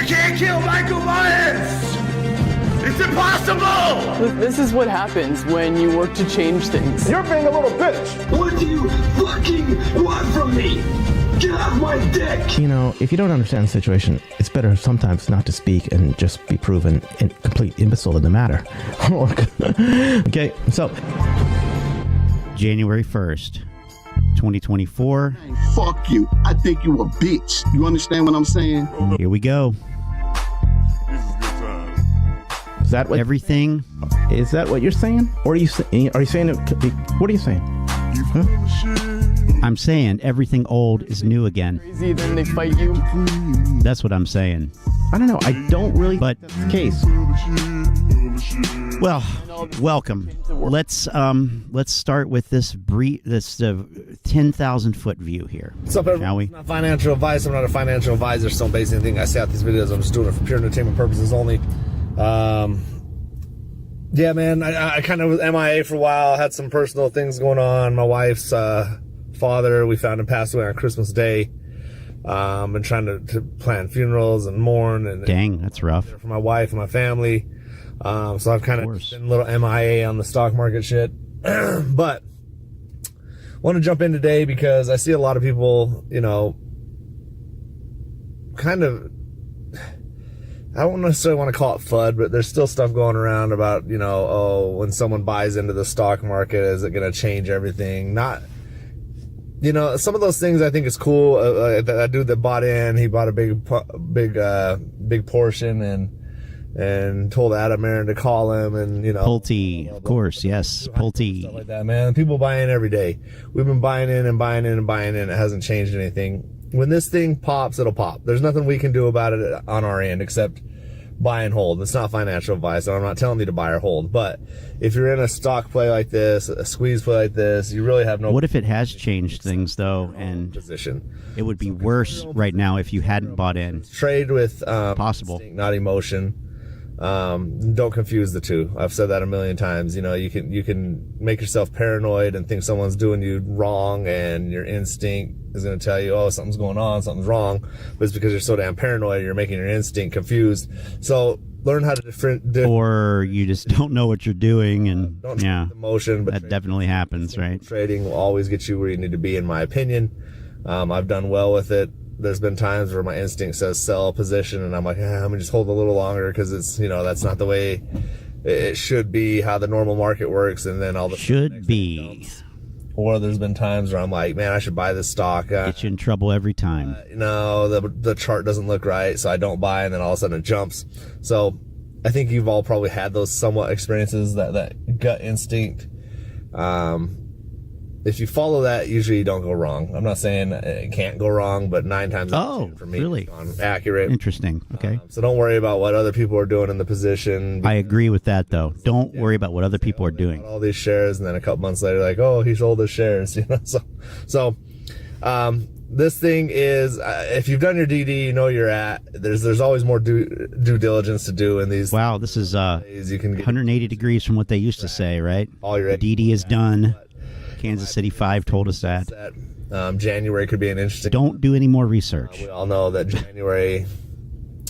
can't kill Michael Myers! It's impossible! This is what happens when you work to change things. You're being a little bitch! What do you fucking want from me? Get off my dick! You know, if you don't understand the situation, it's better sometimes not to speak and just be proven a complete imbecile in the matter. Okay, so January 1st, 2024. Fuck you. I think you a bitch. You understand what I'm saying? Here we go. is that what Everything. is that what you're saying? Or are you saying it? What are you saying? Huh? I'm saying everything old is new again. Crazy, then they fight you. That's what I'm saying. I don't know. I don't really. But case. well, welcome. Let's start with this 10,000 foot view here. What's up, everyone? Shall we? It's not financial advice. I'm not a financial advisor, so don't base anything I say out these videos. I'm just doing it for pure entertainment purposes only. Yeah, man, I kind of was MIA for a while. Had some personal things going on. My wife's father, we found him passed away on Christmas Day. Been trying to plan funerals and mourn. And Dang, that's rough. For my wife and my family. So I've kind of been a little MIA on the stock market shit. But want to jump in today because I see a lot of people, you know, kind of, I don't necessarily want to call it FUD, but there's still stuff going around about, you know, oh, when someone buys into the stock market, is it going to change everything? Not, you know, some of those things I think is cool. That dude that bought in, he bought a big portion and told Adam Aaron to call him, and you know, Pulte, of course, yes, Pulte. Stuff like that, man. People buy in every day. We've been buying in and buying in and buying in. It hasn't changed anything. When this thing pops, it'll pop. There's nothing we can do about it on our end except buy and hold. It's not financial advice, and I'm not telling you to buy or hold. But if you're in a stock play like this, a squeeze play like this, you really have no. What if it has changed things though, and position? It would be worse right now if you hadn't bought in. Trade with possible, instinct, not emotion. Don't confuse the two. I've said that a million times. You know, you can make yourself paranoid and think someone's doing you wrong, and your instinct is going to tell you, oh, something's going on, something's wrong. But it's because you're so damn paranoid, you're making your instinct confused. So learn how to or you just don't know what you're doing, and don't yeah, emotion. But that definitely happens, right? Trading will always get you where you need to be, in my opinion. I've done well with it. There's been times where my instinct says sell a position, and I'm like, I'm gonna just hold a little longer because it's, you know, that's not the way it should be, how the normal market works, and then all the should be. Or there's been times where I'm like, man, I should buy this stock. Get you in trouble every time. No, the chart doesn't look right, so I don't buy, and then all of a sudden it jumps. So I think you've all probably had those somewhat experiences, that gut instinct. If you follow that, usually you don't go wrong. I'm not saying it can't go wrong, but 9 times out of 10 for me, really? It's gone accurate. Interesting. Okay. So don't worry about what other people are doing in the position. I agree with that, though. Don't worry about what other people are doing. All these shares, and then a couple months later, like, oh, he sold his shares. You know, so this thing is, if you've done your DD, you know you're at. There's always more due diligence to do in these. Wow, this is you can get 180 degrees from what they used to say, right? All your DD is done. Kansas City 5 told us that. January could be an interesting. Don't do any more research. We all know that January,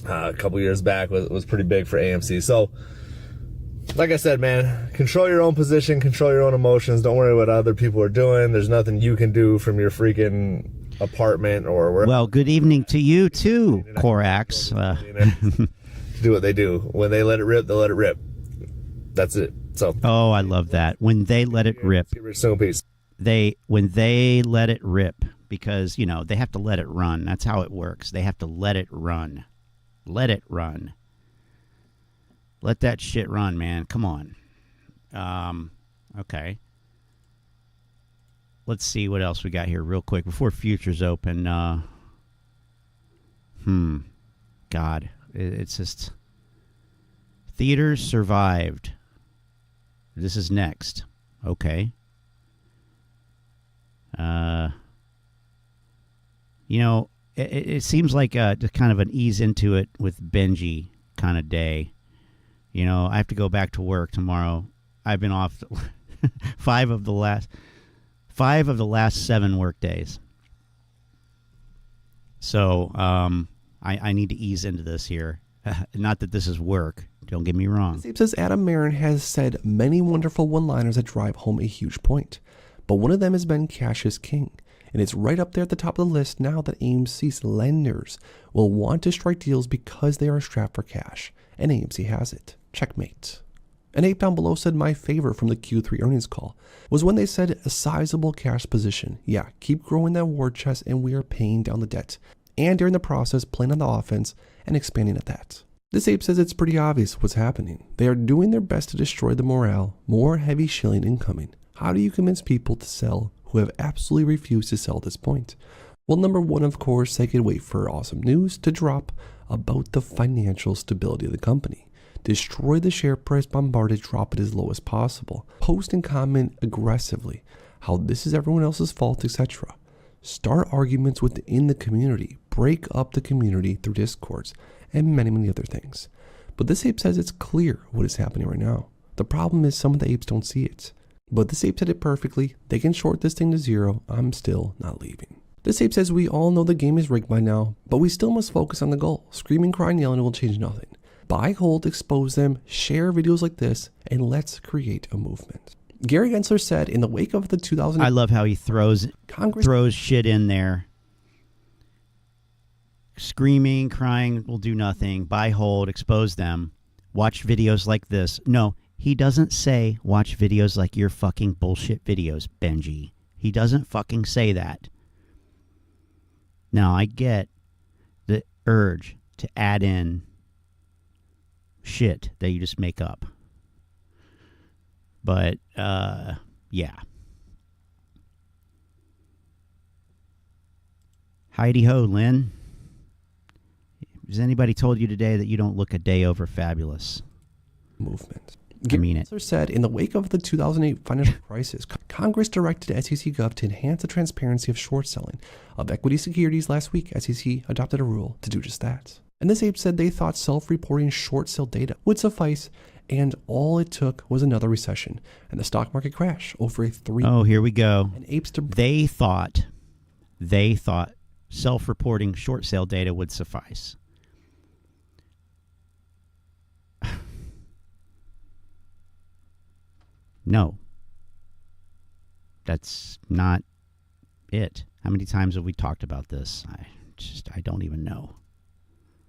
a couple years back, was pretty big for AMC. So, like I said, man, control your own position, control your own emotions. Don't worry what other people are doing. There's nothing you can do from your freaking apartment or wherever. Well, good evening to you too, Corax. Do what they do. When they let it rip, they'll let it rip. That's it. So. Oh, I love that. When they let it rip. Get rich, single piece. When they let it rip, because, you know, they have to let it run. That's how it works. They have to let it run. Let it run. Let that shit run, man. Come on. Okay. Let's see what else we got here real quick before futures open. God, it's just theaters survived. This is next. Okay. You know, it seems like just kind of an ease into it with Benji kind of day. You know, I have to go back to work tomorrow. I've been off 5 of the last 7 work days. So, I need to ease into this here. Not that this is work. Don't get me wrong. Skipp says Adam Marin has said many wonderful one-liners that drive home a huge point, but one of them has been cash is king, and it's right up there at the top of the list now that AMC's lenders will want to strike deals because they are strapped for cash, and AMC has it. Checkmate. An ape down below said my favorite from the Q3 earnings call was when they said a sizable cash position. Yeah, keep growing that war chest and we are paying down the debt. And during the process, playing on the offense and expanding at that. This ape says it's pretty obvious what's happening. They are doing their best to destroy the morale, more heavy shilling incoming. How do you convince people to sell who have absolutely refused to sell at this point? Well, number one, of course, they could wait for awesome news to drop about the financial stability of the company. Destroy the share price, bombard it, drop it as low as possible. Post and comment aggressively how this is everyone else's fault, etc. Start arguments within the community. Break up the community through discords and many, many other things. But this ape says it's clear what is happening right now. The problem is some of the apes don't see it. But this ape said it perfectly. They can short this thing to zero. I'm still not leaving. This ape says we all know the game is rigged by now, but we still must focus on the goal. Screaming, crying, yelling will change nothing. Buy, hold, expose them, share videos like this, and let's create a movement. Gary Gensler said in the wake of the 2000... I love how he throws shit in there. Screaming, crying will do nothing. Buy, hold, expose them. Watch videos like this. No, he doesn't say watch videos like your fucking bullshit videos, Benji. He doesn't fucking say that. Now, I get the urge to add in shit that you just make up. But, yeah. Heidi ho, Lynn. Has anybody told you today that you don't look a day over fabulous? Movement. I mean it. Gensler said in the wake of the 2008 financial crisis, Congress directed SEC Gov to enhance the transparency of short selling of equity securities last week. SEC adopted a rule to do just that. And this ape said they thought self-reporting short sale data would suffice, and all it took was another recession and the stock market crash over a 3. Oh, here we go. And apes to They thought self-reporting short sale data would suffice. No. That's not it. How many times have we talked about this? I don't even know.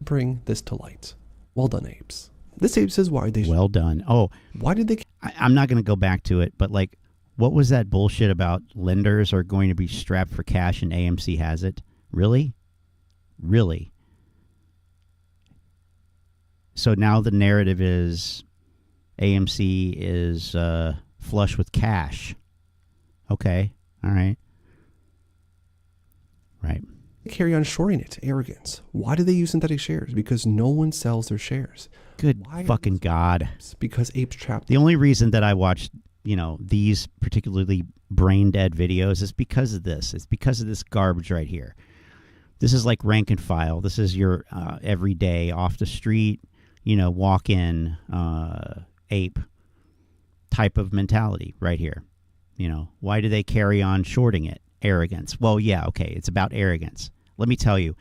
bring this to light. Well done, apes. This ape says why they... Well done. Oh, why did they... I'm not going to go back to it, but like, what was that bullshit about lenders are going to be strapped for cash and AMC has it? Really? Really? So now the narrative is AMC is flush with cash. Okay. All right. Right. carry on shorting it? Arrogance. Why do they use synthetic shares? Because no one sells their shares. Good fucking God. Because apes trapped. The only reason that I watched, these particularly brain dead videos is because of this. It's because of this garbage right here. This is like rank and file. This is your everyday off the street, walk in ape type of mentality right here. Why do they carry on shorting it? Arrogance. Well, yeah, okay, it's about arrogance. Let me tell you,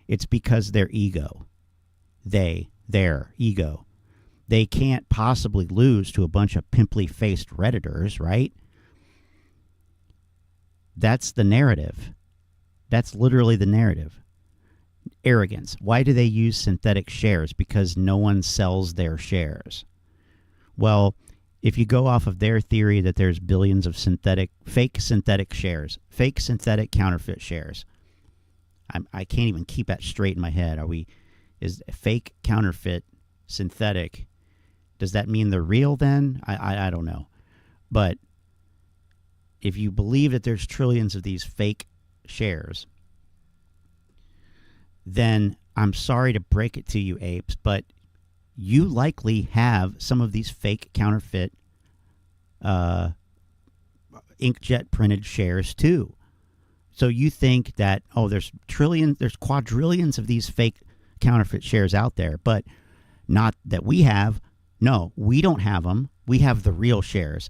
it's because their ego. Their ego. They can't possibly lose to a bunch of pimply-faced Redditors, right? That's the narrative. That's literally the narrative. Arrogance. Why do they use synthetic shares? Because no one sells their shares. Well, if you go off of their theory that there's billions of fake synthetic shares, fake synthetic counterfeit shares, I can't even keep that straight in my head. Is fake, counterfeit, synthetic, does that mean they're real then? I don't know. But if you believe that there's trillions of these fake shares, then I'm sorry to break it to you, apes, but you likely have some of these fake counterfeit inkjet printed shares too. So you think that, there's quadrillions of these fake counterfeit shares out there, but not that we have. No, we don't have them. We have the real shares.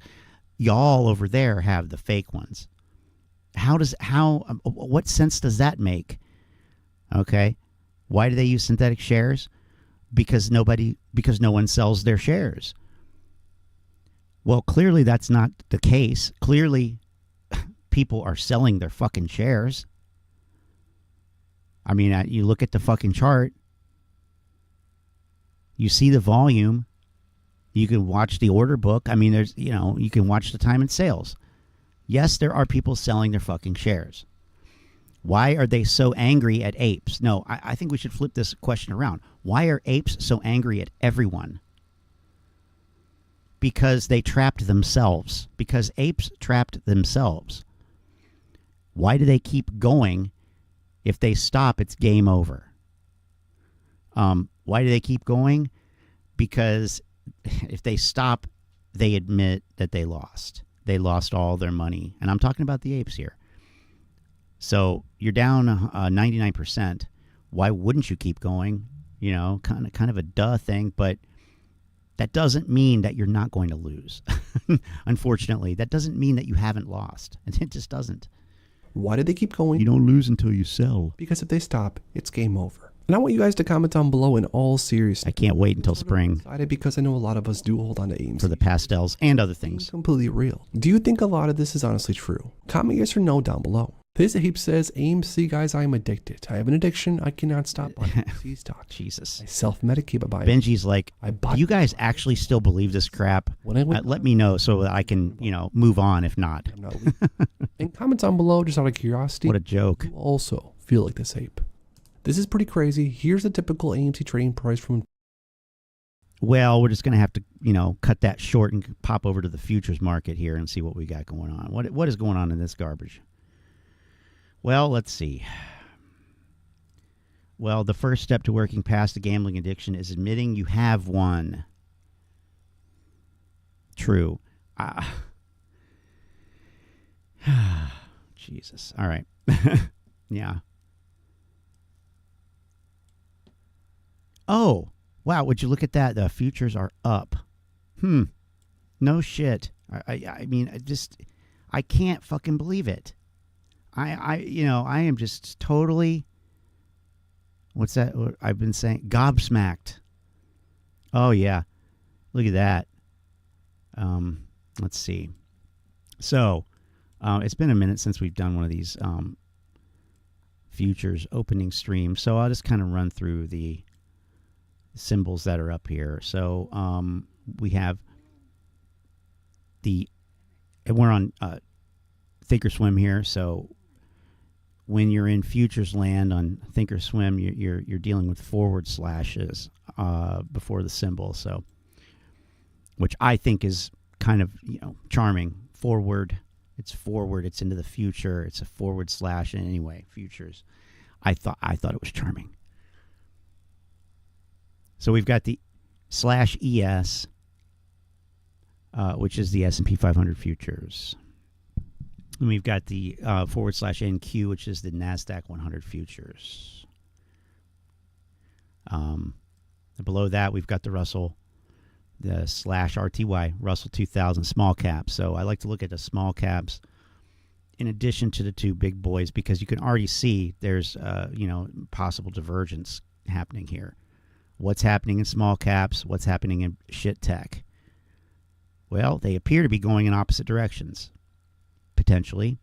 Y'all over there have the fake ones. What sense does that make? Okay. Why do they use synthetic shares? Because no one sells their shares. Well, clearly that's not the case. Clearly people are selling their fucking shares. I mean, you look at the fucking chart. You see the volume. You can watch the order book. I mean, there's, you can watch the time and sales. Yes, there are people selling their fucking shares. Why are they so angry at apes? No, I think we should flip this question around. Why are apes so angry at everyone? Because they trapped themselves. Because apes trapped themselves. Why do they keep going? If they stop, it's game over. Why do they keep going? Because if they stop, they admit that they lost. They lost all their money. And I'm talking about the apes here. So you're down 99%. Why wouldn't you keep going? Kind of a duh thing, but that doesn't mean that you're not going to lose. Unfortunately, that doesn't mean that you haven't lost. It just doesn't. Why did they keep going? You don't lose until you sell. Because if they stop, it's game over. And I want you guys to comment down below in all seriousness. I can't wait until spring. Because I know a lot of us do hold on to AIMC. For the pastels and other things. Completely real. Do you think a lot of this is honestly true? Comment yes or no down below. This Ape says, AMC guys, I am addicted. I have an addiction. I cannot stop buying AMC stock. Jesus. I self-medicate by buying. Benji's like, do you guys actually still believe this crap? Let me know so that I can, move on if not. I'm not and comment down below just out of curiosity. What a joke. You also feel like this ape. This is pretty crazy. Here's the typical AMC trading price from... Well, we're just going to have to, cut that short and pop over to the futures market here and see what we got going on. What is going on in this garbage? Well, let's see. Well, the first step to working past the gambling addiction is admitting you have one. True. Jesus. All right. Yeah. Oh, wow. Would you look at that? The futures are up. No shit. I mean, I can't fucking believe it. I am just totally, what's that? What I've been saying? Gobsmacked. Oh, yeah. Look at that. Let's see. So, it's been a minute since we've done one of these futures opening streams. So I'll just kind of run through the symbols that are up here. So we have and we're on Thinkorswim here. So when you're in futures land on Thinkorswim, you're dealing with forward slashes before the symbol. So, which I think is kind of charming. Forward, it's forward. It's into the future. It's a forward slash. And anyway, futures. I thought it was charming. So we've got the /ES, which is the S&P 500 futures. And we've got the /NQ, which is the NASDAQ 100 futures. Below that, we've got the Russell, the /RTY, Russell 2000 small caps. So I like to look at the small caps in addition to the two big boys because you can already see there's, possible divergence happening here. What's happening in small caps? What's happening in shit tech? Well, they appear to be going in opposite directions. Potentially.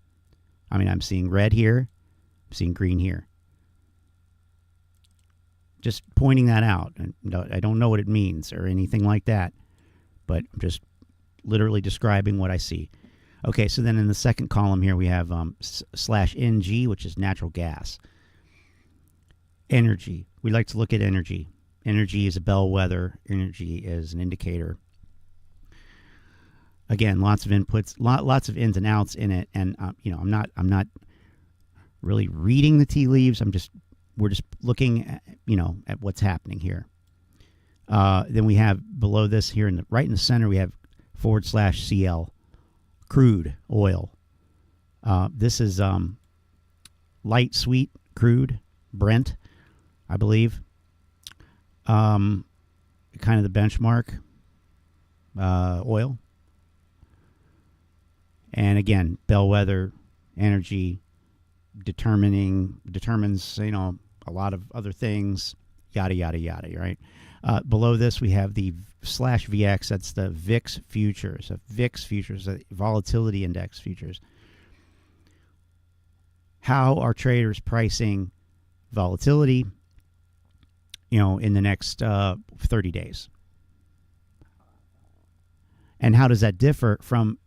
I mean, I'm seeing red here. I'm seeing green here. Just pointing that out. I don't know what it means or anything like that. But I'm just literally describing what I see. Okay, so then in the second column here we have /NG, which is natural gas. Energy. We like to look at energy. Energy is a bellwether. Energy is an indicator. Again, lots of inputs, lots of ins and outs in it, and I'm not really reading the tea leaves. We're just looking at, at what's happening here. Then we have below this here right in the center we have /CL, crude oil. This is light sweet crude, Brent, I believe. Kind of the benchmark oil. And again, bellwether energy determines, a a lot of other things, yada, yada, yada, right? Below this, we have the /VX. That's the VIX futures, the volatility index futures. How are traders pricing volatility, in the next 30 days? And how does that differ from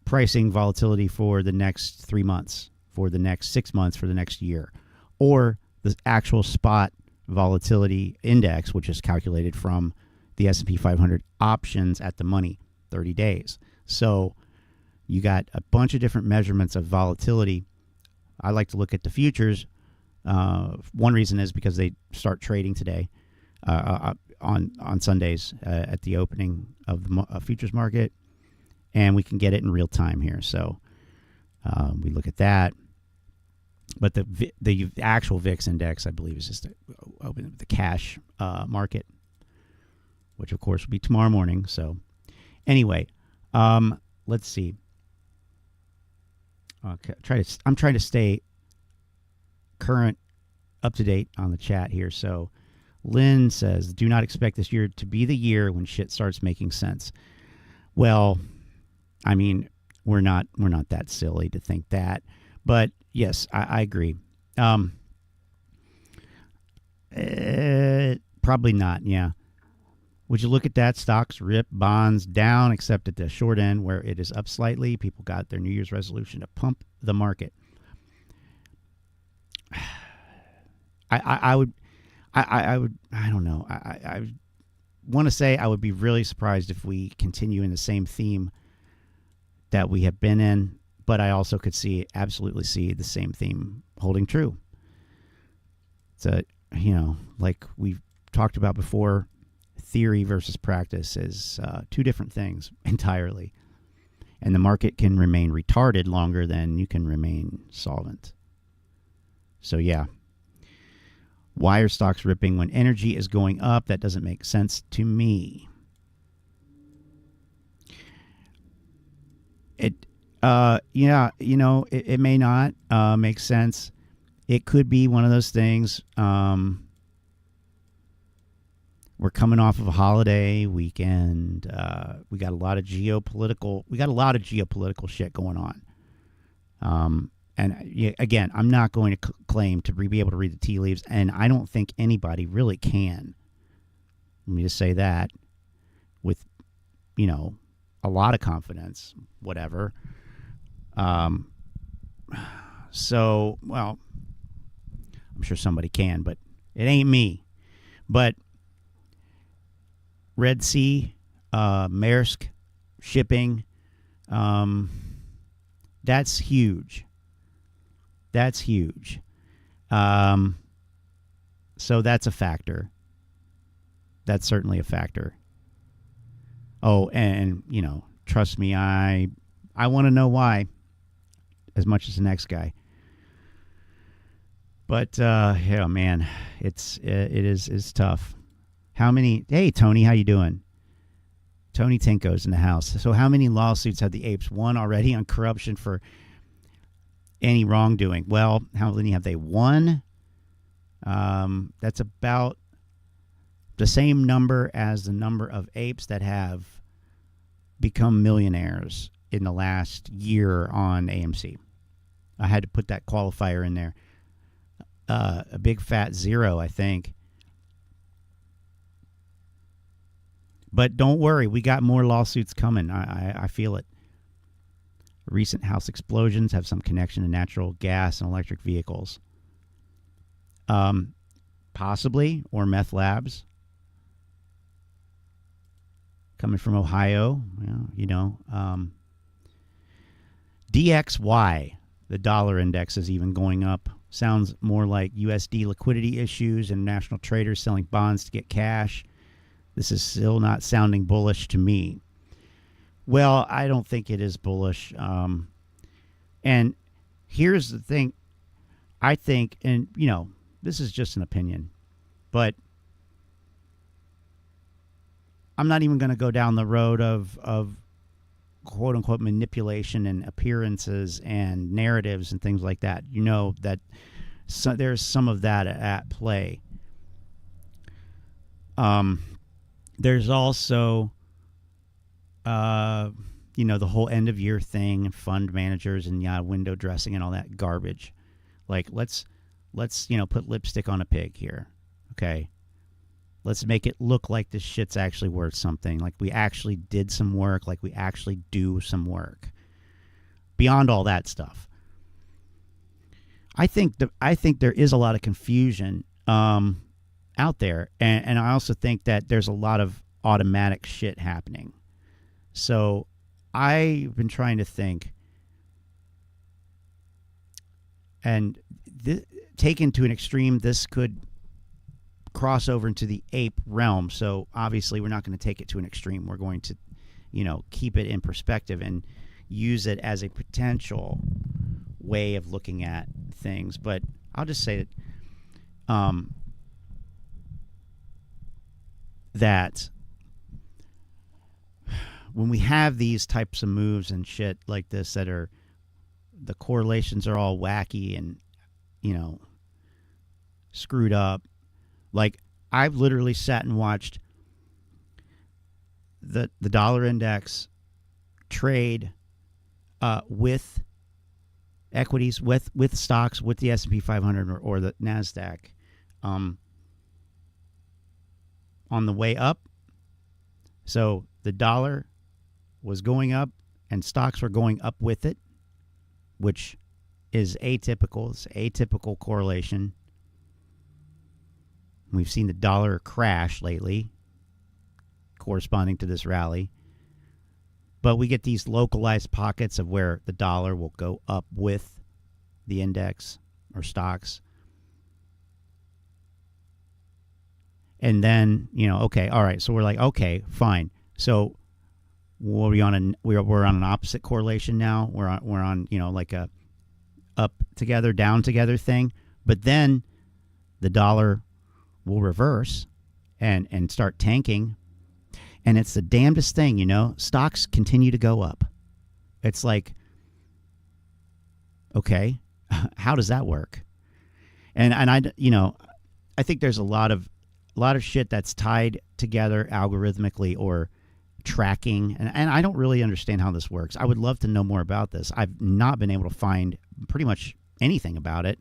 pricing volatility for the next 3 months, for the next 6 months, for the next year, or the actual spot volatility index, which is calculated from the S&P 500 options at the money, 30 days. So you got a bunch of different measurements of volatility. I like to look at the futures. One reason is because they start trading today on Sundays at the opening of the futures market, and we can get it in real time here. So we look at that. But the actual VIX index, I believe, is just the cash market, which of course will be tomorrow morning. So anyway, let's see. Okay, I'm trying to stay current, up to date on the chat here. So Lynn says, "Do not expect this year to be the year when shit starts making sense." Well, I mean, we're not that silly to think that, but yes, I agree. Probably not. Yeah. Would you look at that? Stocks rip, bonds down, except at the short end where it is up slightly. People got their New Year's resolution to pump the market. I don't know. I want to say I would be really surprised if we continue in the same theme that we have been in, but I also could absolutely see the same theme holding true. So, like we've talked about before, theory versus practice is two different things entirely. And the market can remain retarded longer than you can remain solvent. So, yeah. Why are stocks ripping when energy is going up? That doesn't make sense to me. It may not make sense. It could be one of those things. We're coming off of a holiday weekend. We got a lot of geopolitical shit going on. And again, I'm not going to claim to be able to read the tea leaves, and I don't think anybody really can. Let me just say that with, a lot of confidence, whatever. So, well, I'm sure somebody can, but it ain't me. But Red Sea, Maersk shipping, that's huge. That's huge. So that's a factor. That's certainly a factor. Oh, and trust me, I want to know why as much as the next guy. But man, it is tough. Hey Tony, how you doing? Tony Tinko's in the house. So how many lawsuits have the apes won already on corruption for any wrongdoing? Well, how many have they won? That's about the same number as the number of apes that have become millionaires in the last year on AMC. I had to put that qualifier in there. A big fat 0, I think. But don't worry, we got more lawsuits coming. I feel it. Recent house explosions have some connection to natural gas and electric vehicles. Possibly, or meth labs. Coming from Ohio, DXY, the dollar index, is even going up. Sounds more like USD liquidity issues and national traders selling bonds to get cash. This is still not sounding bullish to me. Well, I don't think it is bullish. And here's the thing. I think, and, this is just an opinion, but I'm not even going to go down the road of quote unquote manipulation and appearances and narratives and things like that. That So there's some of that at play. There's also, the whole end of year thing and fund managers and window dressing and all that garbage. Like let's put lipstick on a pig here. Okay. Let's make it look like this shit's actually worth something. Like we actually did some work. Like we actually do some work. Beyond all that stuff. I think there is a lot of confusion out there, and I also think that there's a lot of automatic shit happening. So I've been trying to think, and taken to an extreme, this could cross over into the ape realm. So obviously, we're not going to take it to an extreme. We're going to, keep it in perspective and use it as a potential way of looking at things. But I'll just say that when we have these types of moves and shit like this that are, the correlations are all wacky and screwed up. Like I've literally sat and watched the dollar index trade with equities, with stocks, with the S&P 500 or the NASDAQ on the way up. So the dollar was going up and stocks were going up with it, which is atypical. It's atypical correlation. We've seen the dollar crash lately, corresponding to this rally. But we get these localized pockets of where the dollar will go up with the index or stocks. And then, okay, all right. So we're like, okay, fine. So we're on an opposite correlation now. We're on like a up together, down together thing. But then the dollar will reverse and start tanking. And it's the damnedest thing, stocks continue to go up. It's like, okay, how does that work? And I think there's a lot of shit that's tied together algorithmically or tracking. And I don't really understand how this works. I would love to know more about this. I've not been able to find pretty much anything about it.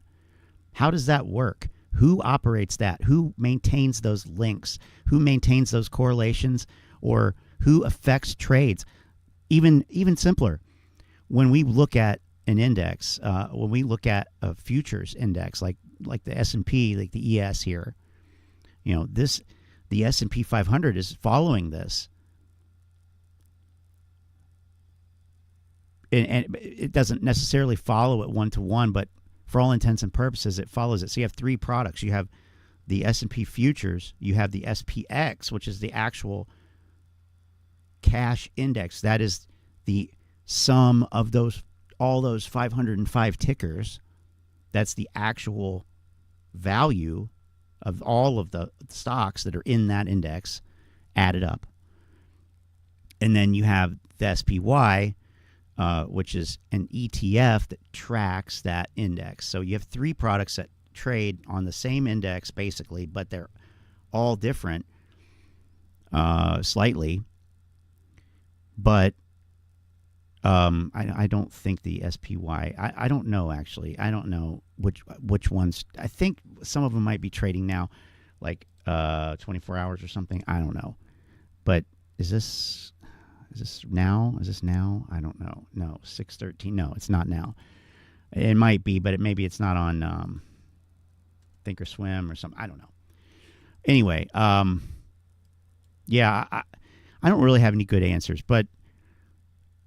How does that work? Who operates that? Who maintains those links? Who maintains those correlations? Or who affects trades? Even simpler, when we look at an index, when we look at a futures index like the S&P, like the ES here, the S&P 500 is following this, and it doesn't necessarily follow it one-to-one, but for all intents and purposes, it follows it. So you have three products. You have the S&P futures, you have the SPX, which is the actual cash index. That is the sum of all those 505 tickers. That's the actual value of all of the stocks that are in that index added up. And then you have the SPY, which is an ETF that tracks that index. So you have three products that trade on the same index basically, but they're all different slightly. But I don't think the SPY. I don't know actually. I don't know which ones. I think some of them might be trading now, like 24 hours or something. I don't know. But is this now? Is this now? I don't know. No, 6:13. No, it's not now. It might be, but maybe it's not on Thinkorswim or something. I don't know. Anyway, yeah. I don't really have any good answers, but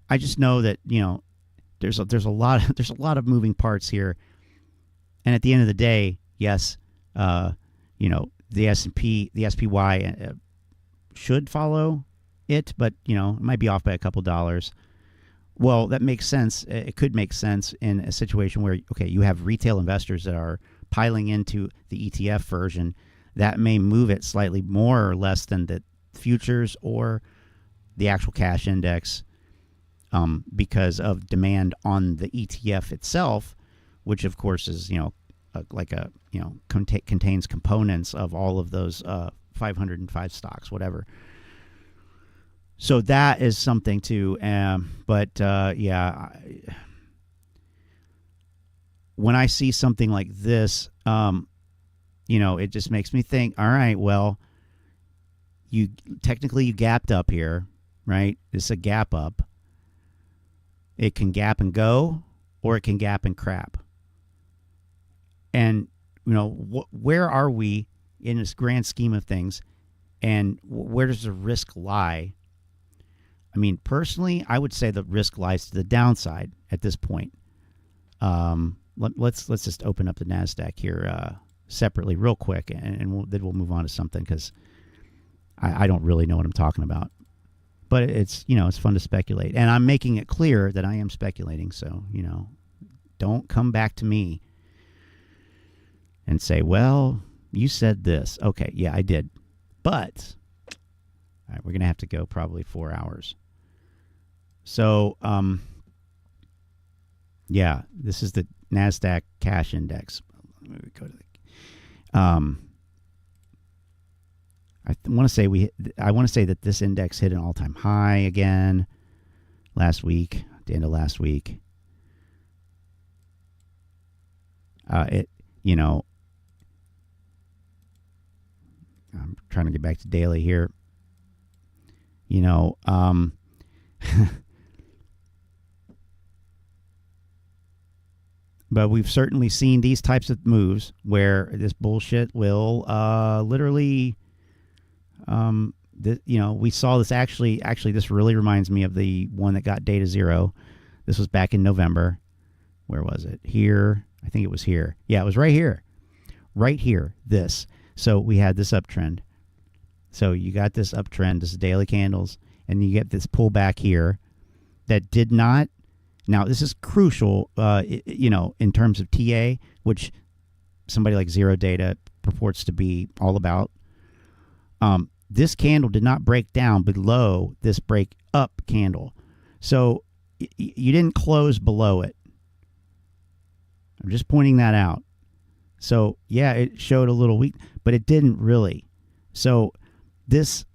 I just know that there's a lot of moving parts here, and at the end of the day, yes, the S&P, the SPY should follow it, but it might be off by a couple dollars. Well, that makes sense. It could make sense in a situation where you have retail investors that are piling into the ETF version that may move it slightly more or less than the futures or the actual cash index, because of demand on the ETF itself, which of course is contains components of all of those 505 stocks, whatever. So that is something too. When I see something like this, it just makes me think, all right, well, you gapped up here, right? It's a gap up. It can gap and go, or it can gap and crap. And, where are we in this grand scheme of things, and where does the risk lie? I mean, personally, I would say the risk lies to the downside at this point. Let's just open up the NASDAQ here separately real quick, and then we'll move on to something, because I don't really know what I'm talking about. But it's fun to speculate, and I'm making it clear that I am speculating. So don't come back to me and say, "Well, you said this." Okay, yeah, I did, but all right, we're gonna have to go probably 4 hours. So, this is the NASDAQ Cash Index. Let me go to I want to say that this index hit an all-time high again last week, at the end of last week. I'm trying to get back to daily here. But we've certainly seen these types of moves where this bullshit will literally, we saw this actually, this really reminds me of the one that got data zero. This was back in November. Where was it? Here. I think it was here. Yeah, it was right here. Right here. This. So we had this uptrend. So you got this uptrend. This is daily candles. And you get this pullback here that did not. Now, this is crucial, in terms of TA, which somebody like Zero Data purports to be all about. This candle did not break down below this break up candle. So you didn't close below it. I'm just pointing that out. So, yeah, it showed a little weak, but it didn't really. So this,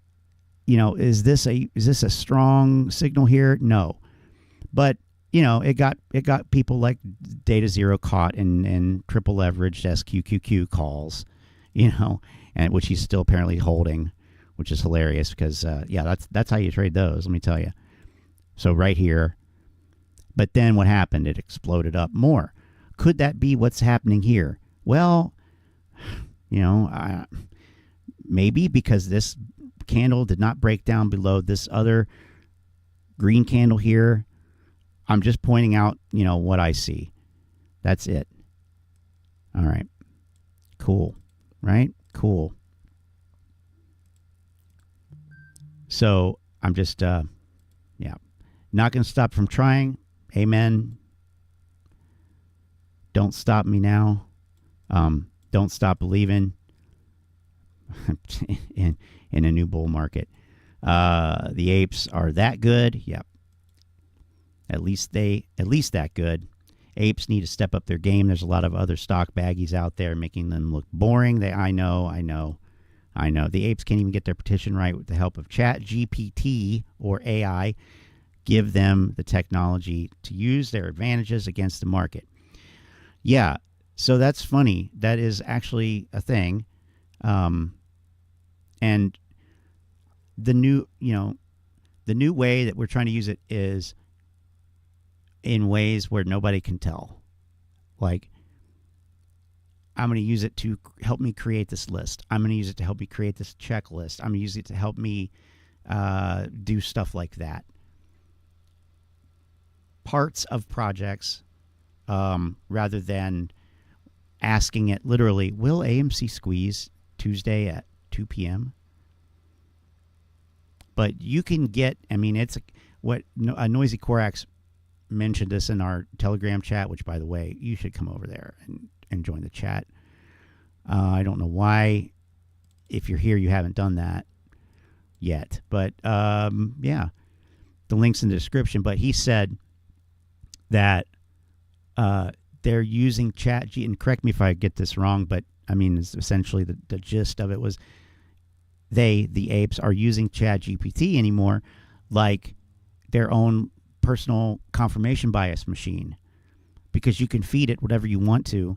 is this a strong signal here? No. But it got people like Data Zero caught in triple leveraged SQQQ calls, and which he's still apparently holding, which is hilarious because that's how you trade those. Let me tell you. So right here, but then what happened? It exploded up more. Could that be what's happening here? Well, maybe, because this candle did not break down below this other green candle here. I'm just pointing out, what I see. That's it. All right. Cool. Right? Cool. So I'm just, not going to stop from trying. Amen. Don't stop me now. Don't stop believing in a new bull market. The apes are that good. Yep. At least that good. Apes need to step up their game. There's a lot of other stock baggies out there making them look boring. I know. The apes can't even get their petition right with the help of Chat GPT or AI. Give them the technology to use their advantages against the market. Yeah, so that's funny. That is actually a thing. And the new way that we're trying to use it is in ways where nobody can tell. Like, I'm going to use it to help me create this list. I'm going to use it to help me create this checklist. I'm going to use it to help me do stuff like that. Parts of projects, rather than asking it literally, will AMC squeeze Tuesday at 2 p.m.? But you can get, it's what a Noisy Corax mentioned this in our Telegram chat, which, by the way, you should come over there and join the chat. I don't know why, if you're here, you haven't done that yet. But, the link's in the description. But he said that they're using and correct me if I get this wrong, but I mean, it's essentially the gist of it was the apes, are using ChatGPT anymore like their own personal confirmation bias machine, because you can feed it whatever you want to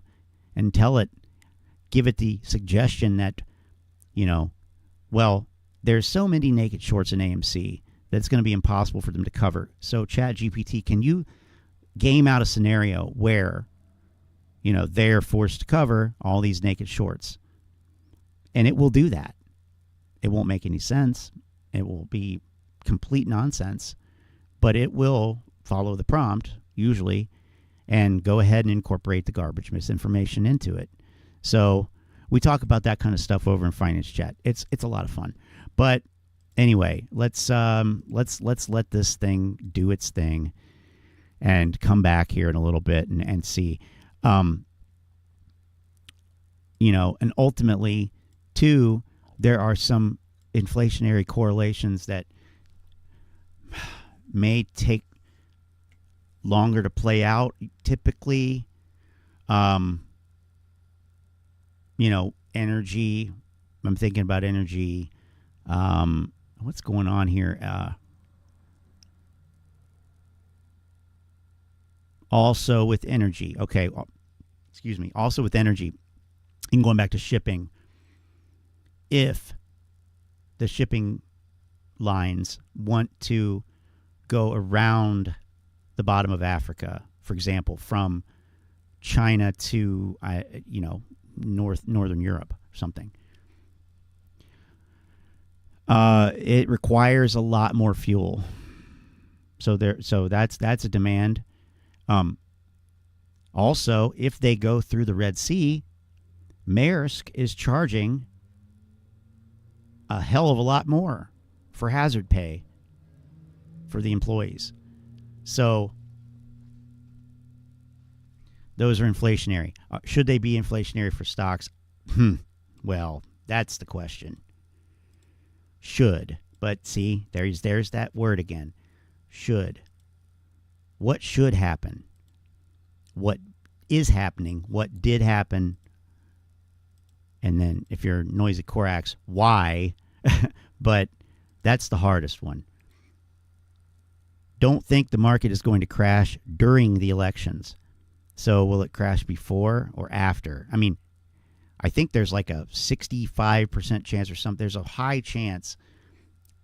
and give it the suggestion that, well, there's so many naked shorts in AMC that it's going to be impossible for them to cover. So ChatGPT, can you game out a scenario where, they're forced to cover all these naked shorts? And it will do that. It won't make any sense. It will be complete nonsense, but it will follow the prompt, usually, and go ahead and incorporate the garbage misinformation into it. So we talk about that kind of stuff over in Finance Chat. It's a lot of fun. But anyway, let's let this thing do its thing and come back here in a little bit and see. And ultimately, too, there are some inflationary correlations that may take longer to play out. Typically, energy. I'm thinking about energy. What's going on here? Also with energy. Okay. Excuse me. Also with energy. And going back to shipping. If the shipping lines want to go around the bottom of Africa, for example, from China to, Northern Europe or something, it requires a lot more fuel. So that's a demand. Also, if they go through the Red Sea, Maersk is charging a hell of a lot more for hazard pay for the employees. So those are inflationary. Should they be inflationary for stocks? Well, that's the question. Should. But see, there's that word again. Should. What should happen? What is happening? What did happen? And then if you're noisy Corax, why? But that's the hardest one. Don't think the market is going to crash during the elections. So will it crash before or after? I mean, I think there's like a 65% chance or something. There's a high chance,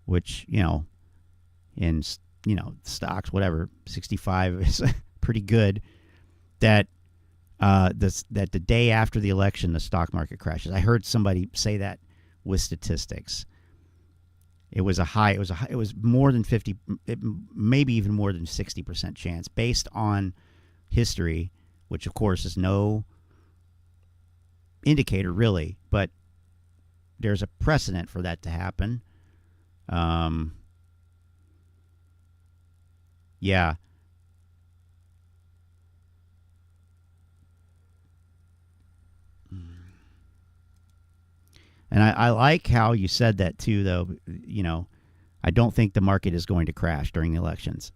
which, in, stocks, whatever, 65 is pretty good, that that the day after the election, the stock market crashes. I heard somebody say that with statistics. It was more than 50, maybe even more than 60% chance based on history, which of course is no indicator really, but there's a precedent for that to happen. Yeah. And I like how you said that too, though. I don't think the market is going to crash during the elections.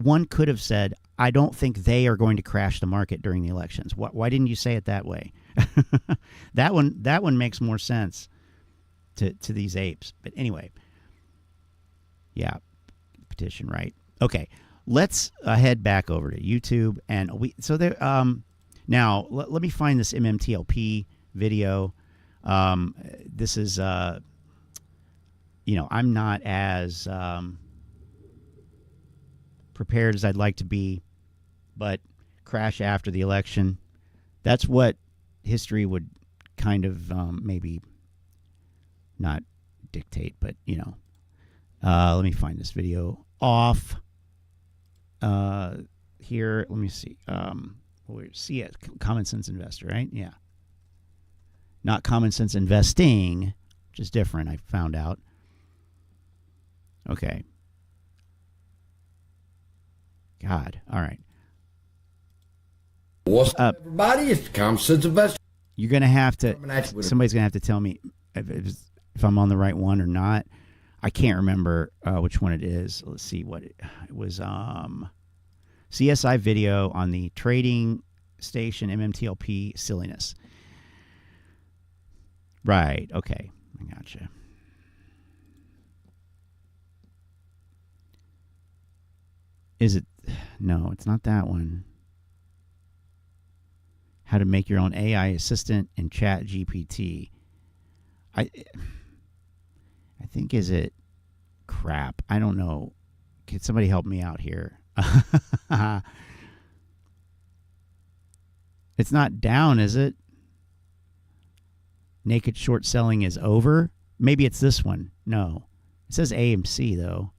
One could have said, I don't think they are going to crash the market during the elections. Why didn't you say it that way? That one makes more sense to these apes. But anyway, yeah, petition, right? Okay, let's head back over to YouTube, and now let me find this MMTLP video. This is, I'm not as prepared as I'd like to be, but crash after the election. That's what history would kind of maybe not dictate, but, let me find this video off here. Let me see. See it. Common Sense Investor, right? Yeah. Not Common Sense Investing, which is different, I found out. Okay. God. All right. What's up, everybody? It's the Common Sense Investor. You're going to have to, somebody's going to have to tell me if I'm on the right one or not. I can't remember which one it is. Let's see what it was. CSI video on the trading station MMTLP silliness. Right. Okay. I gotcha. Is it? No, it's not that one. How to make your own AI assistant in Chat GPT. I think, is it crap? I don't know. Can somebody help me out here? It's not down, is it? Naked short selling is over? Maybe it's this one. No. It says AMC, though.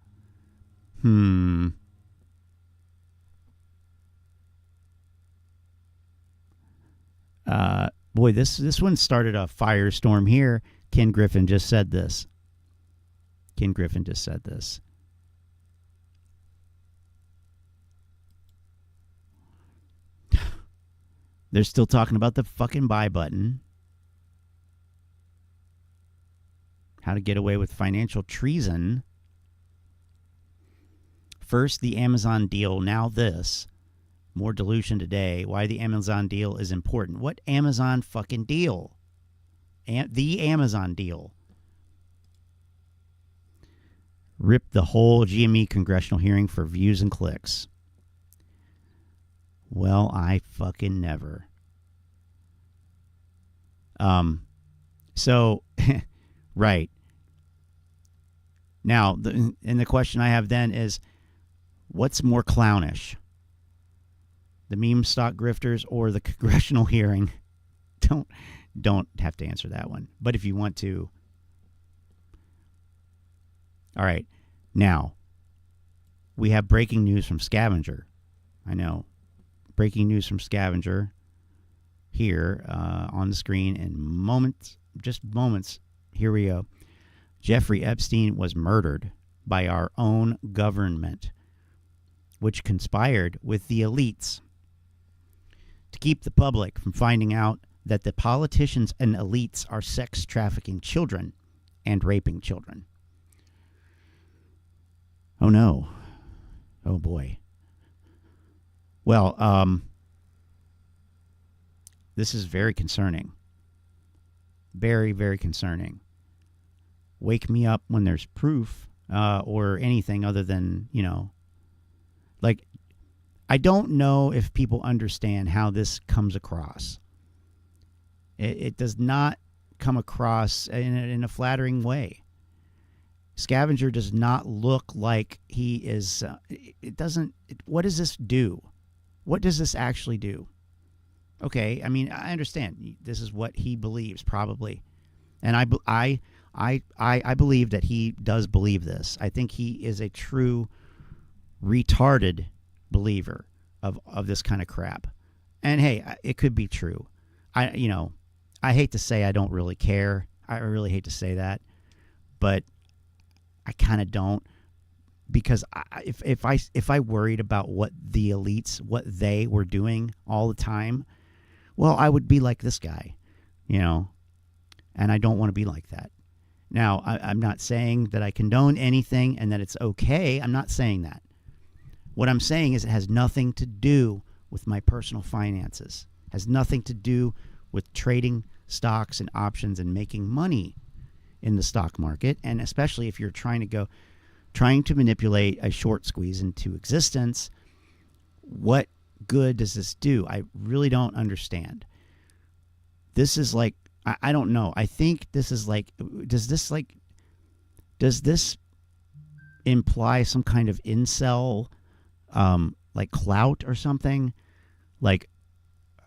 Boy, this one started a firestorm here. Ken Griffin just said this. They're still talking about the fucking buy button. How to get away with financial treason. First, the Amazon deal. Now this. More dilution today. Why the Amazon deal is important. What Amazon fucking deal? The Amazon deal. Rip the whole GME congressional hearing for views and clicks. Well, I fucking never. So, right. Now, the question I have then is, what's more clownish? The meme stock grifters or the congressional hearing? Don't have to answer that one. But if you want to. All right. Now, we have breaking news from Scavenger. I know. Breaking news from Scavenger here on the screen in moments. Just moments. Here we go. Jeffrey Epstein was murdered by our own government, which conspired with the elites to keep the public from finding out that the politicians and elites are sex trafficking children and raping children. Oh, no. Oh, boy. Well, this is very concerning. Very, very concerning. Wake me up when there's proof or anything other than, like, I don't know if people understand how this comes across. It does not come across in a flattering way. Scavenger does not look like he is. It doesn't. What does this do? What does this actually do? Okay, I mean, I understand. This is what he believes, probably, and I believe that he does believe this. I think he is a true retarded believer of this kind of crap. And hey, it could be true. I hate to say I don't really care. I really hate to say that, but I kind of don't, because if I worried about what the elites, what they were doing all the time, well, I would be like this guy, and I don't want to be like that. Now, I'm not saying that I condone anything and that it's okay. I'm not saying that. What I'm saying is it has nothing to do with my personal finances. It has nothing to do with trading stocks and options and making money in the stock market. And especially if you're trying to manipulate a short squeeze into existence, what good does this do? I really don't understand. This is like, I don't know. I think this is like, does this imply some kind of incel, like clout or something? Like,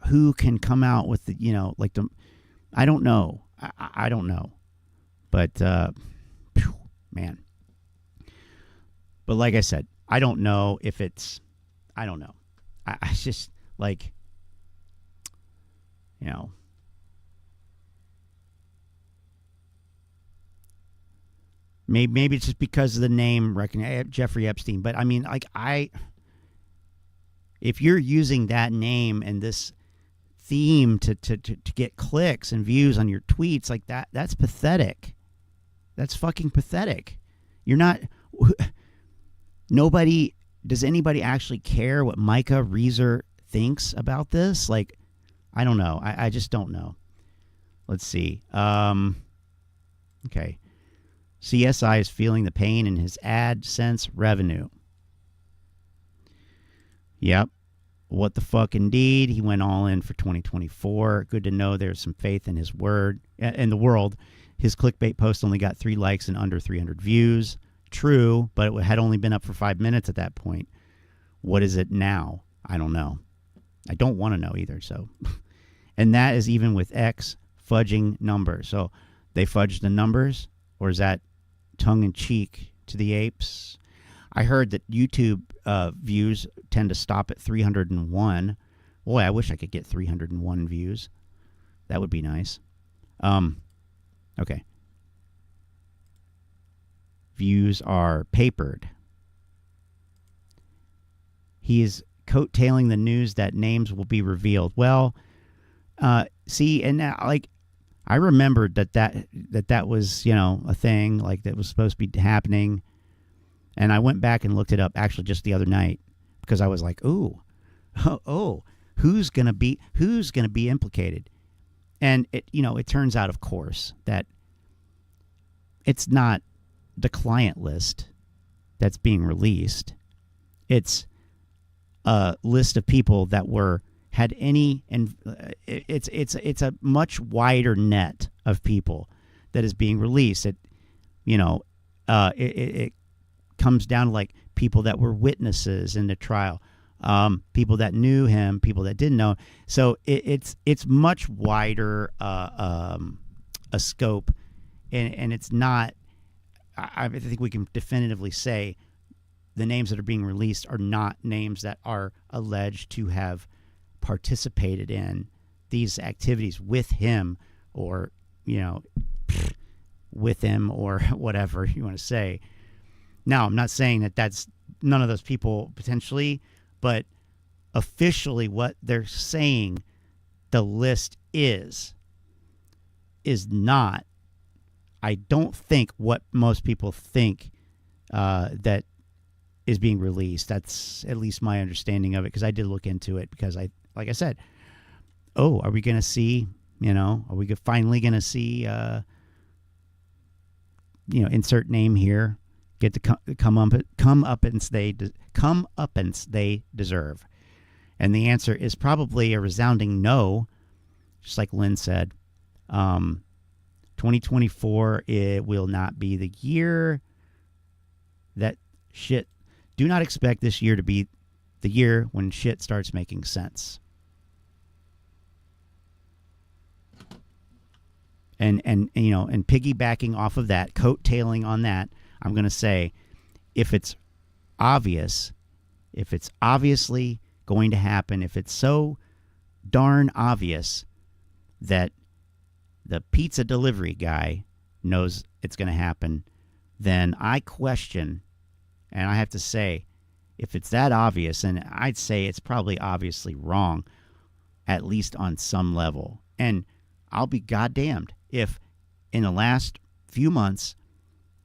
who can come out with the, I don't know. I don't know. But, man. But like I said, I don't know if it's, I don't know. I just, like, maybe it's just because of the name, Jeffrey Epstein. But I mean, like, if you're using that name and this theme to get clicks and views on your tweets like that, that's pathetic. That's fucking pathetic. You're not, nobody does anybody actually care what Micah Reeser thinks about this? Like, I don't know. I just don't know. Let's see. Okay. CSI is feeling the pain in his AdSense revenue. Yep. What the fuck indeed. He went all in for 2024. Good to know there's some faith in his word, in the world. His clickbait post only got 3 likes and under 300 views. True, but it had only been up for 5 minutes at that point. What is it now? I don't know. I don't want to know either. So, and that is even with X fudging numbers. So they fudged the numbers, or is that tongue in cheek to the apes? I heard that YouTube views tend to stop at 301. Boy, I wish I could get 301 views. That would be nice. Okay. Views are papered. He is coattailing the news that names will be revealed. Well, see, and now, like, I remembered that was, you know, a thing, like, that was supposed to be happening. And I went back and looked it up actually just the other night because I was like, oh, who's gonna be implicated? And it turns out, of course, that it's not the client list that's being released. It's a list of people that had any, and it's a much wider net of people that is being released. It comes down to, like, people that were witnesses in the trial, people that knew him, people that didn't know. So it's much wider a scope, and it's not. I think we can definitively say the names that are being released are not names that are alleged to have participated in these activities with him, or with him, or whatever you want to say. Now, I'm not saying that that's none of those people potentially, but officially what they're saying the list is not, I don't think, what most people think that is being released. That's at least my understanding of it, because I did look into it, because like I said, are we going to see, are we finally going to see, insert name here, get the comeuppance they deserve? And the answer is probably a resounding no, just like Lynn said. 2024, it will not be the year that shit. Do not expect this year to be the year when shit starts making sense. And piggybacking off of that, coattailing on that, I'm going to say, if it's obvious, if it's obviously going to happen, if it's so darn obvious that the pizza delivery guy knows it's going to happen, then I question, and I have to say, if it's that obvious, and I'd say it's probably obviously wrong, at least on some level. And I'll be goddamned if in the last few months,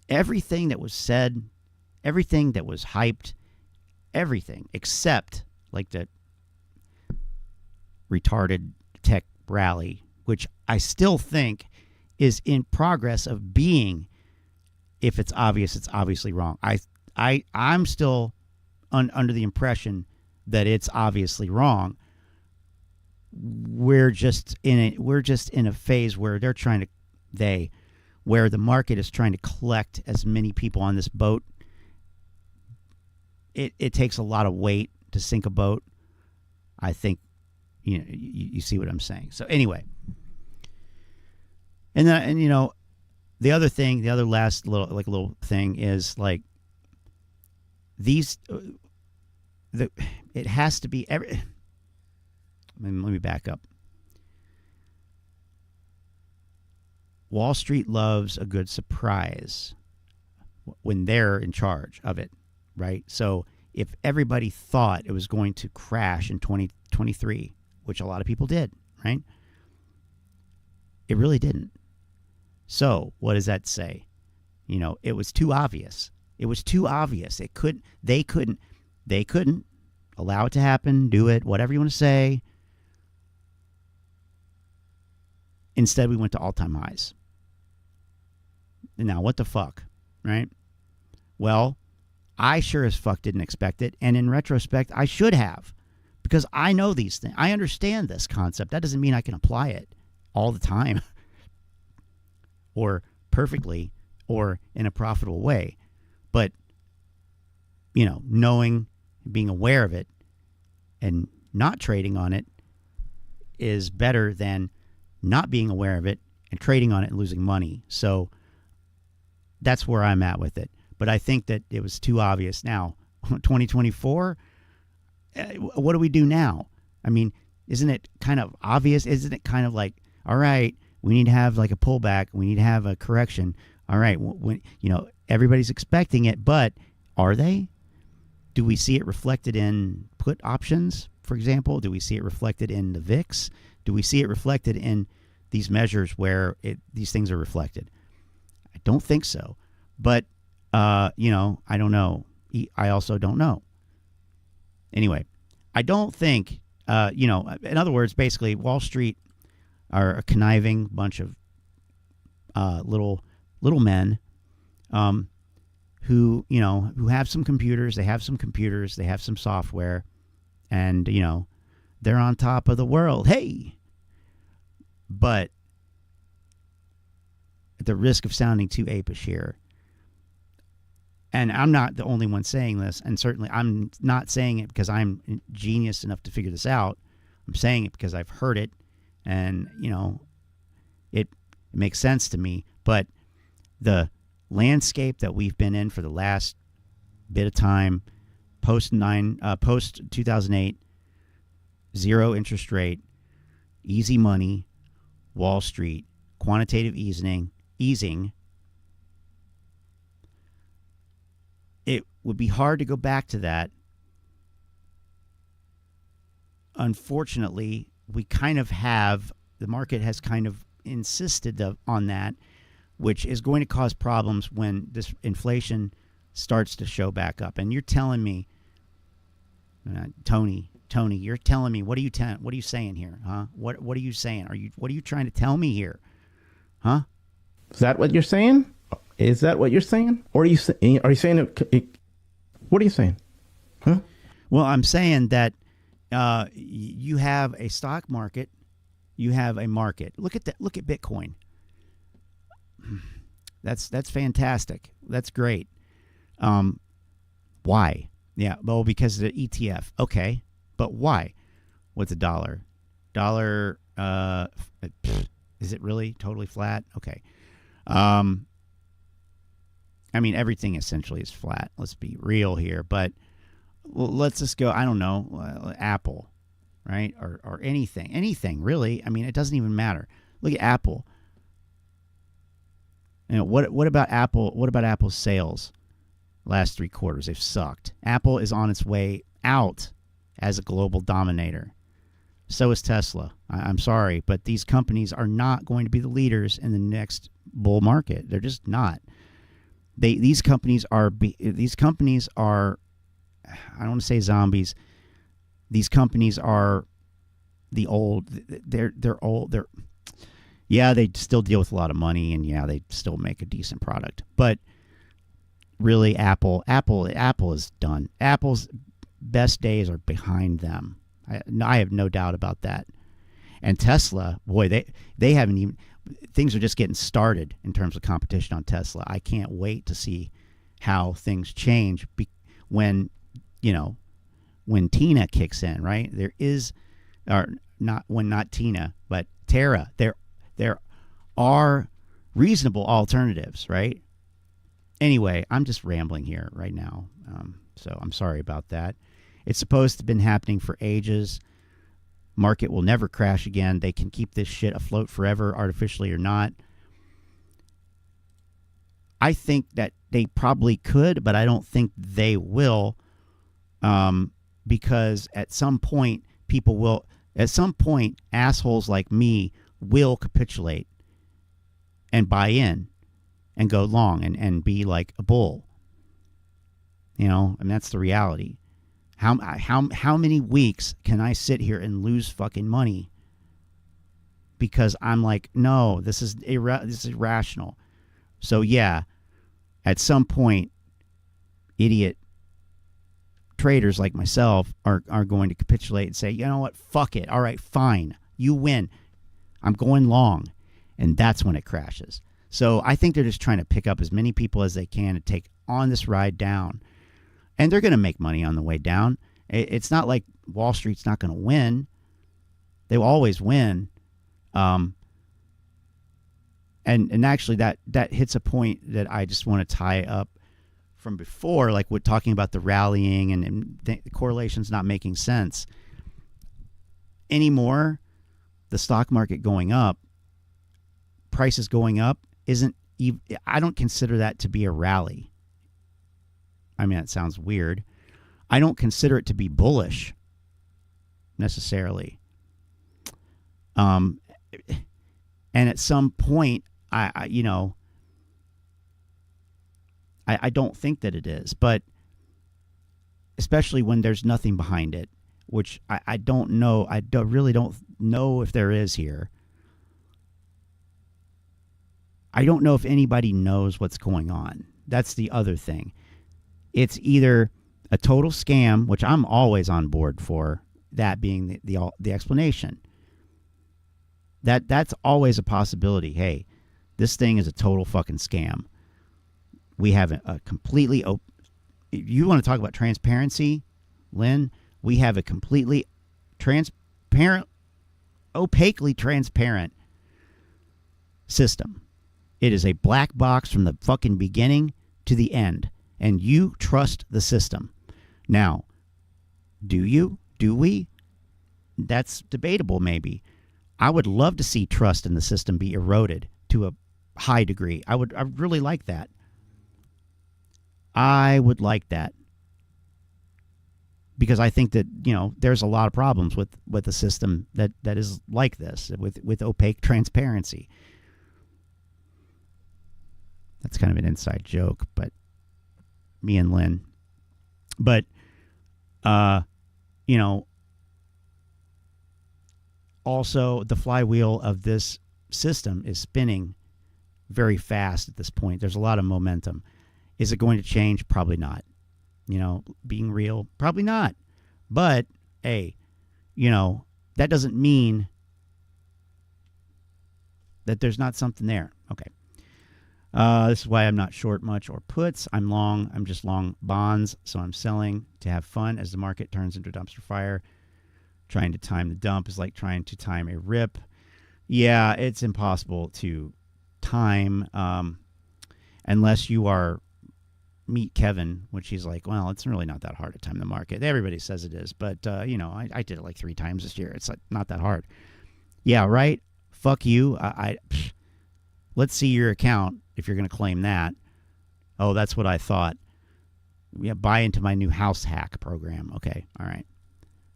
everything that was said, everything that was hyped, everything except like the retarded tech rally, which I still think is in progress of being, if it's obvious, it's obviously wrong. I'm still under the impression that it's obviously wrong. We're just in a phase where where the market is trying to collect as many people on this boat. It takes a lot of weight to sink a boat. I think, you see what I'm saying. So anyway, and the other thing, the other last little thing is, like, these, it has to be let me back up. Wall Street loves a good surprise when they're in charge of it, right? So if everybody thought it was going to crash in 2023, which a lot of people did, right? It really didn't. So what does that say? It was too obvious. It was too obvious. They couldn't. They couldn't allow it to happen, do it, whatever you want to say. Instead, we went to all-time highs. Now, what the fuck, right? Well, I sure as fuck didn't expect it. And in retrospect, I should have. Because I know these things. I understand this concept. That doesn't mean I can apply it all the time. Or perfectly. Or in a profitable way. But, you know, knowing, being aware of it, and not trading on it is better than not being aware of it and trading on it and losing money. So that's where I'm at with it. But I think that it was too obvious. Now, 2024, what do we do now? I mean, isn't it kind of obvious? Isn't it kind of like, all right, we need to have like a pullback. We need to have a correction. All right, when, you know, everybody's expecting it, but are they? Do we see it reflected in put options, for example? Do we see it reflected in the VIX? Do we see it reflected in these measures where these things are reflected? I don't think so. But, you know, I don't know. I also don't know. Anyway, I don't think, you know, in other words, basically, Wall Street are a conniving bunch of little men who, you know, who have some computers. They have some software, and, you know, they're on top of the world. Hey! But at the risk of sounding too apish here, and I'm not the only one saying this, and certainly I'm not saying it because I'm genius enough to figure this out. I'm saying it because I've heard it, and, you know, it makes sense to me. But the landscape that we've been in for the last bit of time, post 2008, zero interest rate, easy money, Wall Street, quantitative easing, it would be hard to go back to that. Unfortunately, we kind of have, the market has kind of insisted on that, which is going to cause problems when this inflation starts to show back up. And you're telling me, Tony, you're telling me, what are you saying here, huh? What are you saying? What are you trying to tell me here, huh? Is that what you're saying? Is that what you're saying? Or are you saying what are you saying? Huh? Well, I'm saying that you have a stock market, you have a market. Look at Bitcoin. That's fantastic. That's great. Why? Yeah, well, because of the ETF. Okay, but why? What's a dollar? Is it really totally flat? Okay. I mean, everything essentially is flat. Let's be real here. But let's just go, I don't know, Apple, right? Or anything really. I mean, it doesn't even matter. Look at Apple. You know, what about Apple? What about Apple's sales? Last 3 quarters, they've sucked. Apple is on its way out as a global dominator. So is Tesla. I'm sorry, but these companies are not going to be the leaders in the next bull market. They're just not. These companies are. I don't want to say zombies. These companies are the old. They're old. Yeah, they still deal with a lot of money, and yeah, they still make a decent product. But really, Apple is done. Apple's best days are behind them. I have no doubt about that. And Tesla, boy, they haven't even. Things are just getting started in terms of competition on Tesla. I can't wait to see how things change when Tina kicks in, right? There is, or not Tina, but Terra. There are reasonable alternatives, right? Anyway, I'm just rambling here right now, so I'm sorry about that. It's supposed to have been happening for ages. Market will never crash again. They can keep this shit afloat forever, artificially or not. I think that they probably could, but I don't think they will, because at some point assholes like me will capitulate and buy in and go long and be like a bull. You know, and that's the reality. How many weeks can I sit here and lose fucking money because I'm like, no, this is irrational. So yeah, at some point, idiot traders like myself are going to capitulate and say, you know what, fuck it. All right, fine. You win. I'm going long. And that's when it crashes. So I think they're just trying to pick up as many people as they can to take on this ride down. And they're going to make money on the way down. It's not like Wall Street's not going to win. They will always win. And actually that hits a point that I just want to tie up from before, like we're talking about the rallying and the correlations not making sense. Anymore, the stock market going up, prices going up, I don't consider that to be a rally. I mean, that sounds weird. I don't consider it to be bullish necessarily. And at some point, I don't think that it is, but especially when there's nothing behind it, which I don't know. I really don't know if there is here. I don't know if anybody knows what's going on. That's the other thing. It's either a total scam, which I'm always on board for, that being the explanation. That's always a possibility. Hey, this thing is a total fucking scam. We have a completely you want to talk about transparency, Lynn? We have a completely transparent, opaquely transparent system. It is a black box from the fucking beginning to the end, and you trust the system. Now, do you? Do we? That's debatable, maybe. I would love to see trust in the system be eroded to a high degree. I really like that. I would like that. Because I think that, there's a lot of problems with a system that is like this, with opaque transparency. That's kind of an inside joke, but me and Lynn. But, also the flywheel of this system is spinning very fast at this point. There's a lot of momentum. Is it going to change? Probably not. Being real, probably not. But, hey, that doesn't mean that there's not something there. Okay. This is why I'm not short much or puts. I'm long. I'm just long bonds. So I'm selling to have fun as the market turns into a dumpster fire. Trying to time the dump is like trying to time a rip. Yeah, it's impossible to time unless you are meet Kevin, which he's like, well, it's really not that hard to time the market. Everybody says it is, but, I did it like 3 times this year. It's like not that hard. Yeah, right? Fuck you. Let's see your account if you're going to claim that. Oh, that's what I thought. Yeah, buy into my new house hack program. Okay, all right.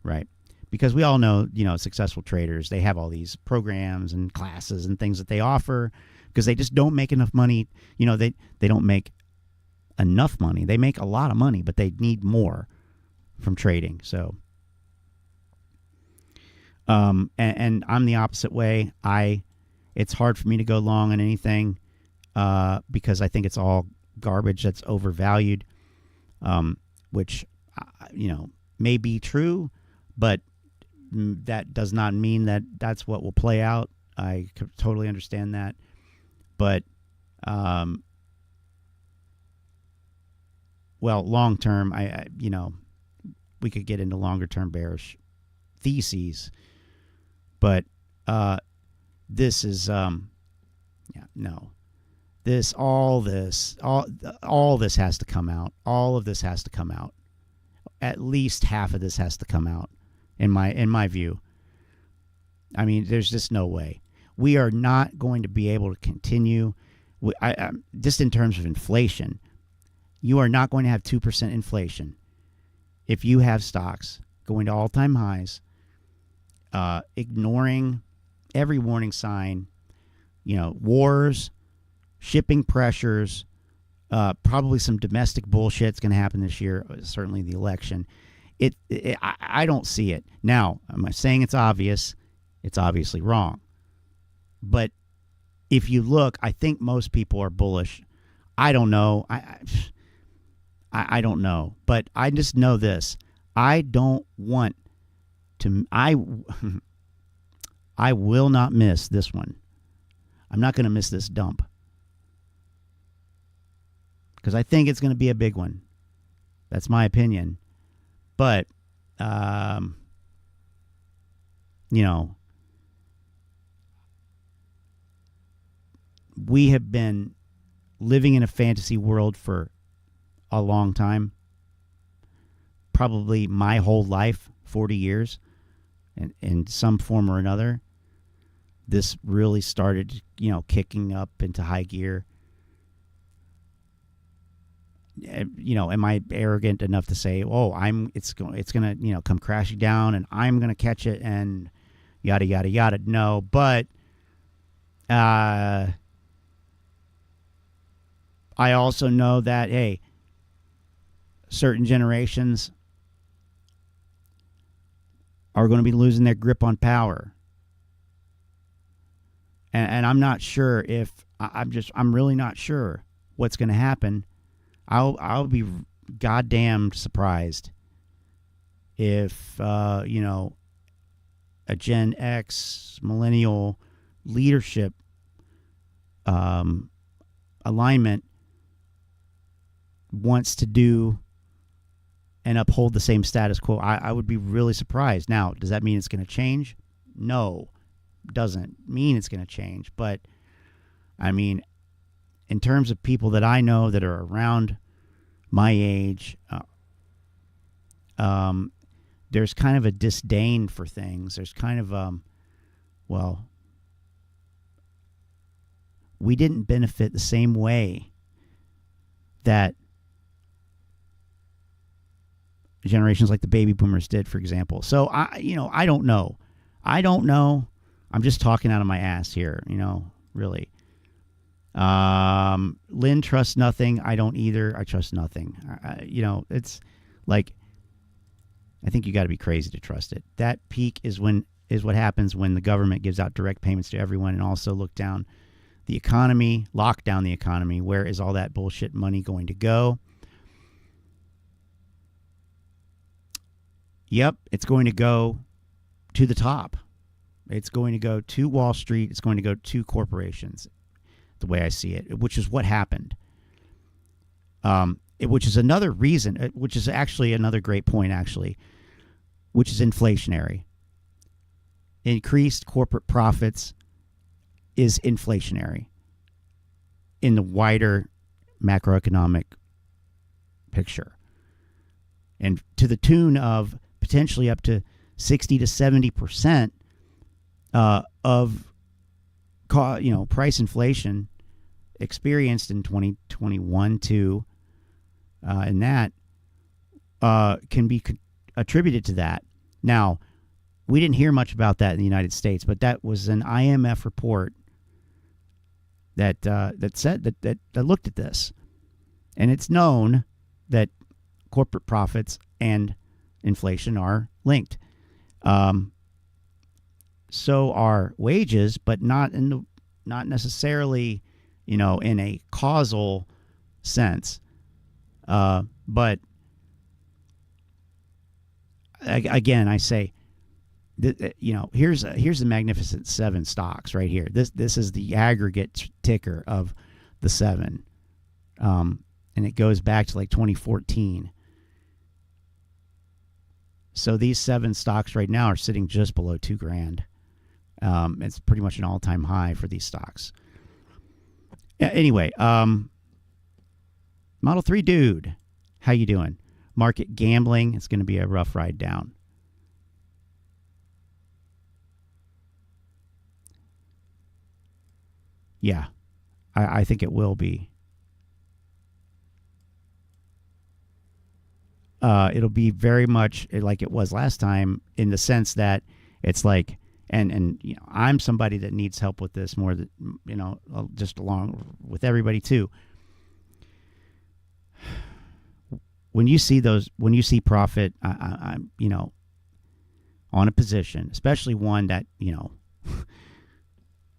Right. Because we all know, successful traders, they have all these programs and classes and things that they offer because they just don't make enough money. They don't make enough money. They make a lot of money, but they need more from trading. So, and I'm the opposite way. It's hard for me to go long on anything because I think it's all garbage that's overvalued, which, may be true, but that does not mean that that's what will play out. I totally understand that. But, well, long term, we could get into longer term bearish theses, but this is all this has to come out. All of this has to come out. At least half of this has to come out, in my view. I mean, there's just no way. We are not going to be able to continue. Just in terms of inflation, you are not going to have 2% inflation if you have stocks going to all-time highs, ignoring every warning sign, wars, shipping pressures, probably some domestic bullshit's going to happen this year, certainly the election. I don't see it. Now, am I saying it's obvious? It's obviously wrong. But if you look, I think most people are bullish. I don't know. I don't know. But I just know this. I don't want to. I will not miss this one. I'm not going to miss this dump. Because I think it's going to be a big one. That's my opinion. But, we have been living in a fantasy world for a long time. Probably my whole life, 40 years, in some form or another. This really started, kicking up into high gear. Am I arrogant enough to say, "Oh, it's gonna, come crashing down, and I'm gonna catch it," and yada yada yada? No, but I also know that certain generations are going to be losing their grip on power, and I'm not sure if I'm really not sure what's going to happen. I'll be goddamn surprised if a Gen X millennial leadership alignment wants to do and uphold the same status quo. I would be really surprised. Now, does that mean it's going to change? No, doesn't mean it's going to change. But I mean, in terms of people that I know that are around my age, there's kind of a disdain for things. There's kind of, we didn't benefit the same way that generations like the baby boomers did, for example. So I don't know. I'm just talking out of my ass here, really. Lynn trusts nothing. I don't either. I trust nothing. It's like, I think you got to be crazy to trust it. That peak is what happens when the government gives out direct payments to everyone and also lock down the economy. Where is all that bullshit money going to go? Yep, it's going to go to the top. It's going to go to Wall Street. It's going to go to corporations, the way I see it, which is what happened. Which is another reason, which is actually another great point, which is inflationary. Increased corporate profits is inflationary in the wider macroeconomic picture. And to the tune of potentially up to 60 to 70% of price inflation experienced in 2021 too, and that can be attributed to that. Now, we didn't hear much about that in the United States, but that was an IMF report that said that looked at this, and it's known that corporate profits and inflation are linked. So are wages, but not necessarily, in a causal sense. But again, I say, here's the Magnificent Seven stocks right here. This is the aggregate ticker of the seven, and it goes back to like 2014. So these seven stocks right now are sitting just below $2,000. It's pretty much an all-time high for these stocks. Anyway, Model 3 dude, how you doing? Market gambling, it's going to be a rough ride down. Yeah, I think it will be. It'll be very much like it was last time, in the sense that it's like, and I'm somebody that needs help with this more than, just along with everybody too. when you see profit, I'm on a position, especially one that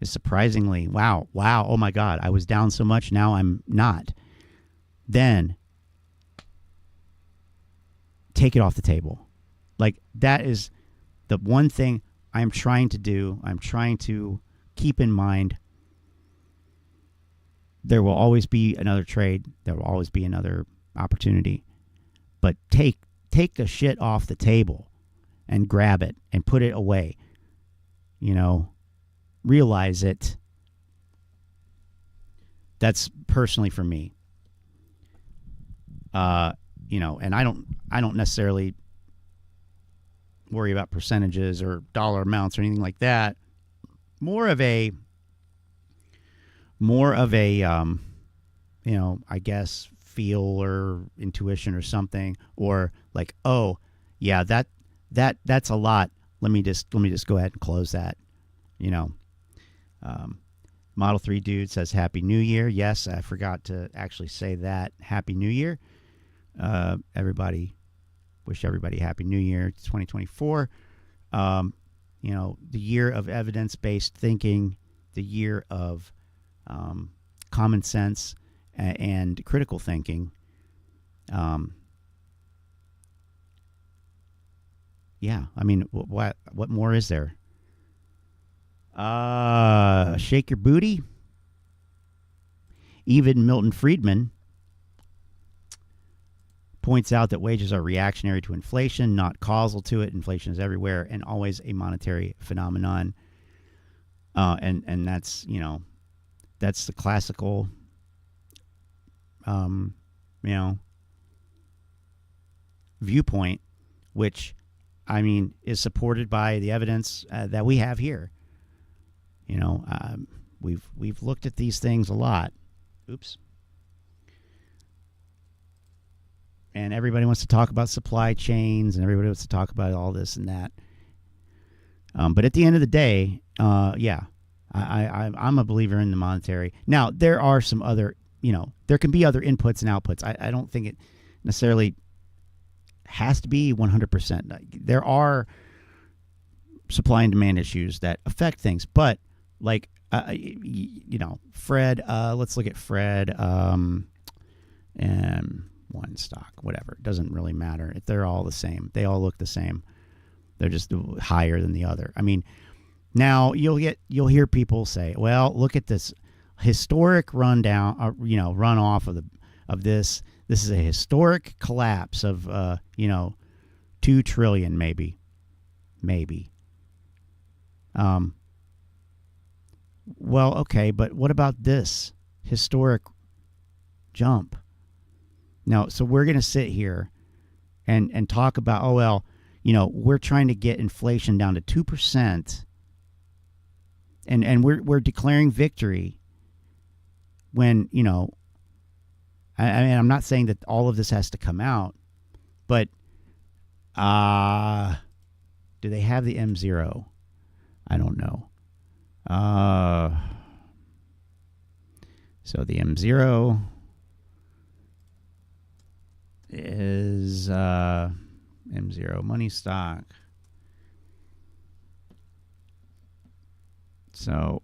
is surprisingly wow, oh my God, I was down so much, now I'm not. Then take it off the table. Like, that is the one thing I'm trying to do. I'm trying to keep in mind. There will always be another trade. There will always be another opportunity. But take the shit off the table and grab it and put it away. Realize it. That's personally for me. And I don't necessarily worry about percentages or dollar amounts or anything like that. More of a I guess feel or intuition or something, or like, oh yeah, that's a lot. Let me just go ahead and close that. Model 3 dude says Happy New Year. Yes, I forgot to actually say that. Happy New Year. Wish everybody Happy New Year 2024. The year of evidence-based thinking, the year of common sense and critical thinking. Yeah, I mean, what more is there? Shake your booty. Even Milton Friedman points out that wages are reactionary to inflation, not causal to it. Inflation is everywhere and always a monetary phenomenon. And that's, that's the classical, viewpoint, which, I mean, is supported by the evidence that we have here. We've looked at these things a lot. Oops. And everybody wants to talk about supply chains, and everybody wants to talk about all this and that. But at the end of the day, I'm a believer in the monetary. Now, there are some other, there can be other inputs and outputs. I don't think it necessarily has to be 100%. There are supply and demand issues that affect things, but like, Fred, let's look at Fred, and one stock, whatever. It doesn't really matter. They're all the same. They all look the same. They're just higher than the other. I mean, now you'll hear people say, well, look at this historic rundown, runoff of this. This is a historic collapse of, 2 trillion, maybe. Well, okay, but what about this historic jump? Now, so we're going to sit here and talk about, oh, well, we're trying to get inflation down to 2%, and we're declaring victory when, I mean, I'm not saying that all of this has to come out, but do they have the M0? I don't know. So the M0 is M0 money stock. So,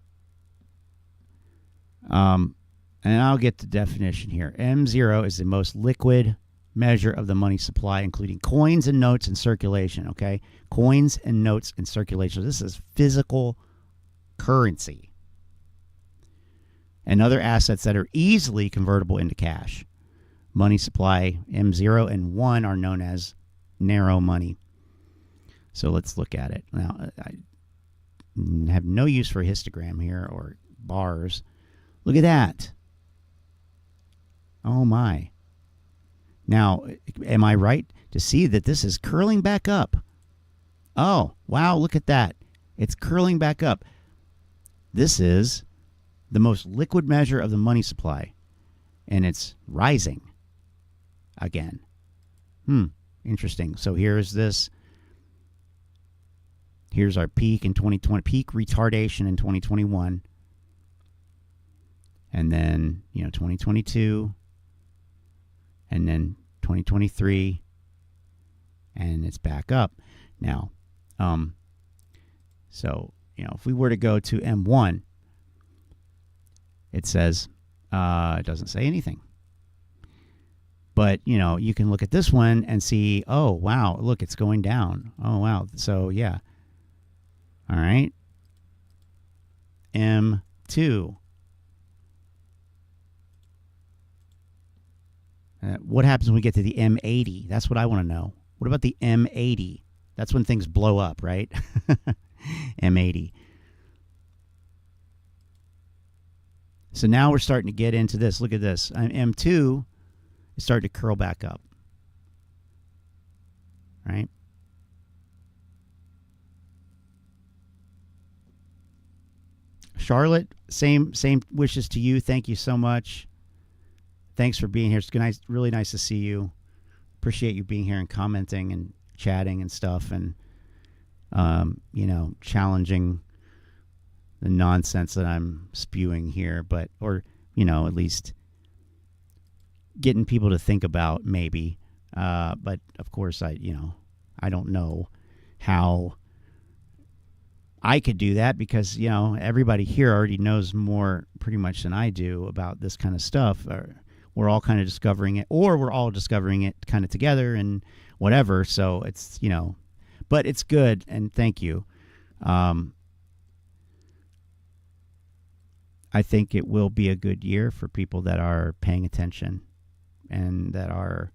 and I'll get the definition here. M0 is the most liquid measure of the money supply, including coins and notes in circulation. Okay, coins and notes in circulation. This is physical currency and other assets that are easily convertible into cash. Money supply M0 and 1 are known as narrow money. So let's look at it. Now, I have no use for a histogram here or bars. Look at that. Oh my. Now, am I right to see that this is curling back up? Oh, wow, look at that. It's curling back up. This is the most liquid measure of the money supply, and it's rising again. Interesting. So here's this. Here's our peak in 2020, peak retardation in 2021. And then, 2022. And then 2023, and it's back up now. So, if we were to go to M1, it says, it doesn't say anything. But, you can look at this one and see, oh, wow, look, it's going down. Oh, wow. So, yeah. All right. M2. What happens when we get to the M80? That's what I want to know. What about the M80? That's when things blow up, right? M80. So now we're starting to get into this. Look at this. M2 is starting to curl back up. Right? Charlotte, same wishes to you. Thank you so much. Thanks for being here. It's nice, really nice to see you. Appreciate you being here and commenting and chatting and stuff, and challenging the nonsense that I'm spewing here, or at least getting people to think about maybe. But of course, I don't know how I could do that, because everybody here already knows more pretty much than I do about this kind of stuff. We're all kind of discovering it, or we're all discovering it kind of together and whatever. So it's, but it's good. And thank you. I think it will be a good year for people that are paying attention and that are,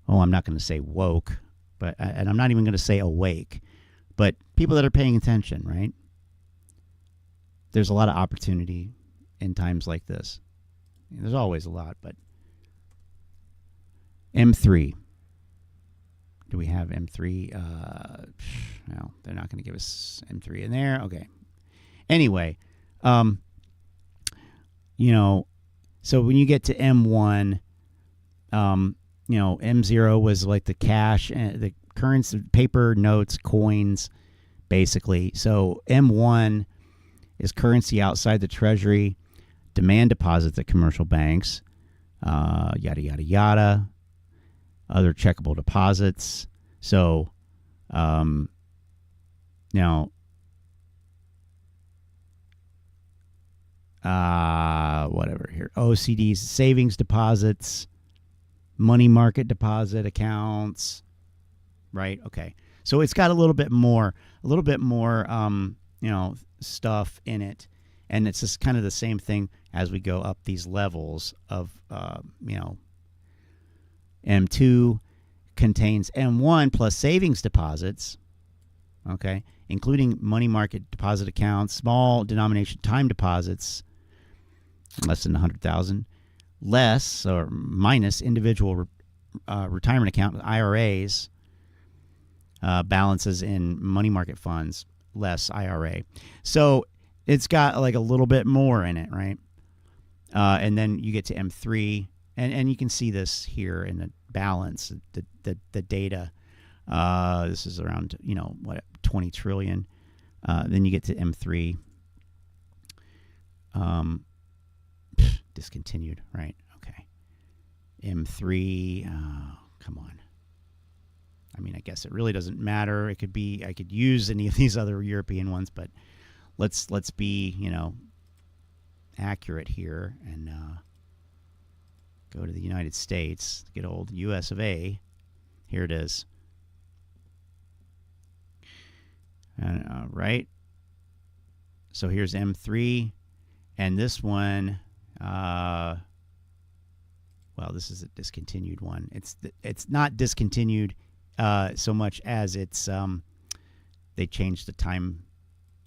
I'm not going to say woke, and I'm not even going to say awake, but people that are paying attention, right? There's a lot of opportunity in times like this. There's always a lot, but M3. Do we have M3? No, they're not going to give us M3 in there. Okay. Anyway, so when you get to M1, M0 was like the cash and the currency, paper, notes, coins, basically. So M1 is currency outside the Treasury, demand deposits at commercial banks, yada, yada, yada, other checkable deposits. So, now, whatever here, OCDs, savings deposits, money market deposit accounts, right? Okay. So it's got a little bit more, stuff in it. And it's just kind of the same thing as we go up these levels of, M2 contains M1 plus savings deposits, okay, including money market deposit accounts, small denomination time deposits, less than 100,000, less or minus individual retirement account, IRAs, balances in money market funds, less IRA. So it's got like a little bit more in it, right? And then you get to M3, and you can see this here in the balance, the data. This is around 20 trillion. Then you get to M3. Discontinued, right? Okay. M3. Come on. I mean, I guess it really doesn't matter. It could be. I could use any of these other European ones, but let's be accurate here and go to the United States. Good old U.S. of A. Here it is. And, right. So here's M3, and this one. Well, this is a discontinued one. It's not discontinued so much as it's they changed the time.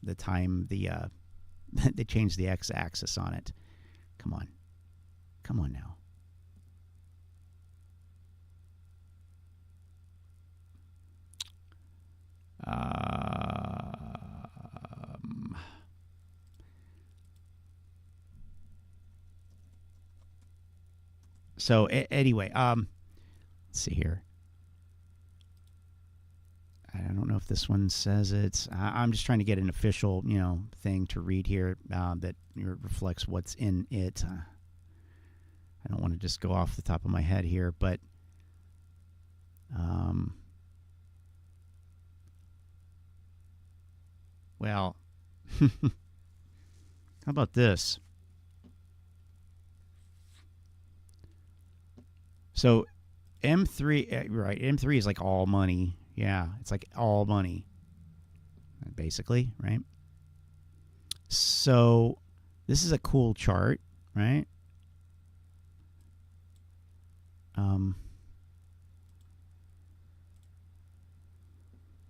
They changed the x-axis on it. Come on now. So anyway, let's see here. I don't know if this one says it. I'm just trying to get an official, thing to read here that reflects what's in it. I don't want to just go off the top of my head here, but Well, how about this? So M3, right, M3 is like all money. Yeah, it's like all money, basically, right? So this is a cool chart, right?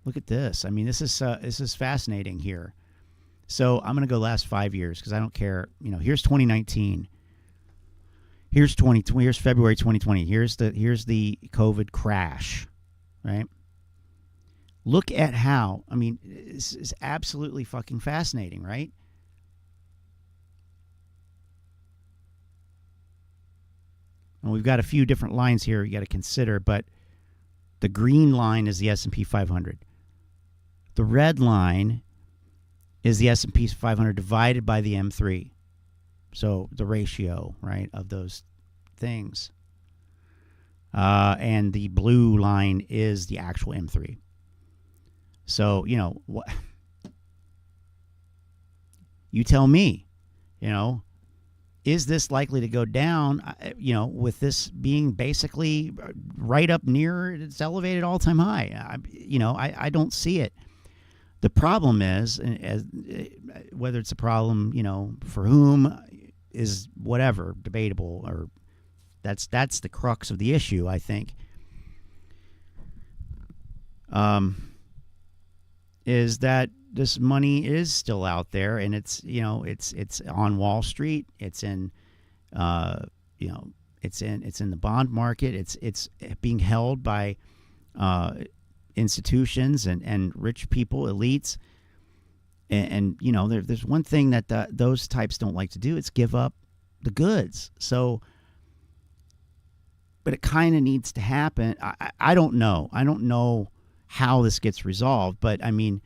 Look at this. I mean, this is fascinating here. So I'm going to go last 5 years because I don't care. You know, here's 2019. Here's February 2020. Here's the COVID crash, right? Look at how, I mean, this is absolutely fucking fascinating, right? And we've got a few different lines here you got to consider, but the green line is the S&P 500. The red line is the S&P 500 divided by the M3. So the ratio, right, of those things. And the blue line is the actual M3. So, you know, you tell me, you know, is this likely to go down, you know, with this being basically right up near its elevated all-time high? I don't see it. The problem is, whether it's a problem, you know, for whom is whatever, debatable, or that's the crux of the issue, I think, is that this money is still out there, and it's, you know, it's on Wall Street, it's in, you know, it's in the bond market, it's being held by institutions and rich people, elites, and you know, there's one thing that those types don't like to do. It's give up the goods. So, but it kind of needs to happen. I don't know. I don't know how this gets resolved, but I mean,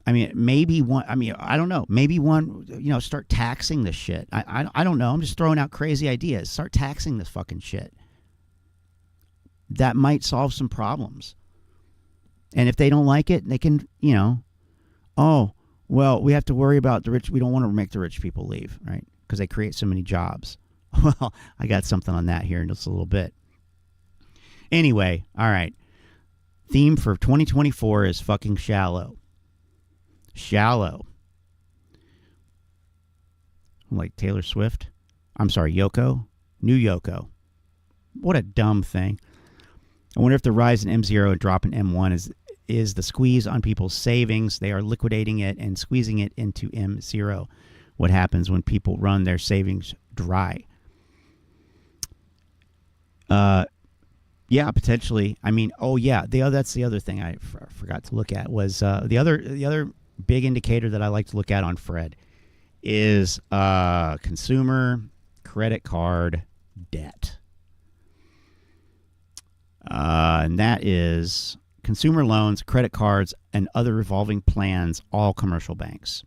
maybe one. I mean, I don't know. Maybe one. You know, start taxing this shit. I don't know. I'm just throwing out crazy ideas. Start taxing this fucking shit. That might solve some problems. And if they don't like it, they can, you know, oh, well, we have to worry about the rich. We don't want to make the rich people leave, right? Because they create so many jobs. Well, I got something on that here in just a little bit. Anyway, all right. Theme for 2024 is fucking shallow. Shallow. Like Taylor Swift. I'm sorry, Yoko. New Yoko. What a dumb thing. I wonder if the rise in M0 and drop in M1 is the squeeze on people's savings. They are liquidating it and squeezing it into M0. What happens when people run their savings dry? Yeah, potentially. I mean, oh yeah, that's the other thing I forgot to look at was the other big indicator that I like to look at on Fred is consumer credit card debt. And that is consumer loans, credit cards, and other revolving plans, all commercial banks.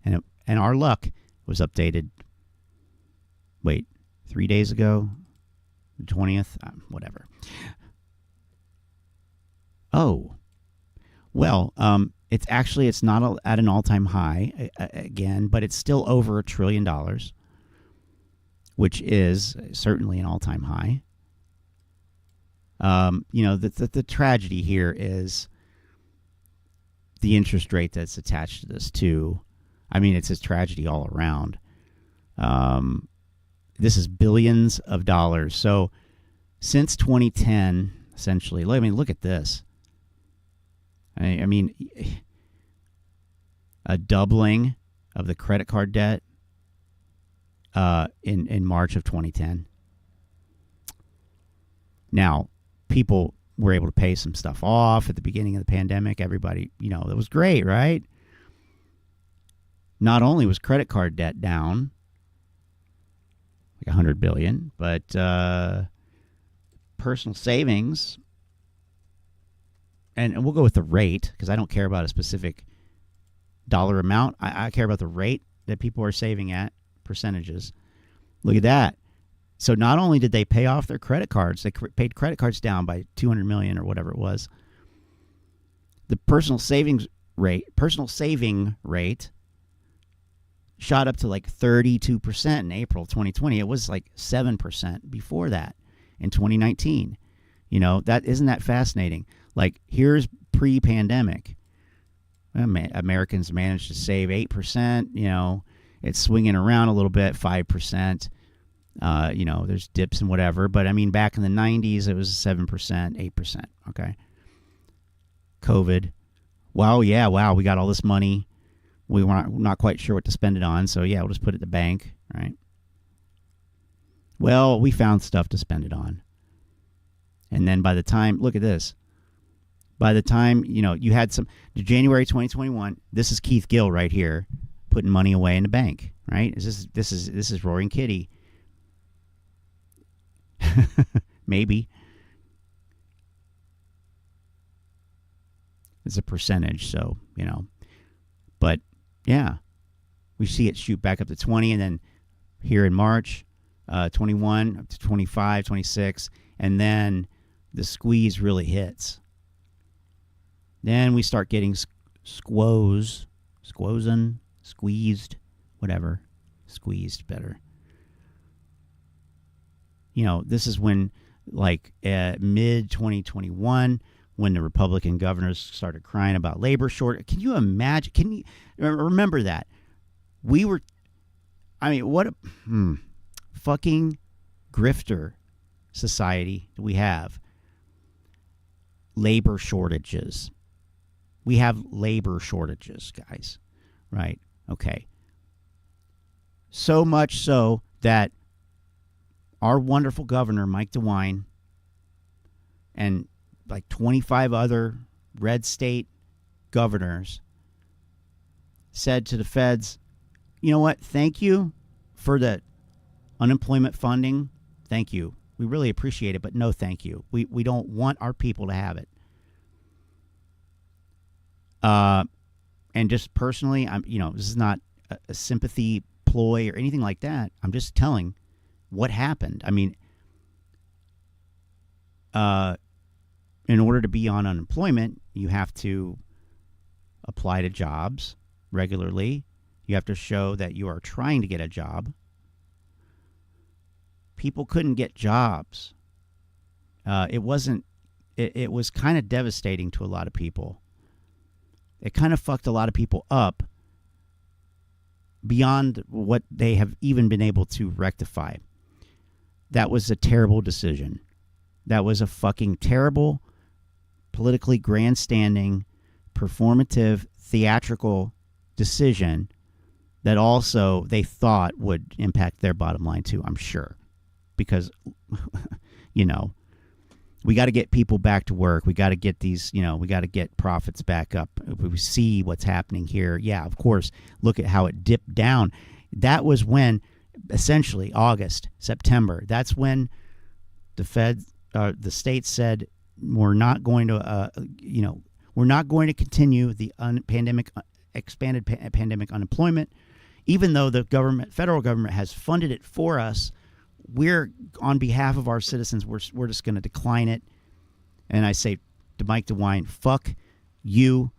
And our luck was updated, 3 days ago, the 20th, whatever. Oh, well, it's not at an all-time high again, but it's still over $1 trillion, which is certainly an all-time high. You know, the tragedy here is the interest rate that's attached to this too. I mean, it's a tragedy all around. This is billions of dollars. So since 2010, essentially, I mean, look at this. I mean, a doubling of the credit card debt in March of 2010. Now, people were able to pay some stuff off at the beginning of the pandemic. Everybody, you know, it was great, right? Not only was credit card debt down like $100 billion, but personal savings, and we'll go with the rate because I don't care about a specific dollar amount. I care about the rate that people are saving at, percentages. Look at that. So not only did they pay off their credit cards, they paid credit cards down by $200 million or whatever it was. The personal saving rate shot up to like 32% in April 2020. It was like 7% before that in 2019. You know, that isn't that fascinating? Like, here's pre-pandemic. Americans managed to save 8%. You know, it's swinging around a little bit, 5%. You know, there's dips and whatever. But, I mean, back in the 90s, it was 7%, 8%. Okay. COVID. Wow, we got all this money. We were not quite sure what to spend it on. So, yeah, we'll just put it in the bank, right? Well, we found stuff to spend it on. And then by the time, look at this. By the time, you know, you had January 2021, this is Keith Gill right here, putting money away in the bank, right? This is Roaring Kitty. Maybe. It's a percentage, so, you know. But, yeah, we see it shoot back up to 20, and then here in March, 21, up to 25, 26, and then the squeeze really hits. Then we start getting squeezed, whatever. Squeezed better. You know, this is when, like, mid-2021, when the Republican governors started crying about labor shortage. Can you imagine? Can you remember that? We were, I mean, what a fucking grifter society we have. Labor shortages. We have labor shortages, guys. Right? Okay. So much so that our wonderful governor, Mike DeWine, and like 25 other red state governors said to the feds, you know what? Thank you for the unemployment funding. Thank you. We really appreciate it, but no thank you. We don't want our people to have it. And just personally, this is not a sympathy ploy or anything like that. I'm just telling what happened. I mean, in order to be on unemployment, you have to apply to jobs regularly. You have to show that you are trying to get a job. People couldn't get jobs. It was kind of devastating to a lot of people. It kind of fucked a lot of people up beyond what they have even been able to rectify. That was a terrible decision. That was a fucking terrible, politically grandstanding, performative, theatrical decision that also they thought would impact their bottom line too, I'm sure. Because, we got to get people back to work. We got to get these, we got to get profits back up. If we see what's happening here, yeah, of course, look at how it dipped down. That was when, essentially, August, September, that's when the the state said, we're not going to, we're not going to continue the expanded pandemic unemployment, even though the federal government has funded it for us. We're, on behalf of our citizens, we're just going to decline it. And I say to Mike DeWine, fuck you,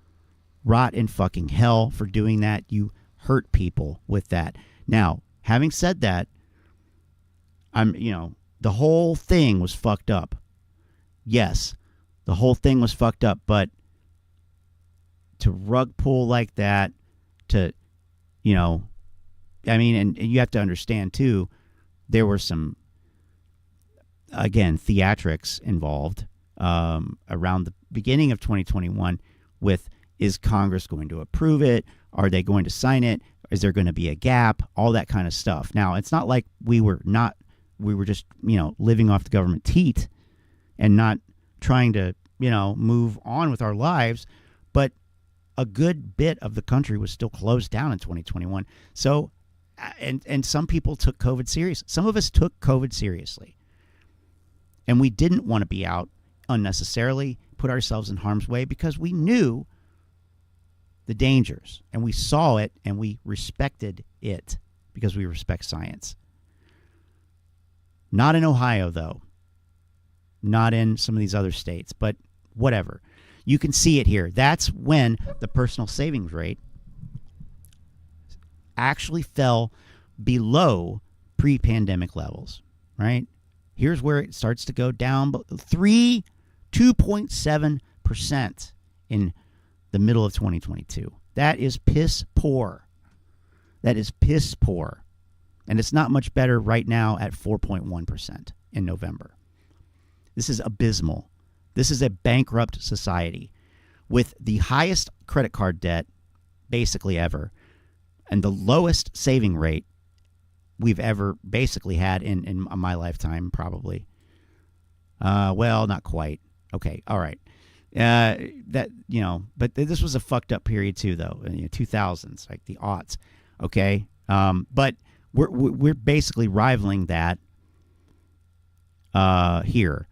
rot in fucking hell for doing that. You hurt people with that. Now, having said that, the whole thing was fucked up. Yes, the whole thing was fucked up, but to rug pull like that, and you have to understand too, there were some, again, theatrics involved around the beginning of 2021 with, is Congress going to approve it? Are they going to sign it? Is there going to be a gap? All that kind of stuff. Now, it's not like we were just, living off the government teat and not trying to, move on with our lives, but a good bit of the country was still closed down in 2021. So, and some people took COVID serious. Some of us took COVID seriously. And we didn't want to be out unnecessarily, put ourselves in harm's way, because we knew the dangers and we saw it and we respected it because we respect science. Not in Ohio, though. Not in some of these other states, but whatever. You can see it here. That's when the personal savings rate actually fell below pre-pandemic levels, right? Here's where it starts to go down, 2.7% in the middle of 2022. That is piss poor. That is piss poor. And it's not much better right now at 4.1% in November. This is abysmal. This is a bankrupt society with the highest credit card debt basically ever and the lowest saving rate we've ever basically had in my lifetime, probably. Well, not quite. Okay, all right. But this was a fucked up period too, though. 2000s, like the aughts. Okay, but we're basically rivaling that here.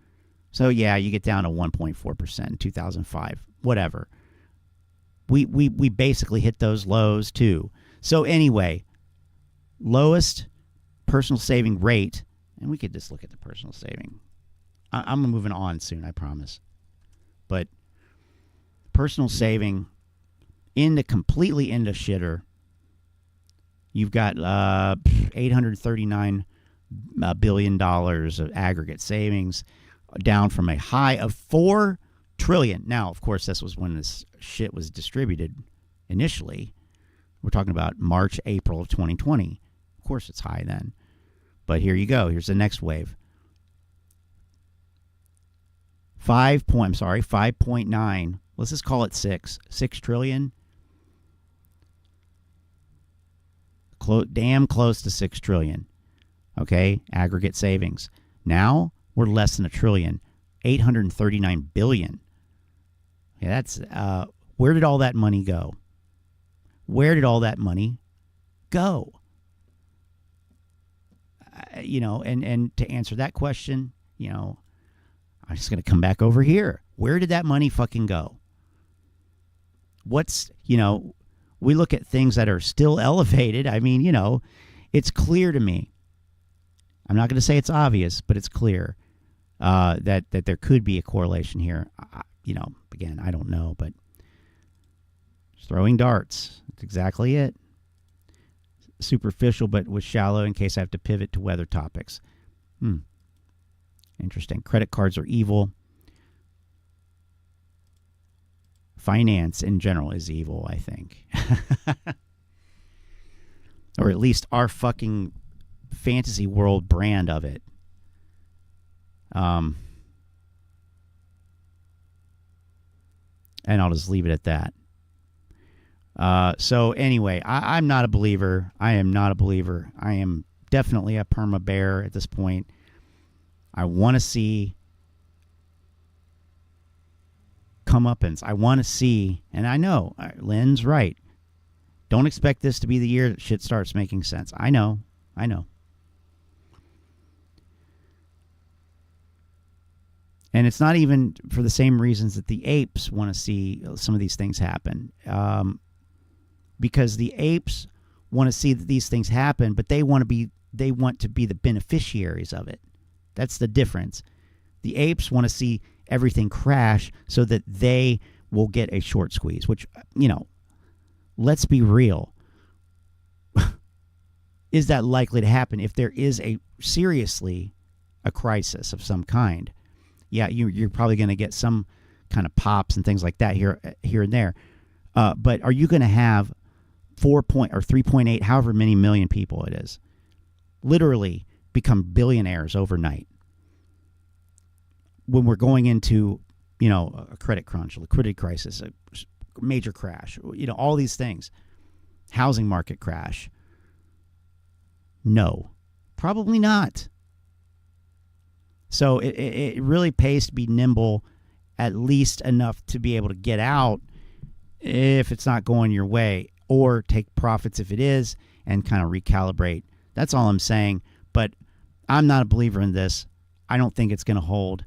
So yeah, you get down to 1.4% in 2005. Whatever. We basically hit those lows too. So anyway, lowest personal saving rate, and we could just look at the personal saving. I'm moving on soon, I promise. But personal saving completely into shitter. You've got $839 billion of aggregate savings, down from a high of $4 trillion. Now, of course, this was when this shit was distributed initially. We're talking about March, April of 2020. Of course, it's high then. But here you go. Here's the next wave. 5.9. Let's just call it 6. 6 trillion. Damn close to 6 trillion. Okay, aggregate savings. Now we're less than $1 trillion. 839 billion. Yeah, that's where did all that money go? Where did all that money go? And to answer that question, I'm just going to come back over here. Where did that money fucking go? We look at things that are still elevated. I mean, it's clear to me. I'm not going to say it's obvious, but it's clear that there could be a correlation here. Again, I don't know, but just throwing darts. That's exactly it. Superficial, but was shallow in case I have to pivot to weather topics. Interesting. Credit cards are evil. Finance in general is evil, I think. Or at least our fucking fantasy world brand of it. And I'll just leave it at that. So anyway, I'm not a believer. I am not a believer. I am definitely a perma bear at this point. I want to see comeuppance. I want to see, and I know Lynn's right. Don't expect this to be the year that shit starts making sense. I know. And it's not even for the same reasons that the apes want to see some of these things happen. Because the apes want to see that these things happen, but they want to be the beneficiaries of it. That's the difference. The apes want to see everything crash so that they will get a short squeeze, which, let's be real. Is that likely to happen if there is seriously a crisis of some kind? Yeah, you're probably going to get some kind of pops and things like that here and there. But are you going to have 3.8, however many million people it is, literally become billionaires overnight when we're going into, a credit crunch, a liquidity crisis, a major crash, all these things, housing market crash? No, probably not. So it really pays to be nimble, at least enough to be able to get out if it's not going your way, or take profits if it is and kind of recalibrate. That's all I'm saying. But I'm not a believer in this. I don't think it's going to hold.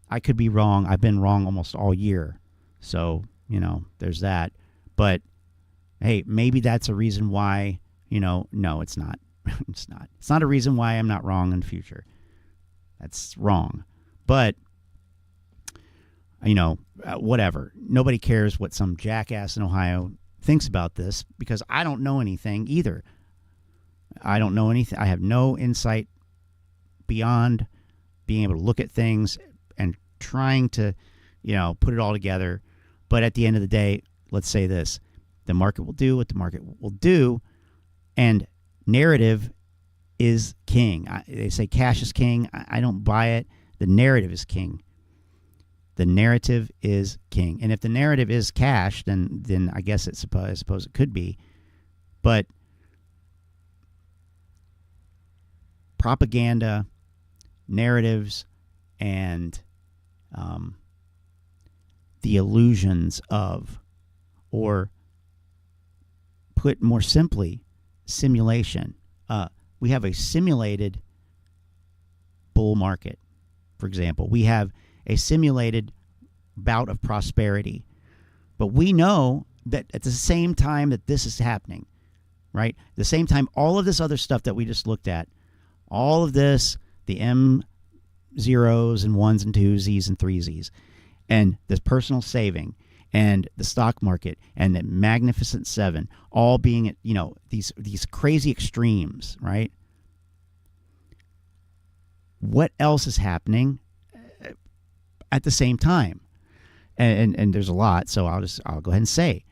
I could be wrong. I've been wrong almost all year. So, there's that. But, hey, maybe that's a reason why, no, it's not. It's not. It's not a reason why I'm not wrong in the future. That's wrong. But, whatever. Nobody cares what some jackass in Ohio thinks about this because I don't know anything either. I don't know anything. I have no insight beyond being able to look at things and trying to, put it all together. But at the end of the day, let's say this. The market will do what the market will do, and narrative is king. They say cash is king. I don't buy it. The narrative is king. The narrative is king. And if the narrative is cash, then I guess I suppose it could be. But propaganda, narratives, and the illusions of, or put more simply, simulation. We have a simulated bull market, for example. We have a simulated bout of prosperity. But we know that at the same time that this is happening, right? The same time, all of this other stuff that we just looked at, all of this, the M zeros and ones and twosies and threesies, and this personal saving, and the stock market, and the Magnificent Seven, all being at, these crazy extremes, right? What else is happening at the same time? And there's a lot, so I'll go ahead and say,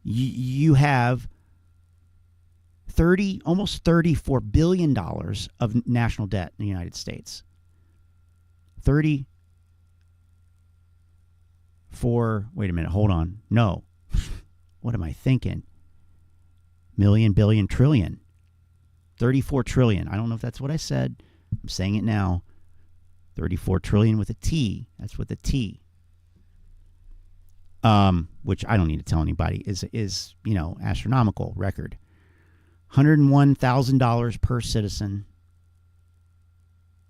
you have almost $34 billion of national debt in the United States. 34, wait a minute, hold on. No. What am I thinking? Million, billion, trillion. 34 trillion. I don't know if that's what I said. I'm saying it now. 34 trillion with a T. That's with a T. Which I don't need to tell anybody is astronomical record. $101,000 per citizen,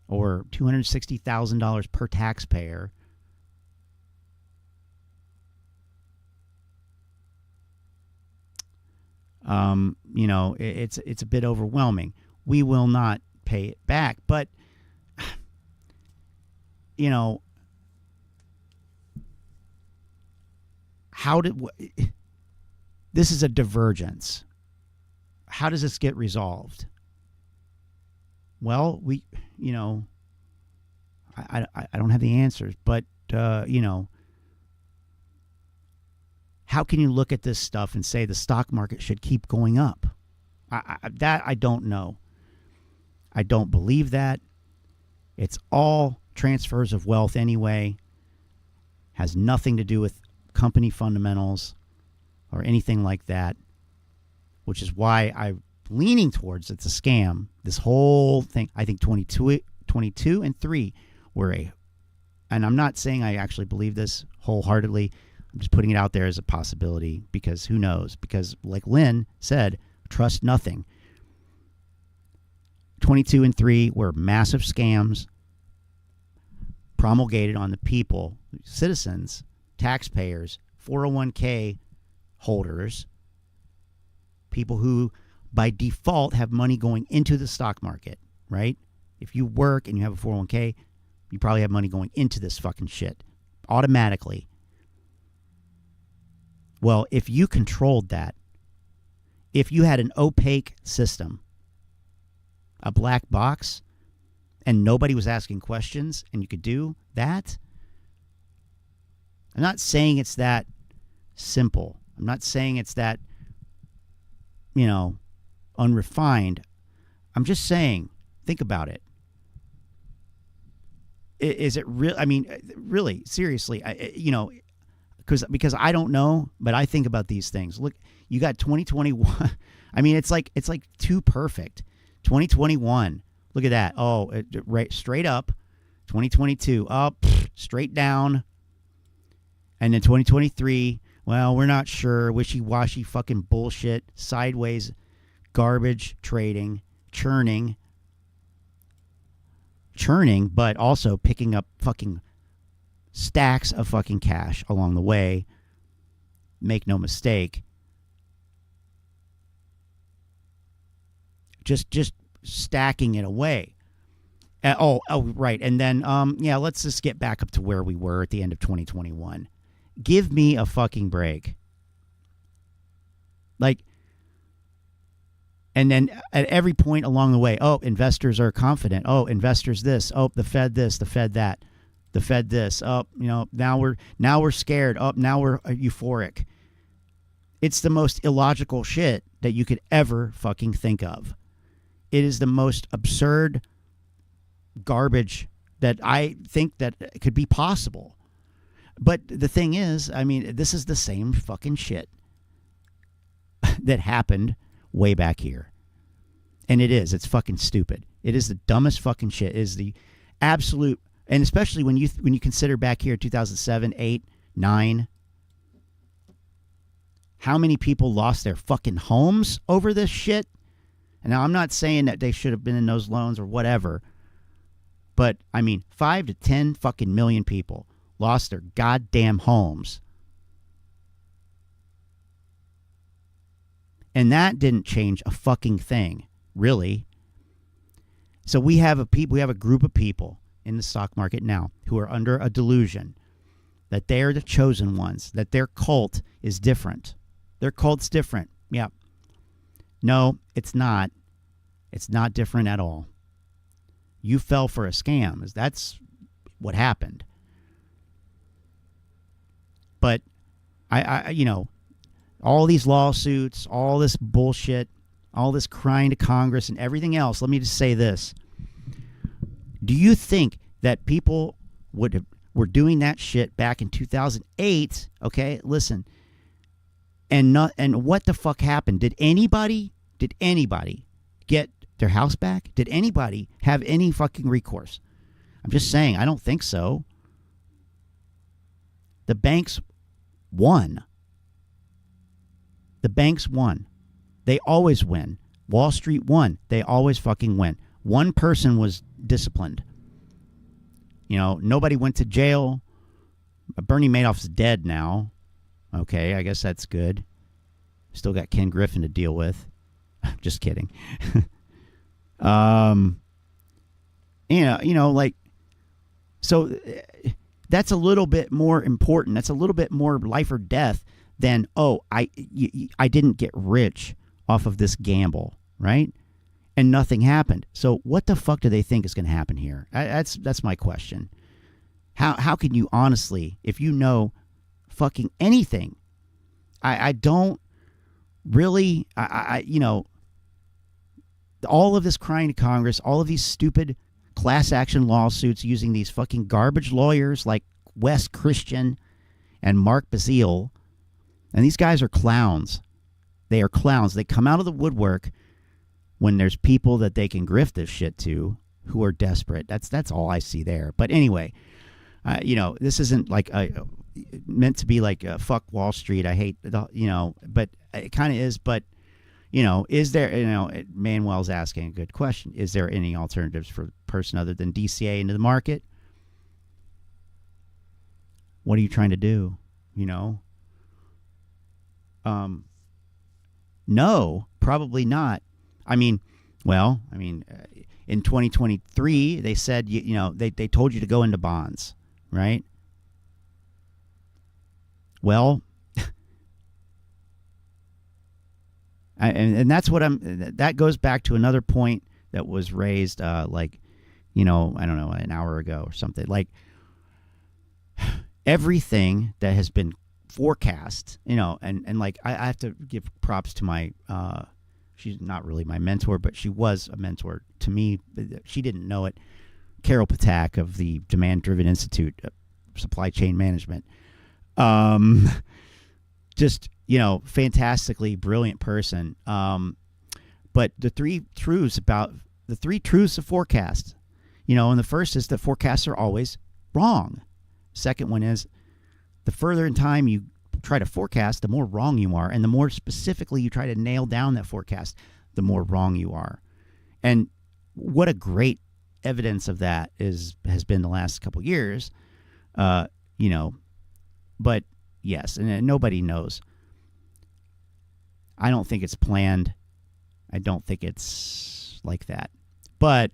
or $260,000 per taxpayer. It's a bit overwhelming. We will not pay it back, but this is a divergence. How does this get resolved? Well, I don't have the answers, but how can you look at this stuff and say the stock market should keep going up? I don't know. I don't believe that. It's all transfers of wealth anyway. Has nothing to do with company fundamentals or anything like that, which is why I'm leaning towards it's a scam. This whole thing, I think 22 and 3 were and I'm not saying I actually believe this wholeheartedly. I'm just putting it out there as a possibility because who knows? Because like Lynn said, trust nothing. 22 and 3 were massive scams promulgated on the people, citizens, taxpayers, 401k holders, people who by default have money going into the stock market, right? If you work and you have a 401k, you probably have money going into this fucking shit automatically. Well, if you controlled that, if you had an opaque system, a black box, and nobody was asking questions, and you could do that, I'm not saying it's that simple. I'm not saying it's that, unrefined. I'm just saying, think about it. Is it real? I mean, really, seriously, because I don't know, but I think about these things. Look, you got 2021. I mean, it's like too perfect. 2021. Look at that. Oh, right, straight up. 2022 up, straight down. And then 2023. Well, we're not sure. Wishy-washy fucking bullshit. Sideways garbage trading, churning, but also picking up fucking stacks of fucking cash along the way. Make no mistake. just stacking it away. Oh, right. And then, let's just get back up to where we were at the end of 2021. Give me a fucking break. Like, and then at every point along the way, oh, investors are confident. Oh, investors this. Oh, the Fed this, the Fed that, the Fed this. Oh, now we're scared. Oh, now we're euphoric. It's the most illogical shit that you could ever fucking think of. It is the most absurd garbage that I think that could be possible. But the thing is, I mean, this is the same fucking shit that happened way back here. And it's fucking stupid. It is the dumbest fucking shit. It is the absolute, and especially when you consider back here 2007, 8, 9, how many people lost their fucking homes over this shit? And now I'm not saying that they should have been in those loans or whatever, but I mean 5 to 10 fucking million people lost their goddamn homes. And that didn't change a fucking thing, really. So we have a group of people in the stock market now who are under a delusion that they're the chosen ones, that their cult is different. Their cult's different. Yeah. No, it's not. It's not different at all. You fell for a scam. That's what happened. But I all these lawsuits, all this bullshit, all this crying to Congress and everything else, let me just say this. Do you think that people were doing that shit back in 2008? Okay, listen. And what the fuck happened? Did anybody get their house back? Did anybody have any fucking recourse? I'm just saying, I don't think so. The banks won. The banks won. They always win. Wall Street won. They always fucking win. One person was disciplined. Nobody went to jail. Bernie Madoff's dead now. Okay, I guess that's good. Still got Ken Griffin to deal with. Just kidding. So that's a little bit more important. That's a little bit more life or death than, I didn't get rich off of this gamble, right? And nothing happened. So what the fuck do they think is going to happen here? That's my question. How can you honestly, if you know fucking anything, I don't really, all of this crying to Congress, all of these stupid class action lawsuits using these fucking garbage lawyers like Wes Christian and Mark Bazile. And these guys are clowns. They are clowns. They come out of the woodwork when there's people that they can grift this shit to who are desperate. That's all I see there. But anyway, this isn't like meant to be like fuck Wall Street. I hate, but it kind of is. But, is there, Manuel's asking a good question. Is there any alternatives for a person other than DCA into the market? What are you trying to do? No, probably not. In 2023, they said, they told you to go into bonds, right? Well, and that's what that goes back to another point that was raised, I don't know, an hour ago or something. Like, everything that has been forecast, and like, I have to give props to my, she's not really my mentor, but she was a mentor to me. She didn't know it. Carol Patak of the Demand Driven Institute of Supply Chain Management. Just, fantastically brilliant person. But the three truths of forecast, and the first is that forecasts are always wrong. Second one is the further in time you try to forecast, the more wrong you are. And the more specifically you try to nail down that forecast, the more wrong you are. And what a great evidence of that has been the last couple of years, but yes, and nobody knows. I don't think it's planned. I don't think it's like that. But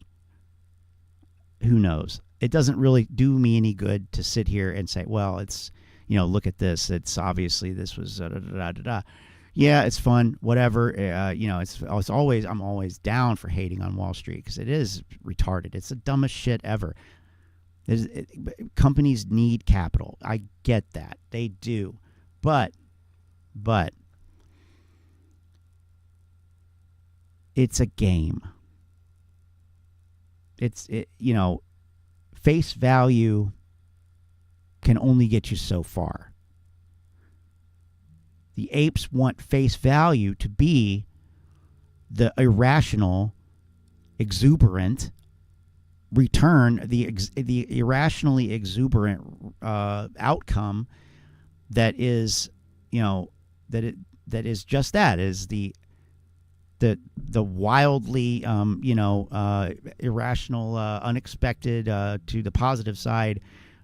who knows? It doesn't really do me any good to sit here and say, well, it's, look at this. It's obviously this was da-da-da-da-da. Yeah, it's fun, whatever. It's always, I'm always down for hating on Wall Street because it is retarded. It's the dumbest shit ever. Companies need capital. I get that. They do. But it's a game. Face value can only get you so far. The apes want face value to be the irrational, exuberant return, the irrationally exuberant outcome that is, that is just that, is the wildly, irrational, unexpected, to the positive side,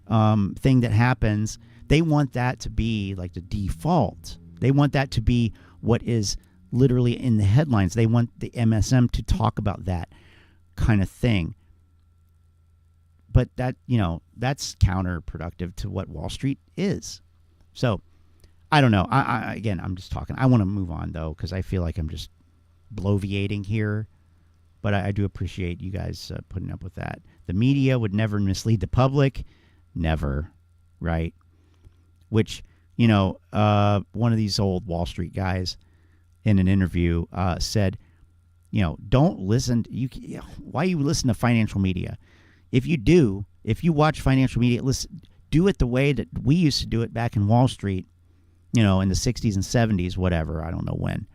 thing that happens. They want that to be like the default. They want that to be what is literally in the headlines. They want the MSM to talk about that kind of thing. But that, that's counterproductive to what Wall Street is. So, I don't know. Again, I'm just talking. I want to move on, though, because I feel like I'm just bloviating here. But I do appreciate you guys putting up with that. The media would never mislead the public. Never. Right? Which, one of these old Wall Street guys in an interview said, don't listen. Why you listen to financial media? If you watch financial media, do it the way that we used to do it back in Wall Street, in the 60s and 70s, whatever. I don't know when.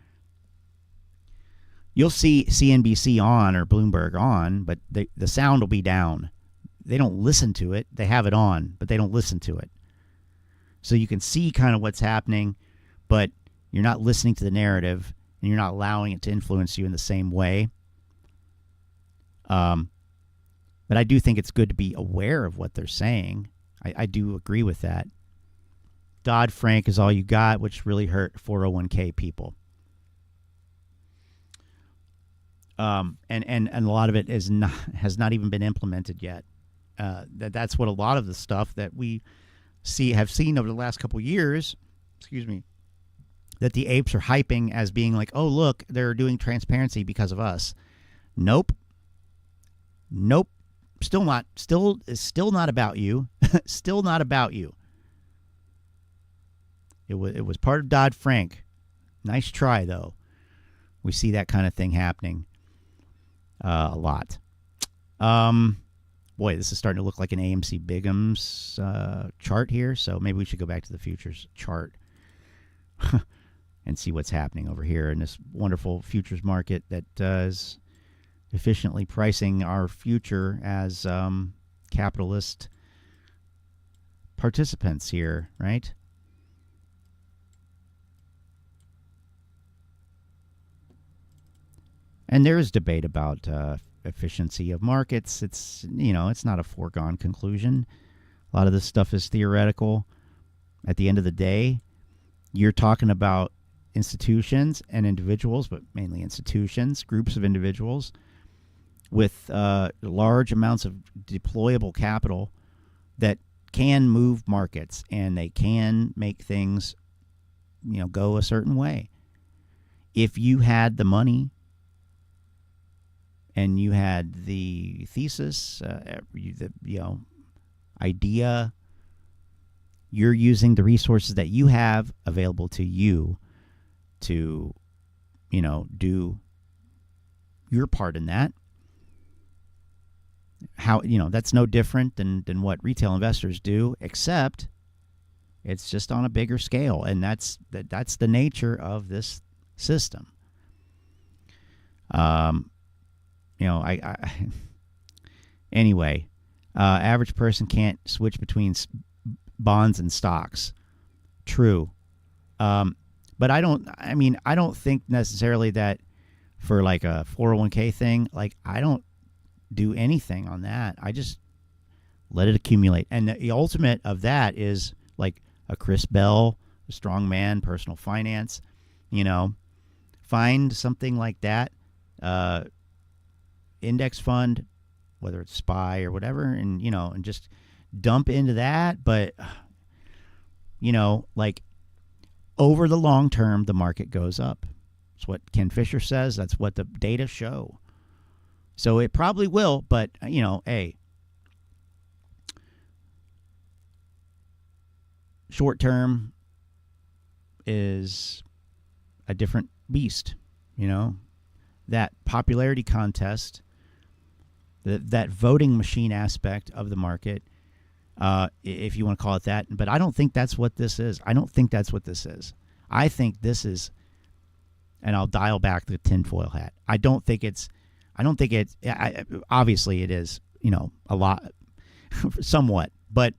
You'll see CNBC on or Bloomberg on, but the sound will be down. They don't listen to it. They have it on, but they don't listen to it. So you can see kind of what's happening, but you're not listening to the narrative, and you're not allowing it to influence you in the same way. But I do think it's good to be aware of what they're saying. I do agree with that. Dodd-Frank is all you got, which really hurt 401k people. And a lot of it has not even been implemented yet. That's what a lot of the stuff that we have seen over the last couple of years, that the apes are hyping as being like, oh, look, they're doing transparency because of us. Nope. Still not about you. Still not about you. It was part of Dodd-Frank. Nice try, though. We see that kind of thing happening a lot. Boy, this is starting to look like an AMC Bigham's chart here, so maybe we should go back to the futures chart and see what's happening over here in this wonderful futures market that is efficiently pricing our future as capitalist participants here, right? And there is debate about efficiency of markets. It's not a foregone conclusion. A lot of this stuff is theoretical. At the end of the day, you're talking about institutions and individuals, but mainly institutions, groups of individuals with large amounts of deployable capital that can move markets, and they can make things, go a certain way. If you had the money and you had the thesis, idea, you're using the resources that you have available to you to, do your part in that. How, that's no different than what retail investors do, except it's just on a bigger scale, and that's the nature of this system. Anyway, average person can't switch between bonds and stocks. True. But I don't think necessarily that for like a 401k thing, like I don't do anything on that. I just let it accumulate. And the ultimate of that is like a Chris Bell, a strong man, personal finance, find something like that index fund, whether it's SPY or whatever, and and just dump into that. But like over the long term, the market goes up. That's what Ken Fisher says. That's what the data show. So it probably will, but hey, short term is a different beast. That popularity contest, that voting machine aspect of the market, if you want to call it that. But I don't think that's what this is. I think this is, and I'll dial back the tinfoil hat. I don't think it's obviously it is, a lot, somewhat, but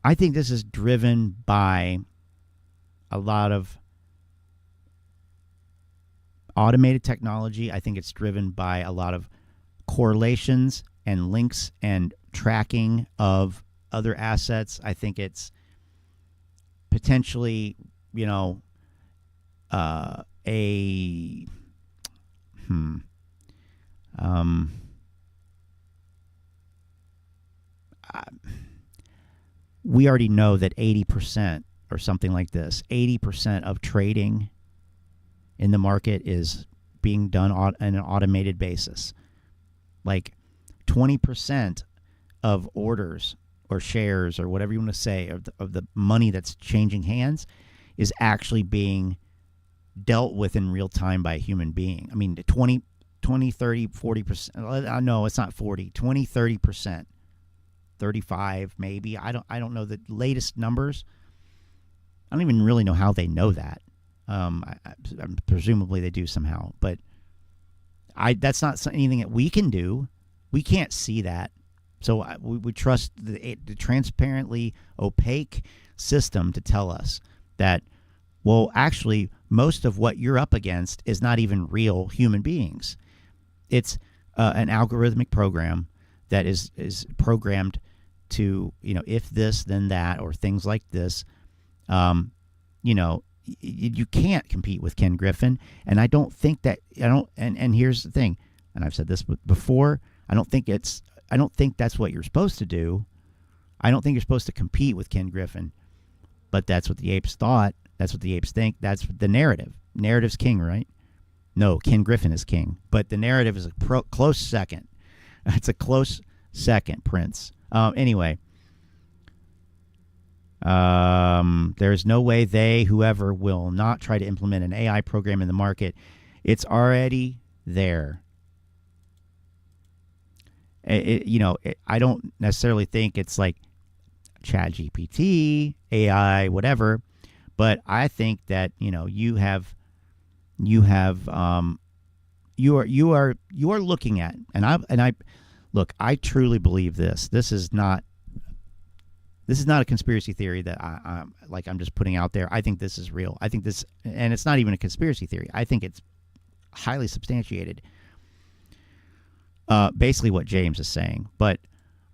I think this is driven by a lot of automated technology. I think it's driven by a lot of correlations and links and tracking of other assets. I think it's potentially, we already know that 80% or something like this, 80% of trading in the market is being done on an automated basis. Like 20% of orders or shares or whatever you want to say of the money that's changing hands is actually being dealt with in real time by a human being. I mean, 20, 30, 40%. No, it's not 40. 20, 30%. 35 maybe. I don't know the latest numbers. I don't even really know how they know that. Presumably they do somehow, but that's not anything that we can do. We can't see that. So we trust the transparently opaque system to tell us that, well, actually, most of what you're up against is not even real human beings. It's an algorithmic program that is programmed to, if this, then that, or things like this. You can't compete with Ken Griffin, and I don't think that and here's the thing, and I've said this before, I don't think that's what you're supposed to do. I don't think you're supposed to compete with Ken Griffin, but that's what the apes thought. That's what the apes think. That's the narrative. Narrative's king, right? No, Ken Griffin is king, but the narrative is a close second. It's a close second, Prince. Anyway, there's no way whoever will not try to implement an AI program in the market. It's already there. I don't necessarily think it's like ChatGPT, AI, whatever, but I think that you are looking at, and I look, I truly believe this. This is not a conspiracy theory that I'm just putting out there. I think this is real. I think this, and it's not even a conspiracy theory. I think it's highly substantiated. Basically what James is saying. But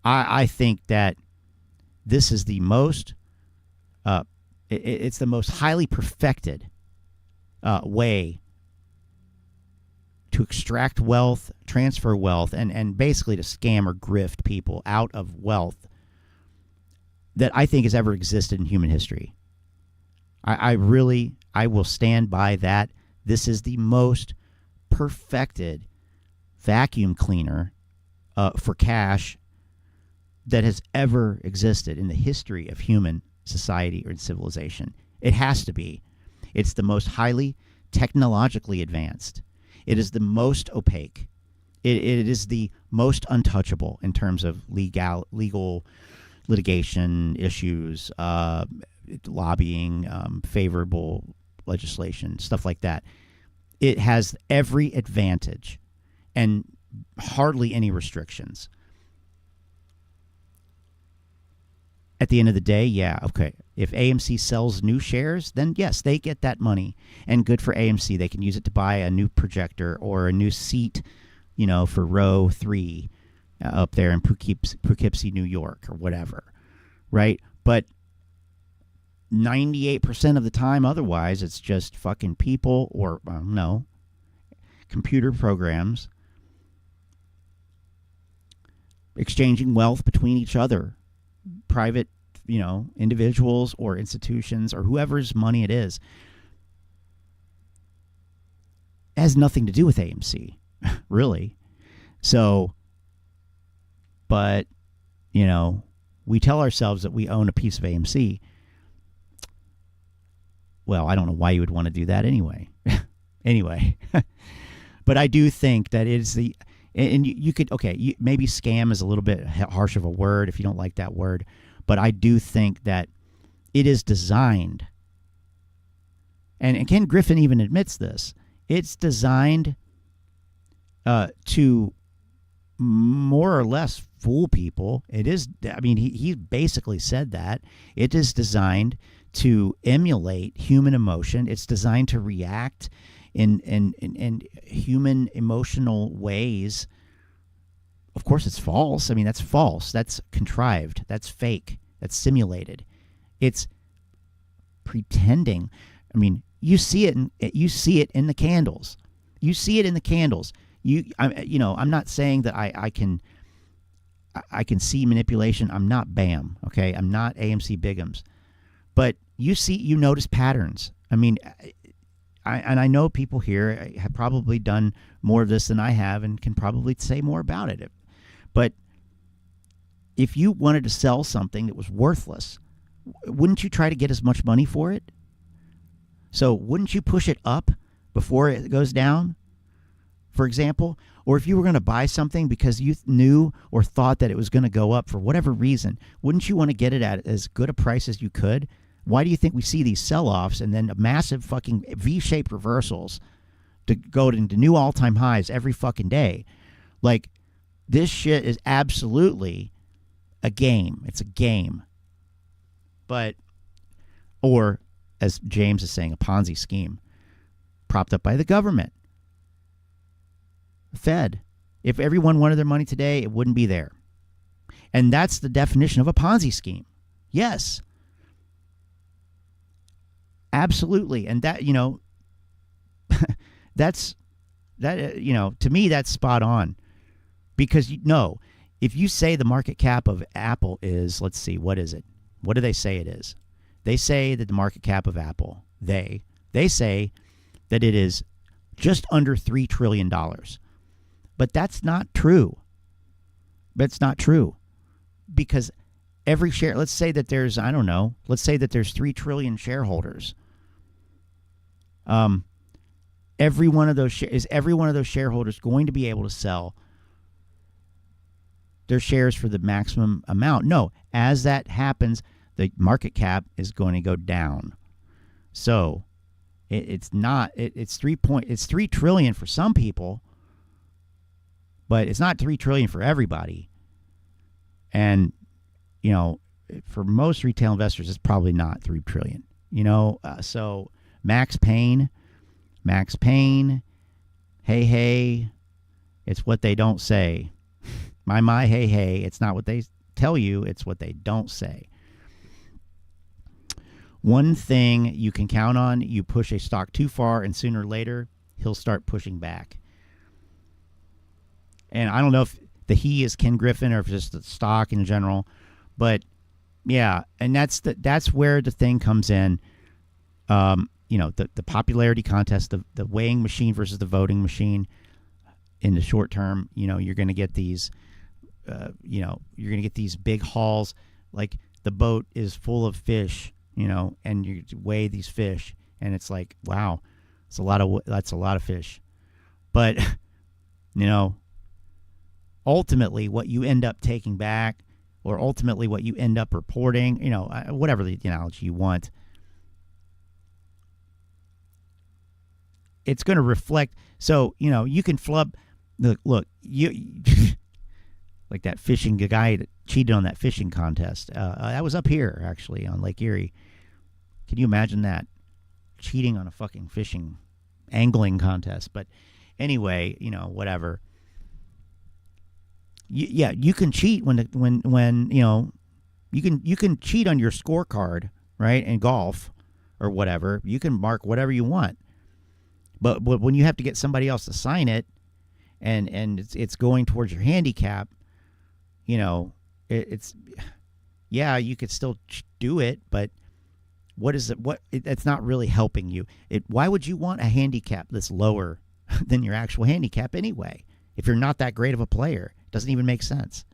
I think that this is the most, it's the most highly perfected way to extract wealth, transfer wealth, and basically to scam or grift people out of wealth that I think has ever existed in human history. I will stand by that. This is the most perfected vacuum cleaner for cash that has ever existed in the history of human society or civilization. It has to be. It's the most highly technologically advanced. It is the most opaque. It is the most untouchable in terms of legal litigation issues, lobbying, favorable legislation, stuff like that. It has every advantage and hardly any restrictions. At the end of the day, yeah, okay. If AMC sells new shares, then yes, they get that money. And good for AMC. They can use it to buy a new projector or a new seat, for row 3 up there in Poughkeepsie, New York, or whatever, right? But 98% of the time, otherwise, it's just fucking people or, no, computer programs exchanging wealth between each other, private, individuals or institutions or whoever's money it is. It has nothing to do with AMC, really. So, but, we tell ourselves that we own a piece of AMC. Well, I don't know why you would want to do that anyway. Anyway. But I do think that it is the, and you could, okay, maybe scam is a little bit harsh of a word if you don't like that word, but I do think that it is designed, and Ken Griffin even admits this, it's designed to more or less fool people. It is, he basically said that. It is designed to emulate human emotion. It's designed to react in human emotional ways. Of course, it's false. That's false. That's contrived. That's fake. That's simulated. It's pretending. You see it. You see it in the candles. You see it in the candles. I'm not saying that I can see manipulation. I'm not BAM. Okay, I'm not AMC Bigums, but you notice patterns. I know people here have probably done more of this than I have and can probably say more about it. But if you wanted to sell something that was worthless, wouldn't you try to get as much money for it? So wouldn't you push it up before it goes down, for example? Or if you were going to buy something because you knew or thought that it was going to go up for whatever reason, wouldn't you want to get it at as good a price as you could? Why do you think we see these sell-offs and then massive fucking V-shaped reversals to go into new all-time highs every fucking day? Like, this shit is absolutely a game. It's a game. But, or, as James is saying, a Ponzi scheme propped up by the government. The Fed. If everyone wanted their money today, it wouldn't be there. And that's the definition of a Ponzi scheme. Yes. Absolutely. And that, to me, that's spot on. Because, if you say the market cap of Apple is, let's see, what is it? What do they say it is? They say that the market cap of Apple, they say that it is just under $3 trillion. But that's not true. That's not true. Because every share, let's say that there's, let's say that there's 3 trillion shareholders. Every one of those shareholders going to be able to sell their shares for the maximum amount? No. As that happens, the market cap is going to go down. So it's 3 trillion for some people, but it's not 3 trillion for everybody. And for most retail investors, it's probably not 3 trillion. So Max Payne, hey, it's what they don't say. My, hey, it's not what they tell you, it's what they don't say. One thing you can count on, you push a stock too far and sooner or later, he'll start pushing back. And I don't know if the he is Ken Griffin or if it's just the stock in general, but yeah, and that's where the thing comes in. The popularity contest, the weighing machine versus the voting machine. In the short term, you're going to get these, big hauls, like the boat is full of fish, and you weigh these fish, and it's like, wow, that's a lot of fish. But, ultimately what you end up taking back, or ultimately what you end up reporting, whatever the analogy you want, it's going to reflect. So, you can flub. Look, you like that fishing guy that cheated on that fishing contest. That was up here, actually, on Lake Erie. Can you imagine that? Cheating on a fucking angling contest. But anyway, whatever. You can cheat when you can cheat on your scorecard right? In golf or whatever, you can mark whatever you want. But when you have to get somebody else to sign it, and it's going towards your handicap, you know, it's you could still do it, but what is it? It's not really helping you. Why would you want a handicap that's lower than your actual handicap anyway? If you're not that great of a player, it doesn't even make sense.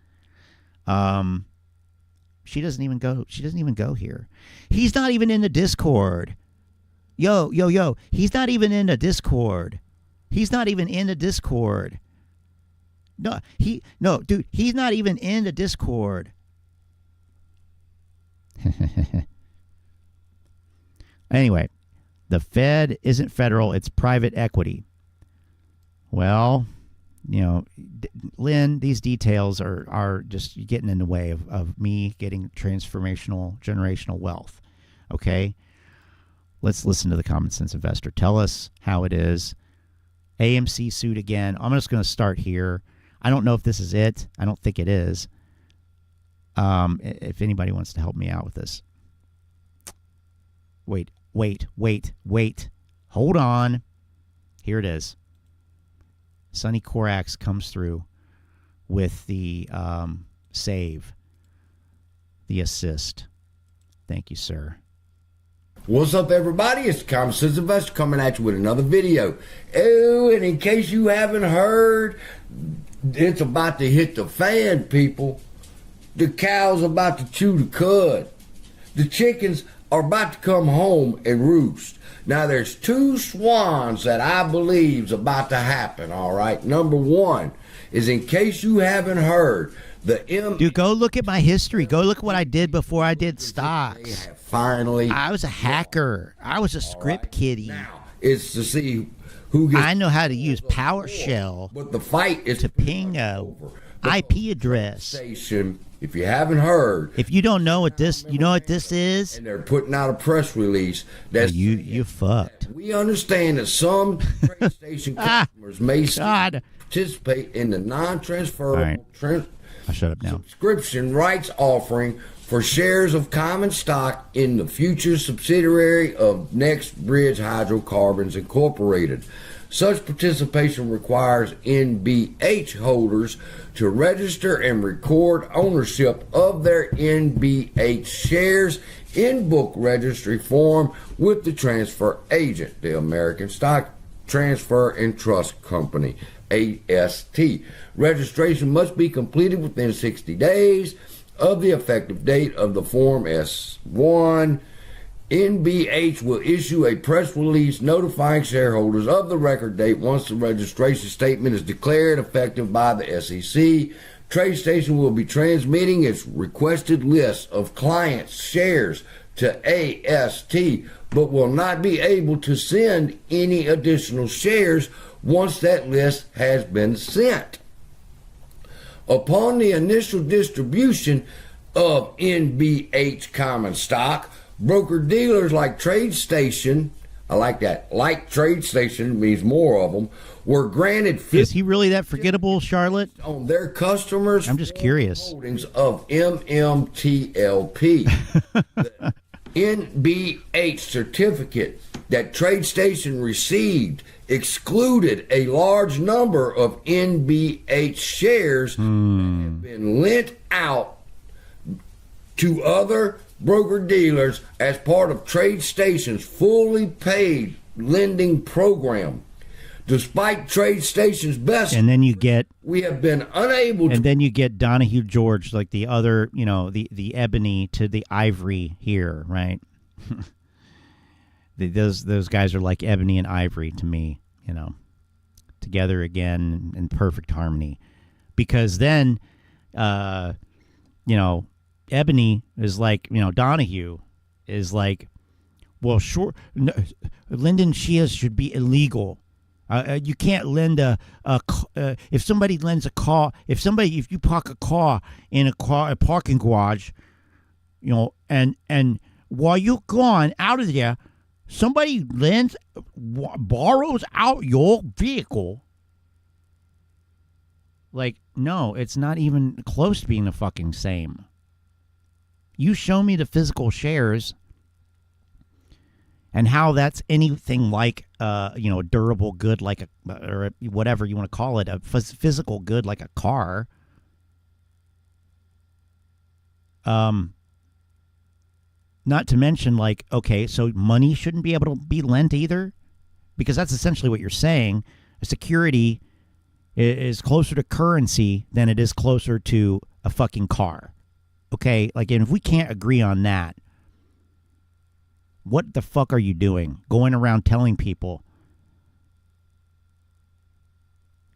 She doesn't even go here. He's not even in the Discord. Yo. He's not even in the Discord. He's not even in the Discord. No, dude, he's not even in the Discord. Anyway, the Fed isn't federal, it's private equity. Well, you know, Lynn, these details are just getting in the way of me getting transformational, generational wealth. Okay? Let's listen to the Common Sense Investor. Tell us how it is. AMC suit again. I'm just going to start here. I don't know if this is it. I don't think it is. If anybody wants to help me out with this. Wait. Hold on. Here it is. Sonny Korax comes through with the save, the assist. Thank you, sir. What's up, everybody? It's the Common Sense Investor coming at you with another video. Oh, and in case you haven't heard, it's about to hit the fan, people. The cow's about to chew the cud. The chickens are about to come home and roost. Now, there's two swans that I believe is about to happen, all right? Number one is, in case you haven't heard, Dude, go look at my history. Go look at what I did before I did stocks. Finally, I was a hacker. I was a script kiddie. Now, it's to see who gets... I know how to use PowerShell but the fight is to ping a IP address. If you haven't heard, if you don't know what this, you know what this is, and they're putting out a press release that you fucked. We understand that some trade station customers may participate in the non-transferable I'll shut up now. Subscription rights offering for shares of common stock in the future subsidiary of Next Bridge Hydrocarbons Incorporated. Such participation requires NBH holders to register and record ownership of their NBH shares in book registry form with the transfer agent, the American Stock Transfer and Trust Company, AST. Registration must be completed within 60 days of the effective date of the Form S-1. NBH will issue a press release notifying shareholders of the record date once the registration statement is declared effective by the SEC. TradeStation will be transmitting its requested list of clients' shares to AST, but will not be able to send any additional shares once that list has been sent. Upon the initial distribution of NBH common stock, broker-dealers like TradeStation, I like that, like TradeStation means more of them, were granted... Is he really that forgettable, Charlotte? ...on their customers... I'm just curious. ...holdings of MMTLP. The NBH certificate that TradeStation received excluded a large number of NBH shares that have been lent out to other broker-dealers as part of TradeStation's fully paid lending program. Despite TradeStation's best, and then you get, we have been unable to... And then you get Donahue George, like the other, you know, the ebony to the ivory here, right? Those guys are like ebony and ivory to me, you know, together again in perfect harmony. Because then, you know, ebony is like, you know, Donahue is like, well, sure, no, lending shares should be illegal. You can't lend if somebody lends a car, if you park a car in a parking garage, you know, and while you're gone out of there, somebody borrows out your vehicle. Like, no, it's not even close to being the fucking same. You show me the physical shares, and how that's anything like a durable good like or whatever you want to call it, a physical good like a car. Not to mention, like, okay, so money shouldn't be able to be lent either, because that's essentially what you're saying. A security is closer to currency than it is closer to a fucking car. Okay, like, and if we can't agree on that, what the fuck are you doing? Going around telling people,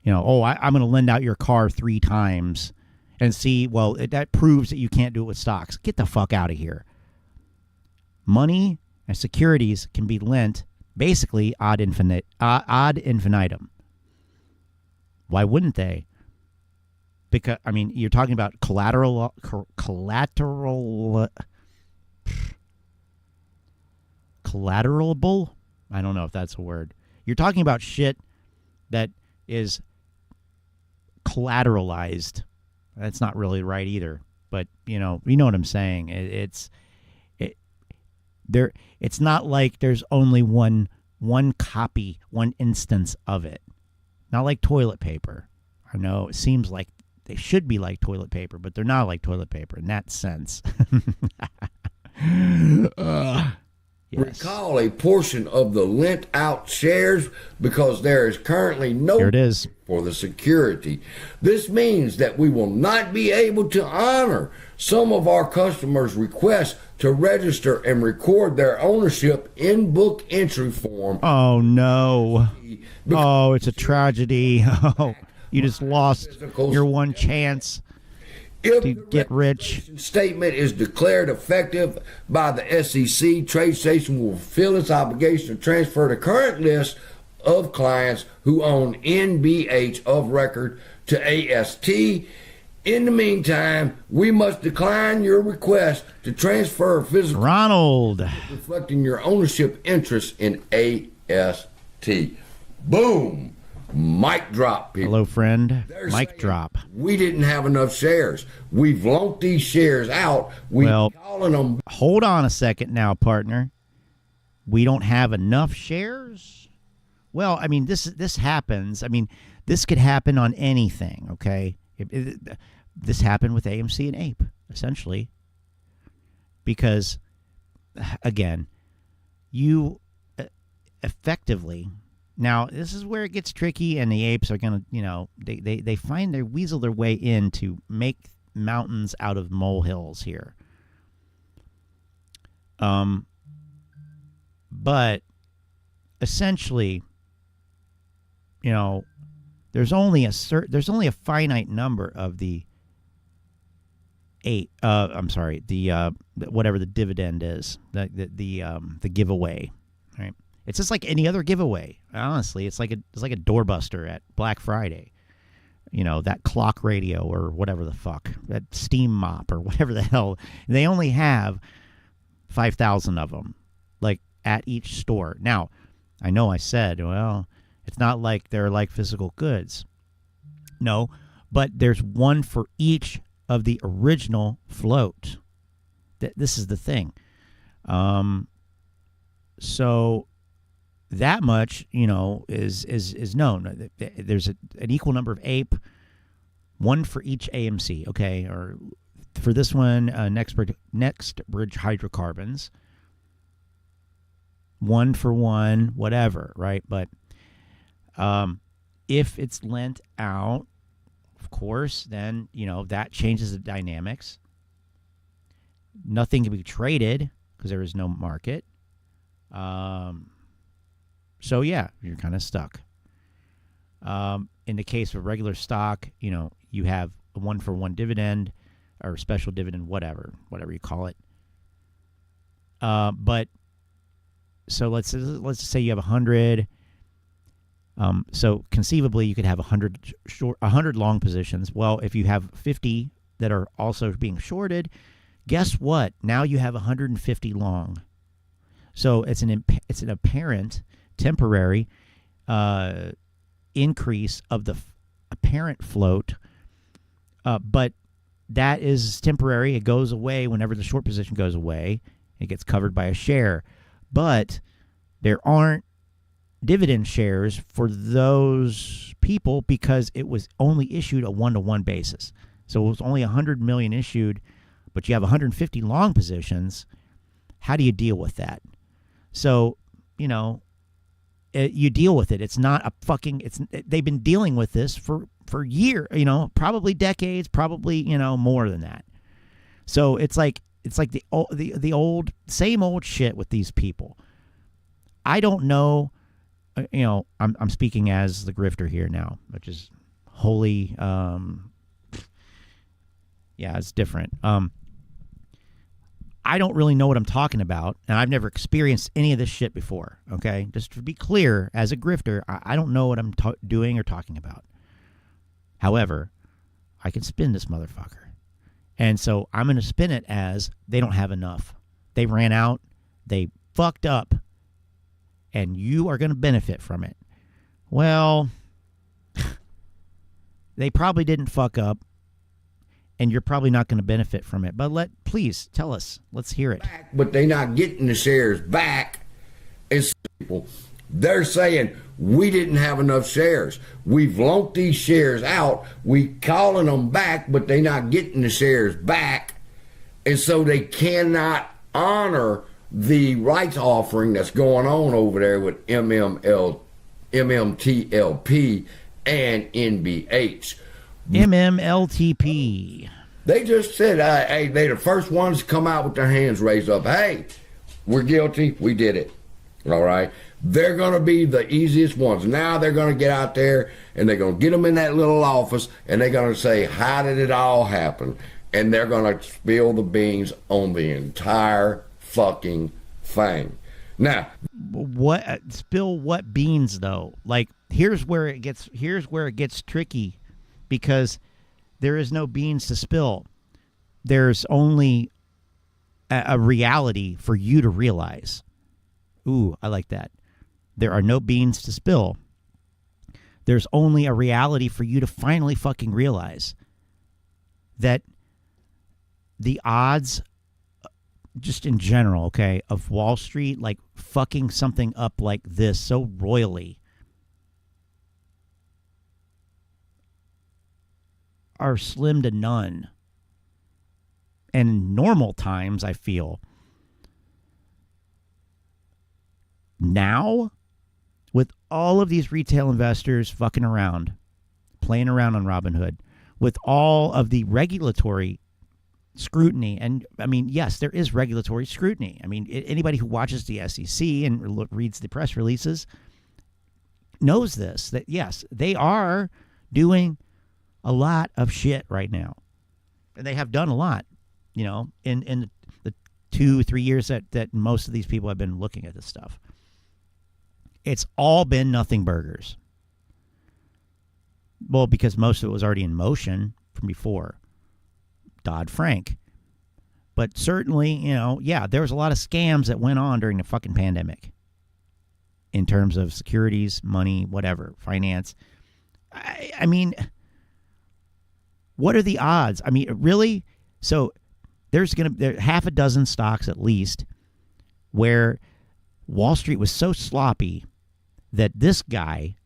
I'm going to lend out your car 3 times and see, well, that proves that you can't do it with stocks. Get the fuck out of here. Money and securities can be lent basically ad infinitum. Why wouldn't they? Because, I mean, you're talking about collaterable. I don't know if that's a word. You're talking about shit that is collateralized. That's not really right either. But, you know what I'm saying. It's not like there's only one copy, one instance of it. Not like toilet paper. I know it seems like they should be like toilet paper, but they're not like toilet paper in that sense. Yes. Recall a portion of the lent out shares because there is currently no Here it is. for the security. This means that we will not be able to honor some of our customers' requests to register and record their ownership in book entry form. Oh, no. Oh, it's a tragedy. Oh, you just lost your one chance to get rich. Statement is declared effective by the SEC. TradeStation will fulfill its obligation to transfer the current list of clients who own NBH of record to AST. In the meantime, we must decline your request to transfer physical Ronald reflecting your ownership interest in AST. Boom. Mic drop, people. Hello, friend. They're Mic saying, drop. We didn't have enough shares. We've loaned these shares out. We're calling them. Hold on a second now, partner. We don't have enough shares? Well, I mean, this happens. I mean, this could happen on anything, okay? This happened with AMC and Ape, essentially. Because, again, you effectively... Now, this is where it gets tricky, and the apes are going to, they find their weasel their way in to make mountains out of molehills here. But essentially, there's only a finite number of the whatever the dividend is, the giveaway, right? It's just like any other giveaway. Honestly, it's like a doorbuster at Black Friday. That clock radio or whatever the fuck, that steam mop or whatever the hell. They only have 5,000 of them, like at each store. Now, I know I said, well, it's not like they're like physical goods. No, but there's one for each of the original float. This is the thing. So that much, is known. There's an equal number of ape, one for each AMC, okay? Or for this one, Next Bridge Hydrocarbons, one for one, whatever, right? But if it's lent out, of course, then, that changes the dynamics. Nothing can be traded because there is no market. So, yeah, you're kind of stuck. In the case of regular stock, you have a one-for-one dividend or special dividend, whatever you call it. But so let's just say you have 100. So conceivably, you could have 100 long positions. Well, if you have 50 that are also being shorted, guess what? Now you have 150 long. So it's an apparent temporary increase of the apparent float, but that is temporary. It goes away whenever the short position goes away. It gets covered by a share. But There aren't dividend shares for those people because it was only issued a 1-to-1 basis. So it was only 100 million issued, but you have 150 long positions. How do you deal with that? So, you know, you deal with it. It's not a fucking, they've been dealing with this for years, you know, probably decades, probably, you know, more than that. So it's like the old, same old shit with these people. I don't know, you know, I'm speaking as the grifter here now, which is wholly, yeah, it's different. I don't really know what I'm talking about, and I've never experienced any of this shit before, okay? Just to be clear, as a grifter, I don't know what I'm doing or talking about. However, I can spin this motherfucker. And so I'm going to spin it as they don't have enough. They ran out, they fucked up, and you are going to benefit from it. Well, they probably didn't fuck up, and you're probably not going to benefit from it. But please tell us. Let's hear it. But they're not getting the shares back. It's people. They're saying, we didn't have enough shares. We've loaned these shares out. We calling them back, but they're not getting the shares back. And so they cannot honor the rights offering that's going on over there with MMTLP and NBH. MMLTP. They just said, hey, they the first ones to come out with their hands raised up. Hey, we're guilty. We did it. All right. They're going to be the easiest ones. Now they're going to get out there and they're going to get them in that little office and they're going to say, how did it all happen? And they're going to spill the beans on the entire fucking thing. Now, what spill what beans though? Like here's where it gets tricky, because there is no beans to spill. There's only a reality for you to realize. Ooh, I like that. There are no beans to spill. There's only a reality for you to finally fucking realize that the odds, just in general, okay, of Wall Street, like fucking something up like this so royally, are slim to none. And in normal times, I feel. Now, with all of these retail investors fucking around, playing around on Robinhood, with all of the regulatory scrutiny, and I mean, yes, there is regulatory scrutiny. I mean, anybody who watches the SEC and reads the press releases knows this, that yes, they are doing a lot of shit right now. And they have done a lot, you know, in the 2-3 years that most of these people have been looking at this stuff. It's all been nothing burgers. Well, because most of it was already in motion from before Dodd-Frank. But certainly, you know, yeah, there was a lot of scams that went on during the fucking pandemic in terms of securities, money, whatever, finance. I mean, what are the odds? I mean, really? So there's half a dozen stocks at least where Wall Street was so sloppy that this guy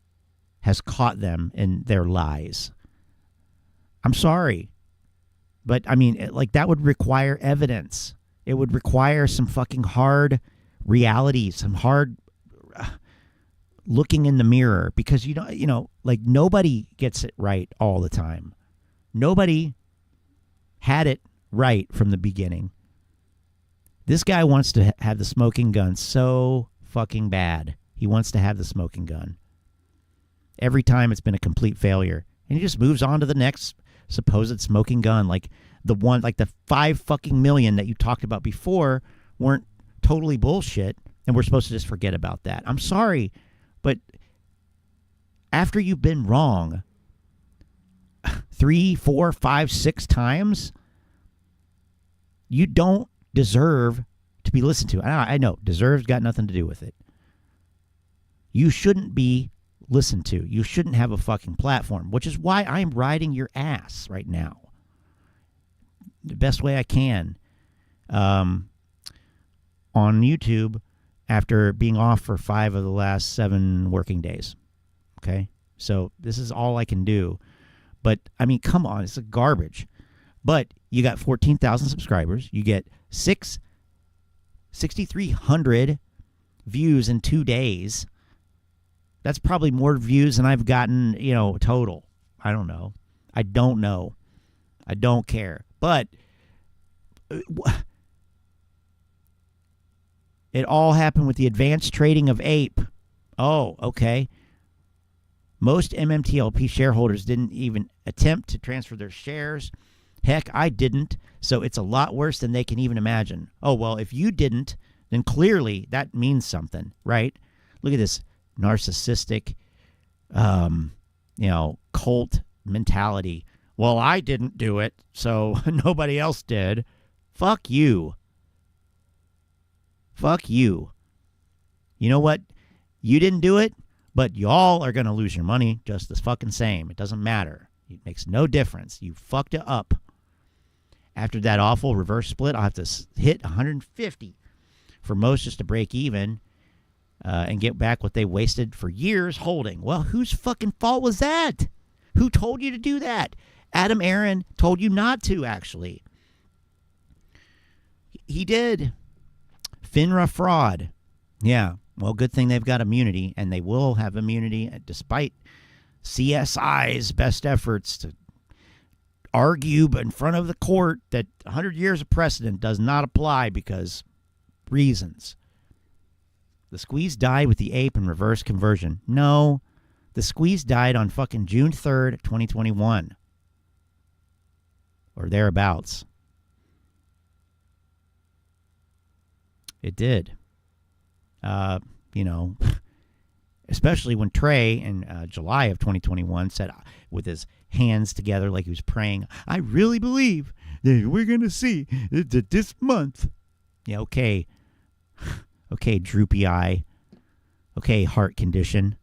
has caught them in their lies. I'm sorry. But, I mean, like, that would require evidence. It would require some fucking hard reality, some hard looking in the mirror. Because, you know, like, nobody gets it right all the time. Nobody had it right from the beginning. This guy wants to have the smoking gun so fucking bad. He wants to have the smoking gun. Every time it's been a complete failure. And he just moves on to the next supposed smoking gun. Like the 5 fucking million that you talked about before weren't totally bullshit. And we're supposed to just forget about that. I'm sorry, but after you've been wrong 3, 4, 5, 6 times, you don't deserve to be listened to. I know, deserve's got nothing to do with it. You shouldn't be listened to. You shouldn't have a fucking platform, which is why I'm riding your ass right now. The best way I can. On YouTube after being off for 5 of the last 7 working days. Okay? So this is all I can do. But, I mean, come on. It's garbage. But you got 14,000 subscribers. You get 6,300 views in 2 days. That's probably more views than I've gotten, total. I don't know. I don't care. But it all happened with the advanced trading of ape. Oh, okay. Most MMTLP shareholders didn't even attempt to transfer their shares. Heck, I didn't. So it's a lot worse than they can even imagine. Oh, well, if you didn't, then clearly that means something, right? Look at this narcissistic, cult mentality. Well, I didn't do it, so nobody else did. Fuck you. Fuck you. You know what? You didn't do it, but y'all are going to lose your money just the fucking same. It doesn't matter. It makes no difference. You fucked it up. After that awful reverse split, I'll have to hit 150 for most just to break even and get back what they wasted for years holding. Well, whose fucking fault was that? Who told you to do that? Adam Aaron told you not to, actually. He did. FINRA fraud. Yeah, well, good thing they've got immunity, and they will have immunity despite CSI's best efforts to argue in front of the court that 100 years of precedent does not apply because reasons. The squeeze died with the ape and reverse conversion. No, the squeeze died on fucking June 3rd, 2021. Or thereabouts. It did. Especially when Trey in July of 2021 said with his hands together like he was praying, I really believe that we're going to see that this month. Yeah, okay. Okay, droopy eye. Okay, heart condition.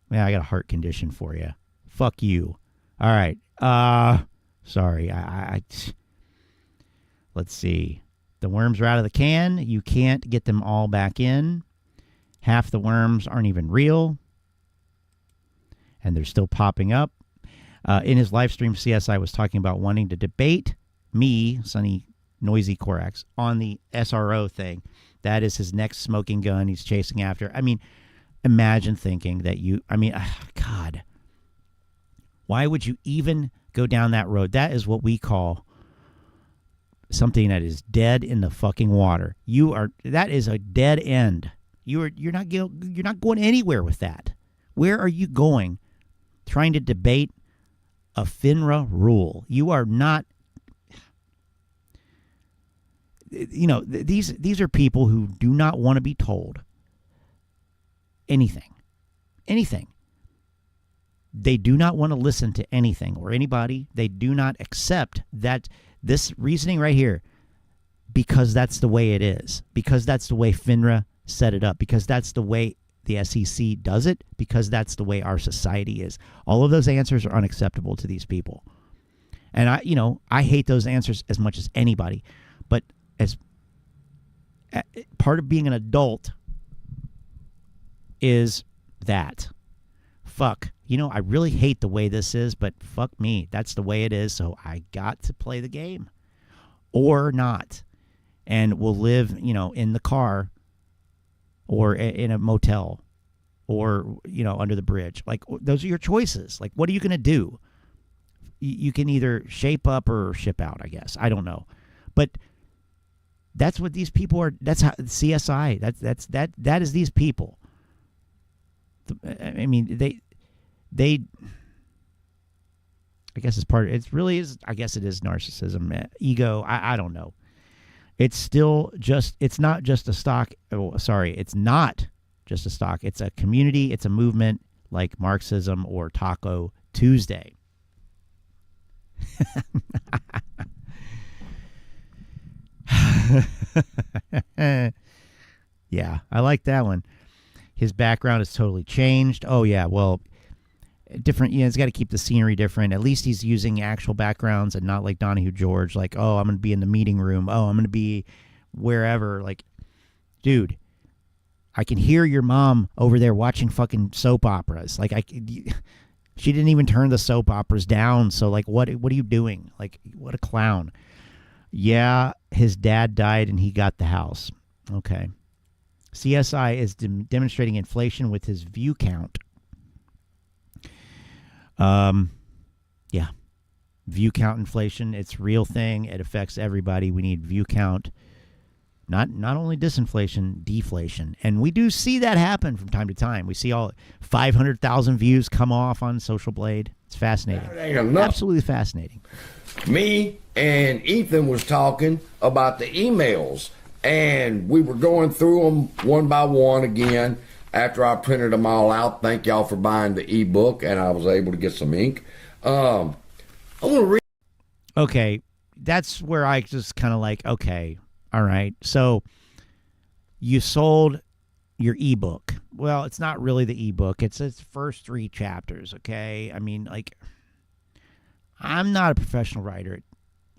Yeah, I got a heart condition for you. Fuck you. All right. Sorry. Let's see. The worms are out of the can. You can't get them all back in. Half the worms aren't even real. And they're still popping up. In his live stream, CSI was talking about wanting to debate me, Sonny Noisy Corax, on the SRO thing. That is his next smoking gun he's chasing after. I mean, imagine thinking that God. Why would you even go down that road? That is what we call something that is dead in the fucking water. That is a dead end. You're not going anywhere with that. Where are you going? Trying to debate a FINRA rule. You are not. These are people who do not want to be told anything. They do not want to listen to anything or anybody. They do not accept that this reasoning right here, because that's the way it is, because that's the way FINRA set it up, because that's the way the SEC does it, because that's the way our society is. All of those answers are unacceptable to these people. And I hate those answers as much as anybody. But as part of being an adult is that. Fuck. I really hate the way this is, but fuck me. That's the way it is, so I got to play the game. Or not. And we'll live, in the car or in a motel or, under the bridge. Like, those are your choices. Like, what are you going to do? You can either shape up or ship out, I guess. I don't know. But that's what these people are. That's how CSI. That is these people. I mean, they I guess it's part of it. Really is. I guess it is narcissism, ego. I don't know. It's still just. It's not just a stock. Oh, sorry, it's not just a stock. It's a community. It's a movement like Marxism or Taco Tuesday. Yeah, I like that one. His background is totally changed. Oh, yeah, well, different. He's got to keep the scenery different. At least he's using actual backgrounds and not like Donahue George, like, oh, I'm going to be in the meeting room. Oh, I'm going to be wherever. Like, dude, I can hear your mom over there watching fucking soap operas. Like she didn't even turn the soap operas down. So like, what are you doing? Like, what a clown. Yeah, his dad died and he got the house. Okay. CSI is demonstrating inflation with his view count. Yeah. View count inflation. It's a real thing. It affects everybody. We need view count. Not only disinflation, deflation. And we do see that happen from time to time. We see all 500,000 views come off on Social Blade. It's fascinating. Absolutely fascinating. Me and Ethan was talking about the emails, and we were going through them one by one again after I printed them all out. Thank y'all for buying the ebook, and I was able to get some ink. I want to read. Okay, that's where I just kind of like, okay, all right. So you sold your ebook. Well, it's not really the ebook. It's its first 3 chapters, okay? I mean, like, I'm not a professional writer.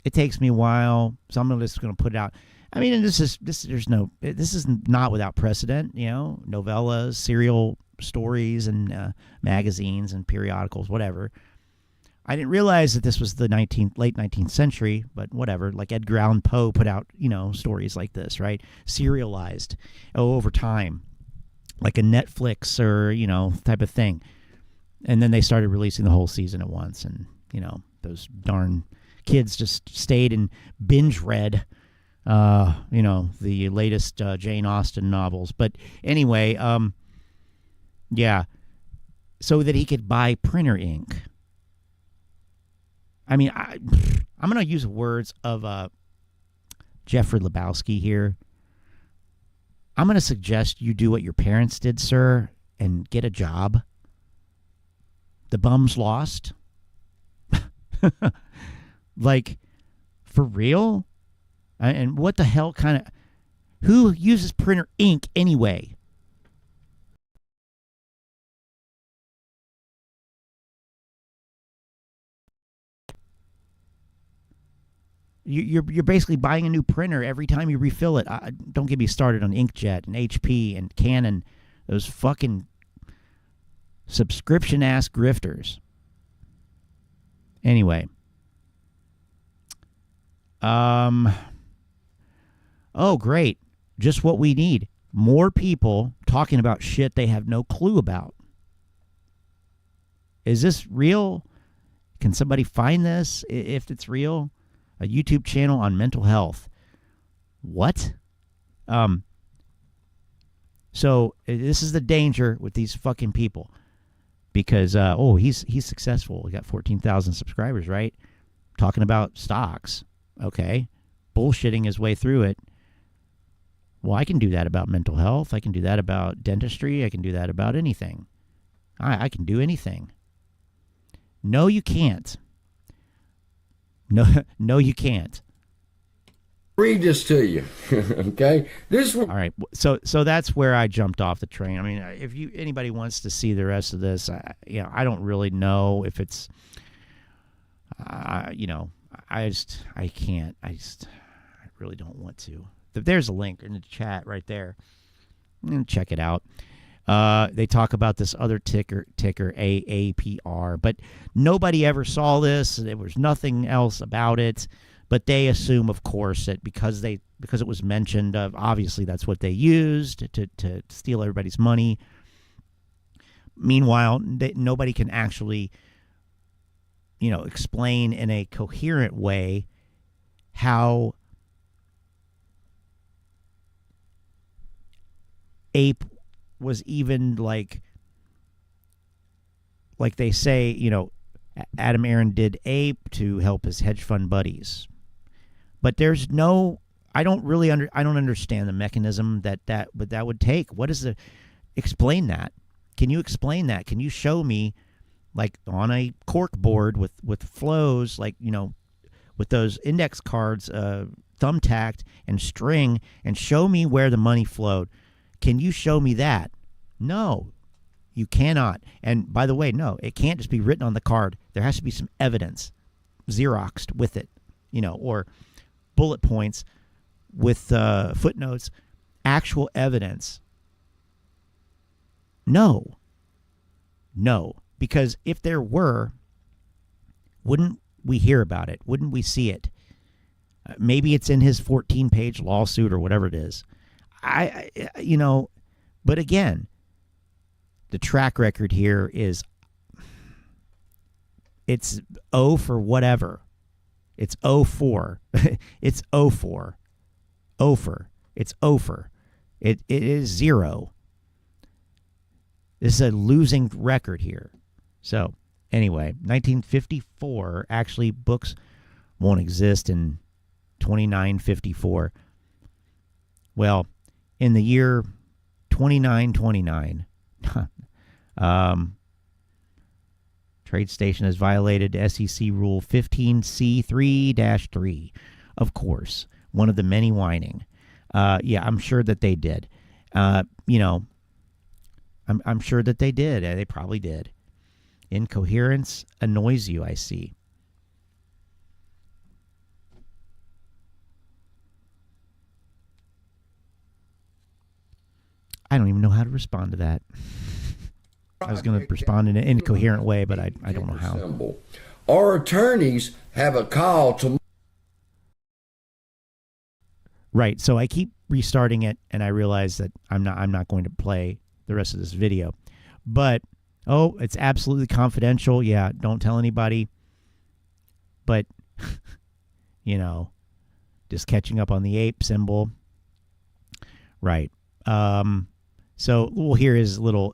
It takes me a while. Someone is going to put it out. I mean, and this is not without precedent, you know, novellas, serial stories, and magazines and periodicals, whatever. I didn't realize that this was the late 19th century, but whatever. Like Edgar Allan Poe put out, you know, stories like this, right? Serialized over time, like a Netflix or, you know, type of thing. And then they started releasing the whole season at once, and, you know, those darn kids just stayed and binge read, you know, the latest Jane Austen novels. But anyway, yeah, so that he could buy printer ink. I mean, I'm going to use words of Jeffrey Lebowski here. I'm going to suggest you do what your parents did, sir, and get a job. The bum's lost. Like, for real? And what the hell kind of... Who uses printer ink anyway? You're basically buying a new printer every time you refill it. Don't get me started on inkjet and HP and Canon. Those fucking subscription-ass grifters. Anyway. Oh, great. Just what we need. More people talking about shit they have no clue about. Is this real? Can somebody find this if it's real? A YouTube channel on mental health. What? So this is the danger with these fucking people. Because, he's successful. We got 14,000 subscribers, right? Talking about stocks. Okay. Bullshitting his way through it. Well, I can do that about mental health. I can do that about dentistry. I can do that about anything. I can do anything. No, you can't. No, you can't. Read this to you, okay? All right. So that's where I jumped off the train. I mean, if anybody wants to see the rest of this, I don't really know if it's, I can't. I really don't want to. There's a link in the chat right there. Check it out. They talk about this other ticker AAPR, but nobody ever saw this. There was nothing else about it, but they assume, of course, that because it was mentioned, obviously that's what they used to steal everybody's money. Meanwhile, nobody can actually, explain in a coherent way how ape was even like they say, Adam Aaron did ape to help his hedge fund buddies. But there's no, I don't understand the mechanism that would take. What is explain that? Can you explain that? Can you show me, like on a cork board with flows, like, with those index cards, thumbtacked and string, and show me where the money flowed? Can you show me that? No, you cannot. And by the way, no, it can't just be written on the card. There has to be some evidence Xeroxed with it, or bullet points with footnotes, actual evidence No. No. Because if there were, wouldn't we hear about it? Wouldn't we see it? Maybe it's in his 14-page lawsuit or whatever it is. But again, the track record here is it's O for whatever. It's O for. It's O for. Ofer. It's Ofer. It is 0. This is a losing record here. So, anyway, 1954, actually, books won't exist in 2954. Well, in the year 2929, TradeStation has violated SEC Rule 15C3-3. Of course, one of the many whining. I'm sure that they did. I'm sure that they did. They probably did. Incoherence annoys you, I see. I don't even know how to respond to that. I was going to respond in an incoherent way, but I don't know how. Our attorneys have a call to... Right, so I keep restarting it, and I realize that I'm not going to play the rest of this video. But, it's absolutely confidential. Yeah, don't tell anybody. But, just catching up on the ape symbol. Right. So we'll hear his little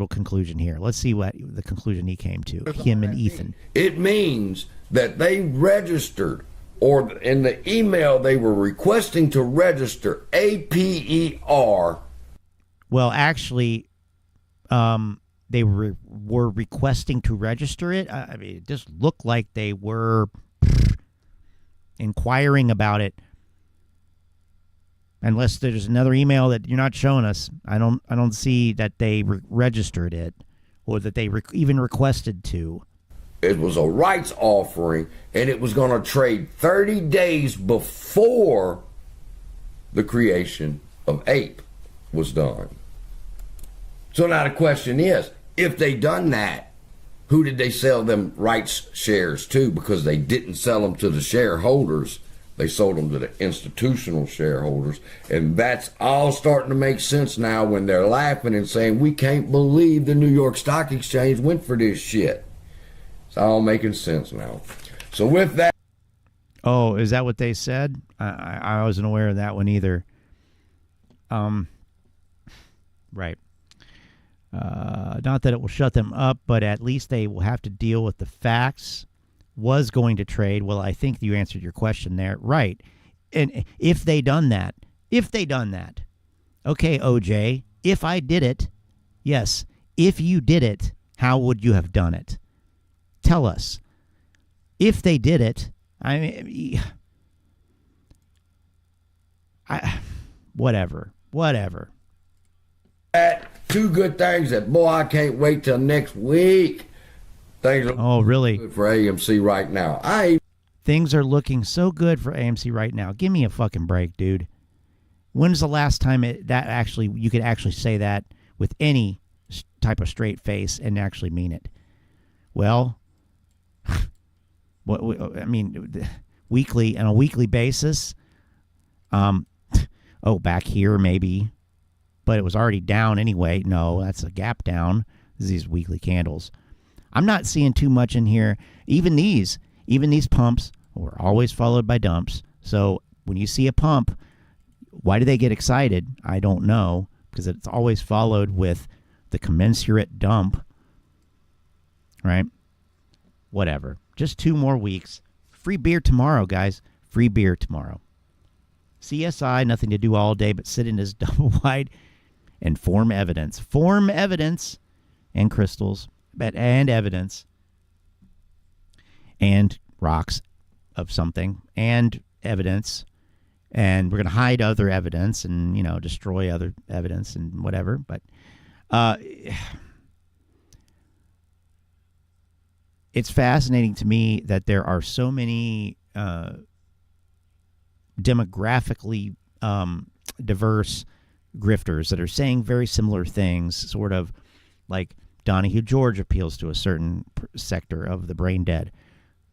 conclusion here. Let's see what the conclusion he came to, him and Ethan. It means that they registered, or in the email they were requesting to register APER. Well, actually, they were requesting to register it. I mean, it just looked like they were inquiring about it. Unless there's another email that you're not showing us, I don't see that they registered it, or that they even requested to. It was a rights offering, and it was going to trade 30 days before the creation of Ape was done. So now the question is, if they done that, who did they sell them rights shares to? Because they didn't sell them to the shareholders. They sold them to the institutional shareholders. And that's all starting to make sense now when they're laughing and saying, we can't believe the New York Stock Exchange went for this shit. It's all making sense now. So with that... Oh, is that what they said? I wasn't aware of that one either. Right. Not that it will shut them up, but at least they will have to deal with the facts. Was going to trade. Well, I think you answered your question there. Right. And if they done that, okay, OJ, if I did it, yes, if you did it, how would you have done it? Tell us. If they did it, whatever. Two good things that, boy, I can't wait till next week. Things are really good for AMC right now. Things are looking so good for AMC right now. Give me a fucking break, dude. When's the last time you could actually say that with any type of straight face and actually mean it? Well, weekly, on a weekly basis. Back here maybe, but it was already down anyway. No, that's a gap down. These weekly candles. I'm not seeing too much in here. Even these pumps were always followed by dumps. So when you see a pump, why do they get excited? I don't know, because it's always followed with the commensurate dump. Right? Whatever. Just 2 more weeks. Free beer tomorrow, guys. Free beer tomorrow. CSI, nothing to do all day but sit in his double wide and form evidence. Form evidence and crystals. And evidence, and rocks of something, and evidence, and we're going to hide other evidence and, destroy other evidence and whatever. But it's fascinating to me that there are so many demographically diverse grifters that are saying very similar things, sort of Like Donahue George appeals to a certain sector of the brain dead.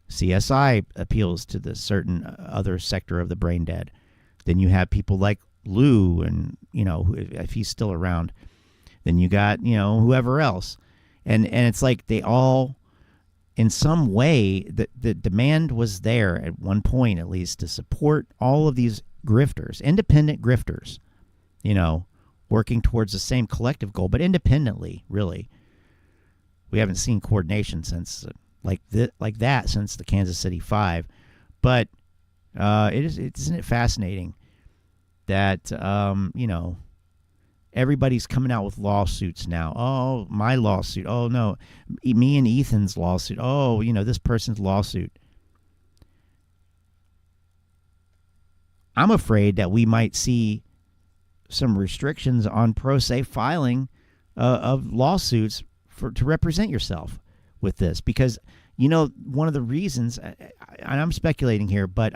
CSI appeals to the certain other sector of the brain dead. Then you have people like Lou, and if he's still around. Then you got whoever else, and it's like they all, in some way, the demand was there at one point at least to support all of these grifters, independent grifters, working towards the same collective goal, but independently. Really, we haven't seen coordination since like that since the Kansas City Five, but isn't it fascinating that everybody's coming out with lawsuits now. Oh, my lawsuit. Oh no, me and Ethan's lawsuit. Oh, this person's lawsuit. I'm afraid that we might see some restrictions on pro se filing of lawsuits to represent yourself with this, because one of the reasons, and I'm speculating here, but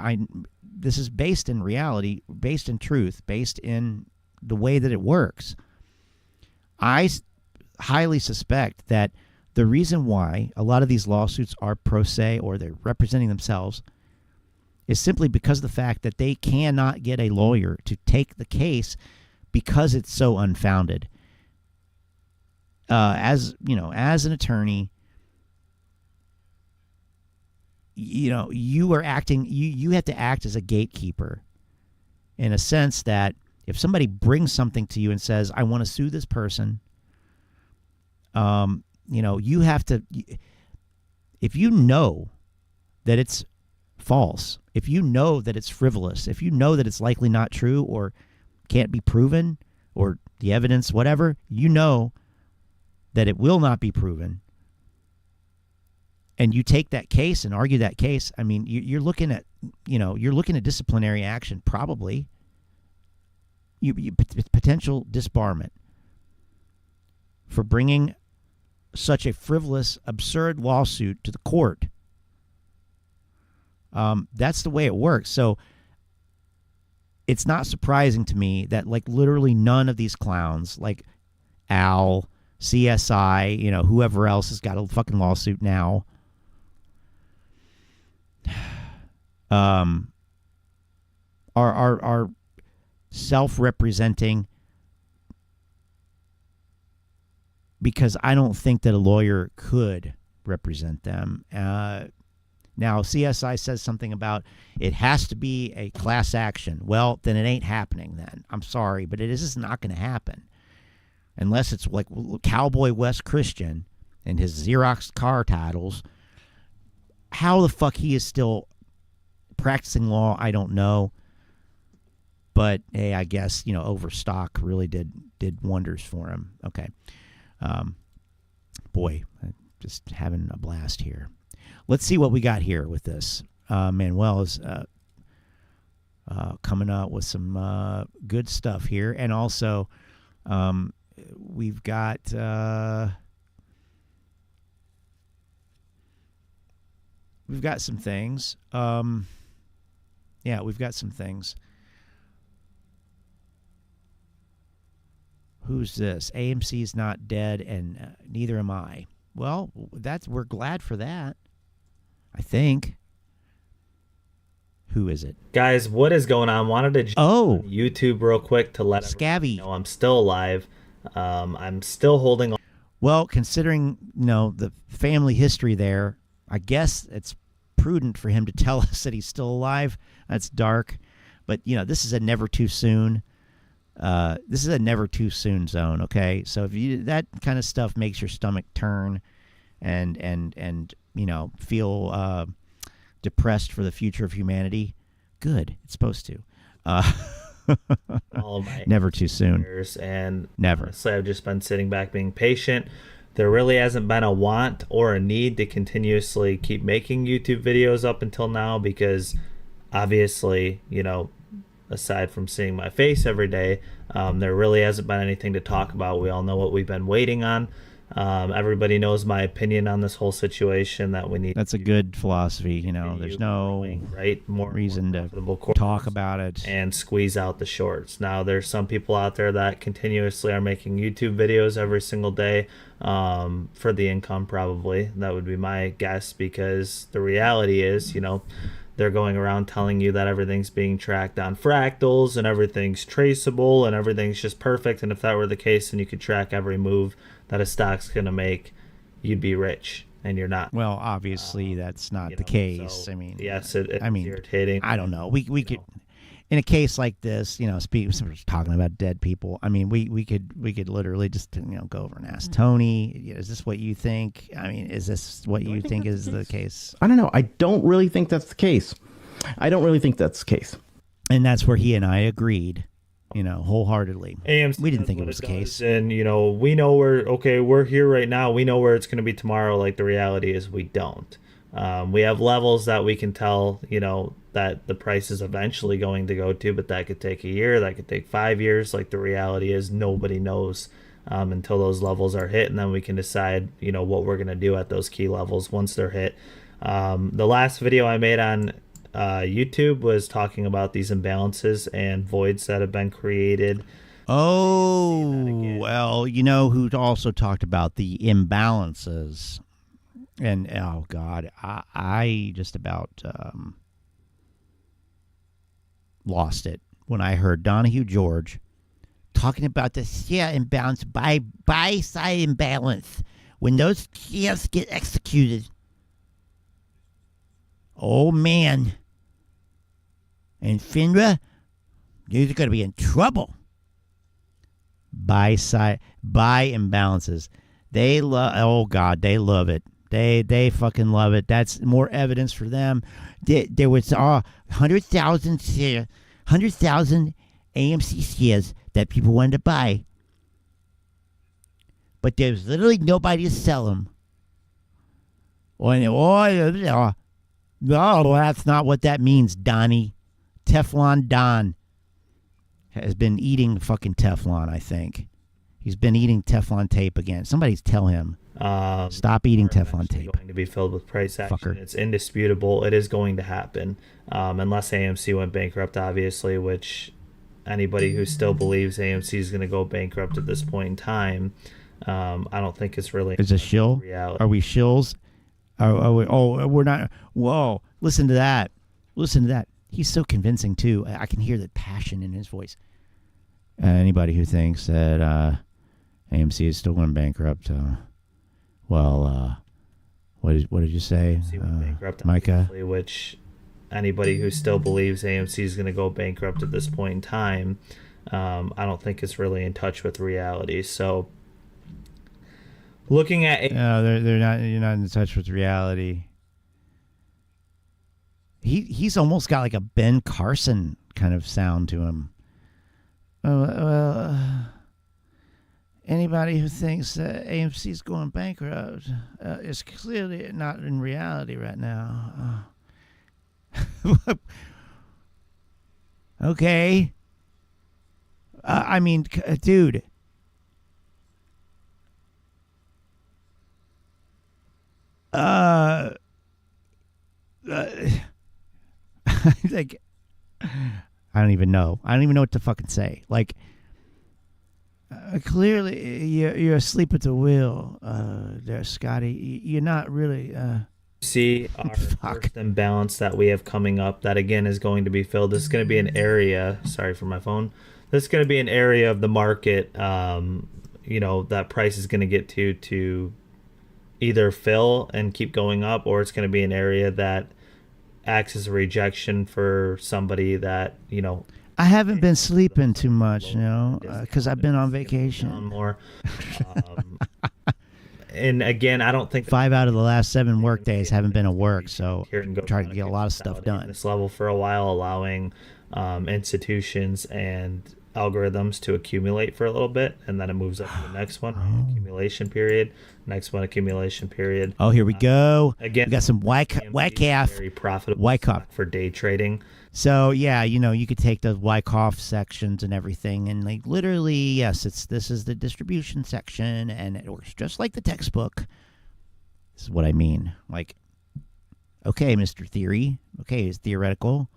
this is based in reality, based in truth, based in the way that it works. I highly suspect that the reason why a lot of these lawsuits are pro se or they're representing themselves is simply because of the fact that they cannot get a lawyer to take the case because it's so unfounded. As an attorney, you are acting. You have to act as a gatekeeper, in a sense that if somebody brings something to you and says, "I want to sue this person," you have to. If you know that it's false, if you know that it's frivolous, if you know that it's likely not true or can't be proven, or the evidence, whatever, that it will not be proven, and you take that case and argue that case, I mean, you're looking at disciplinary action, probably. Potential disbarment for bringing such a frivolous, absurd lawsuit to the court. That's the way it works. So it's not surprising to me that literally none of these clowns, like Al, CSI, whoever else has got a fucking lawsuit now, are self-representing, because I don't think that a lawyer could represent them. Now, CSI says something about it has to be a class action. Well, then it ain't happening then. I'm sorry, but it is just not going to happen. Unless it's like Cowboy West Christian and his Xerox car titles. How the fuck he is still practicing law, I don't know. But, hey, I guess, Overstock really did wonders for him. Okay. Boy, just having a blast here. Let's see what we got here with this. Manuel is coming out with some good stuff here. And also, we've got... we've got some things. We've got some things. Who's this? AMC's not dead, and neither am I. Well, we're glad for that, I think. Who is it? Guys, what is going on? Wanted to jump on YouTube real quick to let Scabby know I'm still alive. I'm still holding on. Well, considering the family history there, I guess it's prudent for him to tell us that he's still alive. That's dark, but this is a never too soon. This is a never too soon zone. Okay, so if that kind of stuff makes your stomach turn, and feel depressed for the future of humanity, good. It's supposed to. All my never too soon. And never. Honestly, I've just been sitting back being patient. There really hasn't been a want or a need to continuously keep making YouTube videos up until now, because obviously, aside from seeing my face every day, there really hasn't been anything to talk about. We all know what we've been waiting on. Everybody knows my opinion on this whole situation, that we need. That's a good philosophy. You know, there's no more reason to talk about it and squeeze out the shorts. Now, there's some people out there that continuously are making YouTube videos every single day for the income, probably. That would be my guess, because the reality is, you know, they're going around telling you that everything's being tracked on fractals and everything's traceable and everything's just perfect. And if that were the case, then you could track every move that a stock's going to make, you'd be rich, and you're not. Well, obviously that's not the case. So, I mean, yes, it's irritating. I don't know. We could, in a case like this, you know, talking about dead people. I mean, we could literally just, you know, go over and ask Tony, is this what you think? I mean, is this what you think is the case? I don't know. I don't really think that's the case. And that's where he and I agreed, you know, wholeheartedly. AMC, we didn't think it was the case. And, you know, we know we're here right now. We know where it's going to be tomorrow. Like, the reality is we don't. We have levels that we can tell, you know, that the price is eventually going to go to, but that could take a year, that could take 5 years. Like, the reality is nobody knows until those levels are hit, and then we can decide, you know, what we're going to do at those key levels once they're hit. The last video I made on YouTube was talking about these imbalances and voids that have been created. Oh, well, you know who also talked about the imbalances, and oh God, I just about lost it when I heard Donahue George talking about the share imbalance, buy side imbalance, when those shares get executed. Oh man. And FINRA, they're going to be in trouble. Buy imbalances. They love. Oh God, they love it. They fucking love it. That's more evidence for them. There was 100,000 AMC shares that people wanted to buy, but there's literally nobody to sell them. No, that's not what that means, Donnie. Teflon Don has been eating fucking Teflon, I think. He's been eating Teflon tape again. Somebody's tell him, stop eating Teflon tape. Going to be filled with price action. Fucker. It's indisputable. It is going to happen. Unless AMC went bankrupt, obviously, which anybody who still believes AMC is going to go bankrupt at this point in time, I don't think it's really... Is it shill? Reality. Are we shills? Are we, we're not... Whoa, listen to that. Listen to that. He's so convincing, too. I can hear the passion in his voice. Anybody who thinks that AMC is still going bankrupt, what did you say, bankrupt, Micah? Which anybody who still believes AMC is going to go bankrupt at this point in time, I don't think it's really in touch with reality. So, looking at... No, they're not. You're not in touch with reality. He's almost got like a Ben Carson kind of sound to him. Anybody who thinks that AMC is going bankrupt is clearly not in reality right now. Okay. I mean, dude. Like, I don't even know. I don't even know what to fucking say. Like, clearly you're asleep at the wheel, there, Scotty. You're not really. See our first imbalance that we have coming up. That again is going to be filled. This is going to be an area. Sorry for my phone. This is going to be an area of the market. You know, that price is going to get to either fill and keep going up, or it's going to be an area that acts as a rejection for somebody that, you know... I haven't been sleeping too much, you know, because I've been on vacation. More. And again, I don't think... 5 out of the last 7 work days haven't been at work, so trying to get a lot of stuff done. This level for a while, allowing institutions and algorithms to accumulate for a little bit, and then it moves up to the next one, accumulation period, next one, accumulation period. Oh, here we go. Again, we got some AMC Wyckoff. very profitable Wyckoff. stock for day trading. So yeah, you could take the Wyckoff sections and everything, and like literally, yes, this is the distribution section, and it works just like the textbook. This is what I mean. Like, okay, Mr. Theory. Okay, it's theoretical.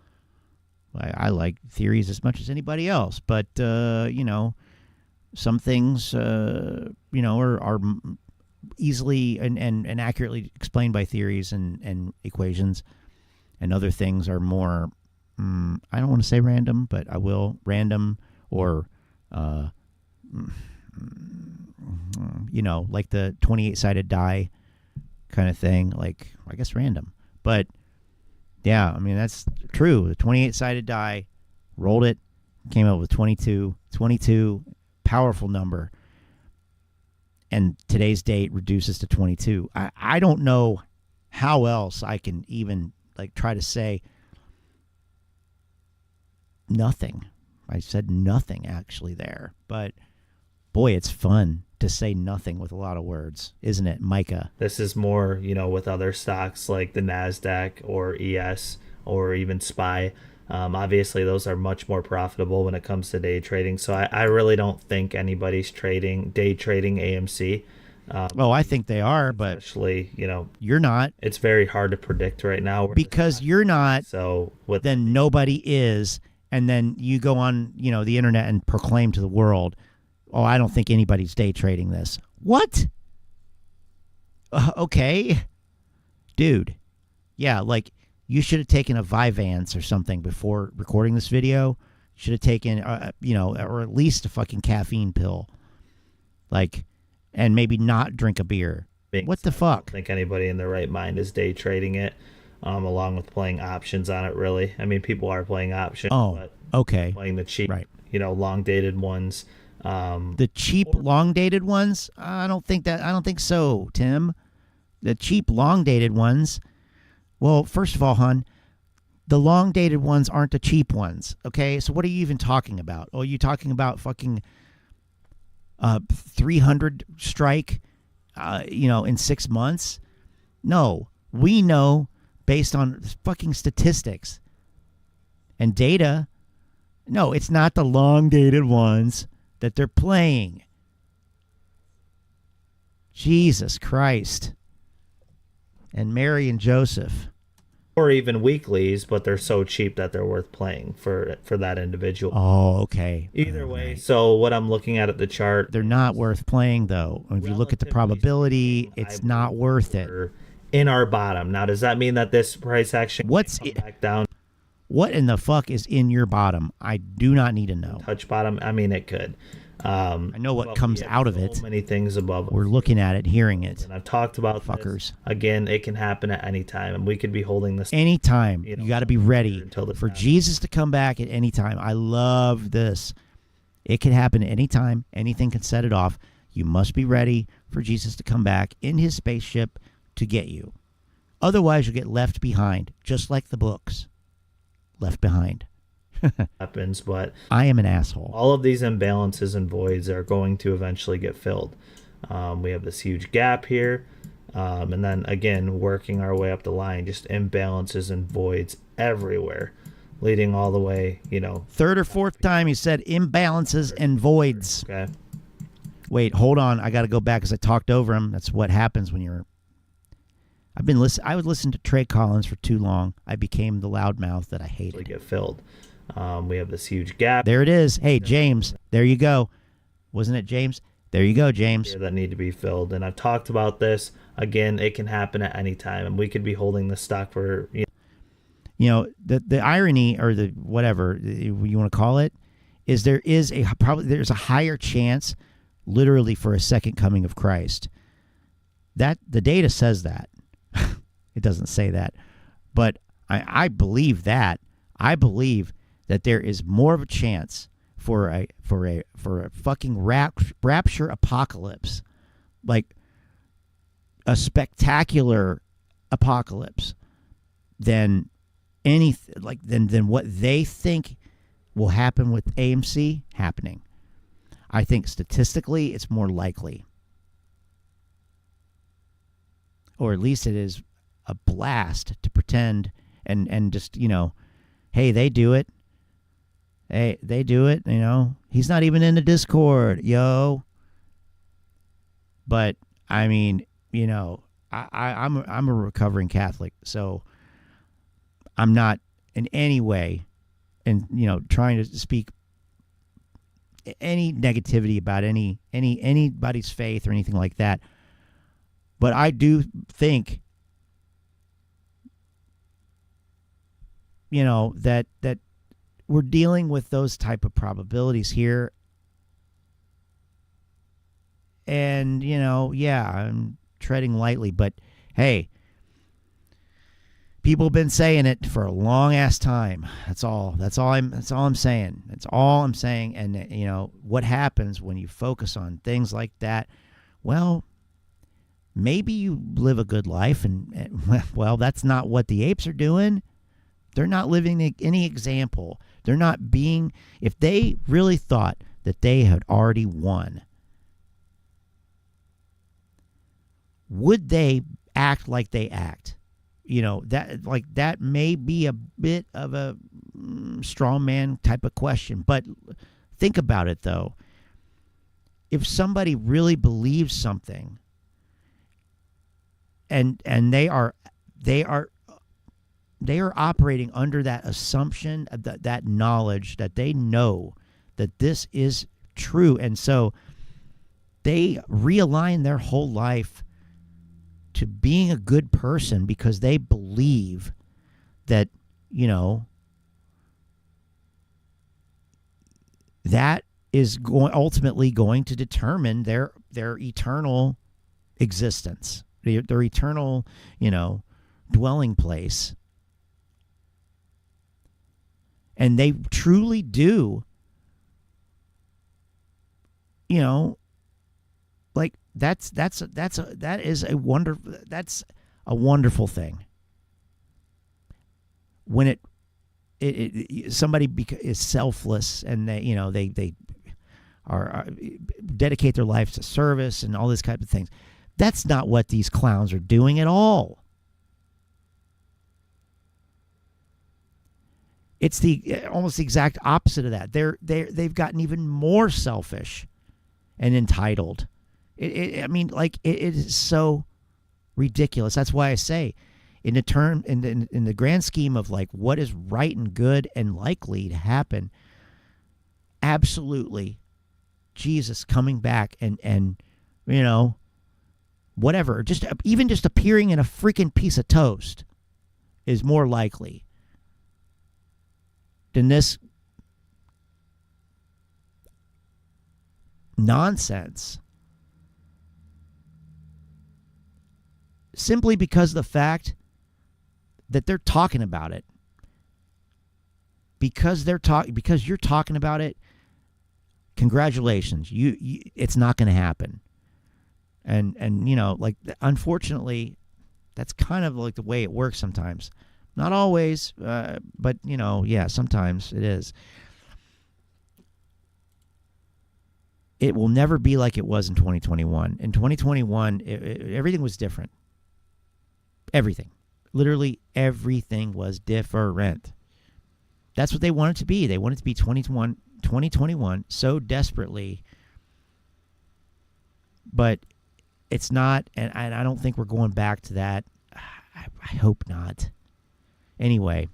I like theories as much as anybody else, but some things are easily and accurately explained by theories and equations, and other things are more I don't want to say random, but I will, random, or like the 28-sided die kind of thing, like I guess random. But yeah, I mean, that's true. The 28-sided die, rolled it, came up with 22, powerful number. And today's date reduces to 22. I don't know how else I can even like try to say nothing. I said nothing actually there. But boy, it's fun to say nothing with a lot of words, isn't it, Micah? This is more, with other stocks like the NASDAQ or ES or even SPY. Obviously, those are much more profitable when it comes to day trading. So I really don't think anybody's day trading AMC. I think they are, but especially, you're not. It's very hard to predict right now. Because you're not, so then nobody is. And then you go on, the internet and proclaim to the world, oh, I don't think anybody's day trading this. What? Okay. Dude. Yeah, like you should have taken a Vyvanse or something before recording this video. You should have taken, or at least a fucking caffeine pill. Like, and maybe not drink a beer. What the fuck? I don't think anybody in their right mind is day trading it, along with playing options on it, really. I mean, people are playing options. Oh, but okay. Playing the cheap, right. Long-dated ones. The cheap, long-dated ones? I don't think so, Tim. The cheap, long-dated ones. Well, first of all, hon, the long-dated ones aren't the cheap ones, okay? So what are you even talking about? Oh, you talking about fucking 300 strike, in 6 months? No, we know based on fucking statistics and data. No, it's not the long-dated ones that they're playing. Jesus Christ. And Mary and Joseph. Or even weeklies, but they're so cheap that they're worth playing for that individual. Oh, okay. Either way, so what I'm looking at the chart, they're not worth playing, though. If you look at the probability, it's not worth it. In our bottom. Now, does that mean that this price action come back down? What in the fuck is in your bottom? I do not need to know. Touch bottom? I mean, it could. I know what comes out of it. So many things above. We're looking at it, hearing it. And I've talked about fuckers. This. Again, it can happen at any time, and we could be holding this anytime. You got to be ready for time. Jesus to come back at any time. I love this. It can happen at any time. Anything can set it off. You must be ready for Jesus to come back in his spaceship to get you. Otherwise, you'll get left behind, just like the books. Left behind. Happens, but I am an asshole. All of these imbalances and voids are going to eventually get filled. We have this huge gap here, and then again working our way up the line, just imbalances and voids everywhere, leading all the way. Third or fourth time he said imbalances and voids. Okay. Wait, hold on. I got to go back because I talked over him. That's what happens when you're. I would listen to Trey Collins for too long. I became the loudmouth that I hated. Get filled. We have this huge gap. There it is. Hey, James, there you go. Wasn't it James? There you go, James. That need to be filled. And I've talked about this. Again, it can happen at any time. And we could be holding this stock for... The irony, or the whatever you want to call it, is there's a higher chance, literally, for a second coming of Christ. That the data says that. It doesn't say that. But I believe that. I believe that there is more of a chance for a fucking rapture apocalypse, like a spectacular apocalypse, than anything than what they think will happen with AMC happening. I think statistically it's more likely. Or at least it is a blast to pretend and just, you know, hey, they do it. Hey, they do it, you know. He's not even in the Discord, yo. But I mean, you know, I'm a recovering Catholic, so I'm not in any way, and you know, trying to speak any negativity about anybody's faith or anything like that. But I do think, you know, that we're dealing with those type of probabilities here. And, you know, yeah, I'm treading lightly, but hey, people have been saying it for a long ass time. That's all I'm saying. That's all I'm saying. And you know, what happens when you focus on things like that? Well, maybe you live a good life, and well, that's not what the apes are doing. They're not living any example. They're not being, if they really thought that they had already won, would they act like they act? You know, that may be a bit of a straw man type of question, but think about it though. If somebody really believes something and they are operating under that assumption, that knowledge that they know that this is true, and so they realign their whole life to being a good person because they believe that, you know, that is ultimately going to determine their eternal existence, their eternal, you know, dwelling place. And they truly do, you know, like that's a wonderful thing. When somebody is selfless and they are dedicate their lives to service and all this type of things. That's not what these clowns are doing at all. It's the almost the exact opposite of that. They've gotten even more selfish and entitled. I mean, like it is so ridiculous. That's why I say, in the grand scheme of like what is right and good and likely to happen, absolutely, Jesus coming back and you know, whatever, even just appearing in a freaking piece of toast is more likely than this nonsense. Simply because of the fact that they're talking about it. Because you're talking about it, congratulations. It's not going to happen. And you know, like, unfortunately, that's kind of like the way it works sometimes. Not always, but you know, yeah, sometimes it is. It will never be like it was in 2021. In 2021, everything was different. Everything. Literally everything was different. That's what they wanted to be. They wanted to be 2021 so desperately. But it's not, and I don't think we're going back to that. I hope not. Anyway.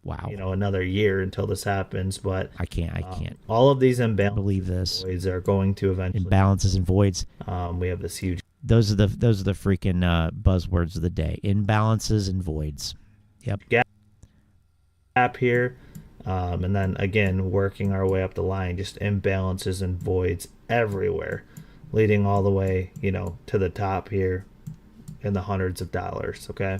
Wow. You know, another year until this happens, but I can't. All of these imbalances, believe this, voids are going to eventually. Imbalances and voids. We have this huge. Those are the freaking buzzwords of the day. Imbalances and voids. Yep. Gap here, and then again working our way up the line, just imbalances and voids everywhere, leading all the way, you know, to the top here in the hundreds of dollars. Okay.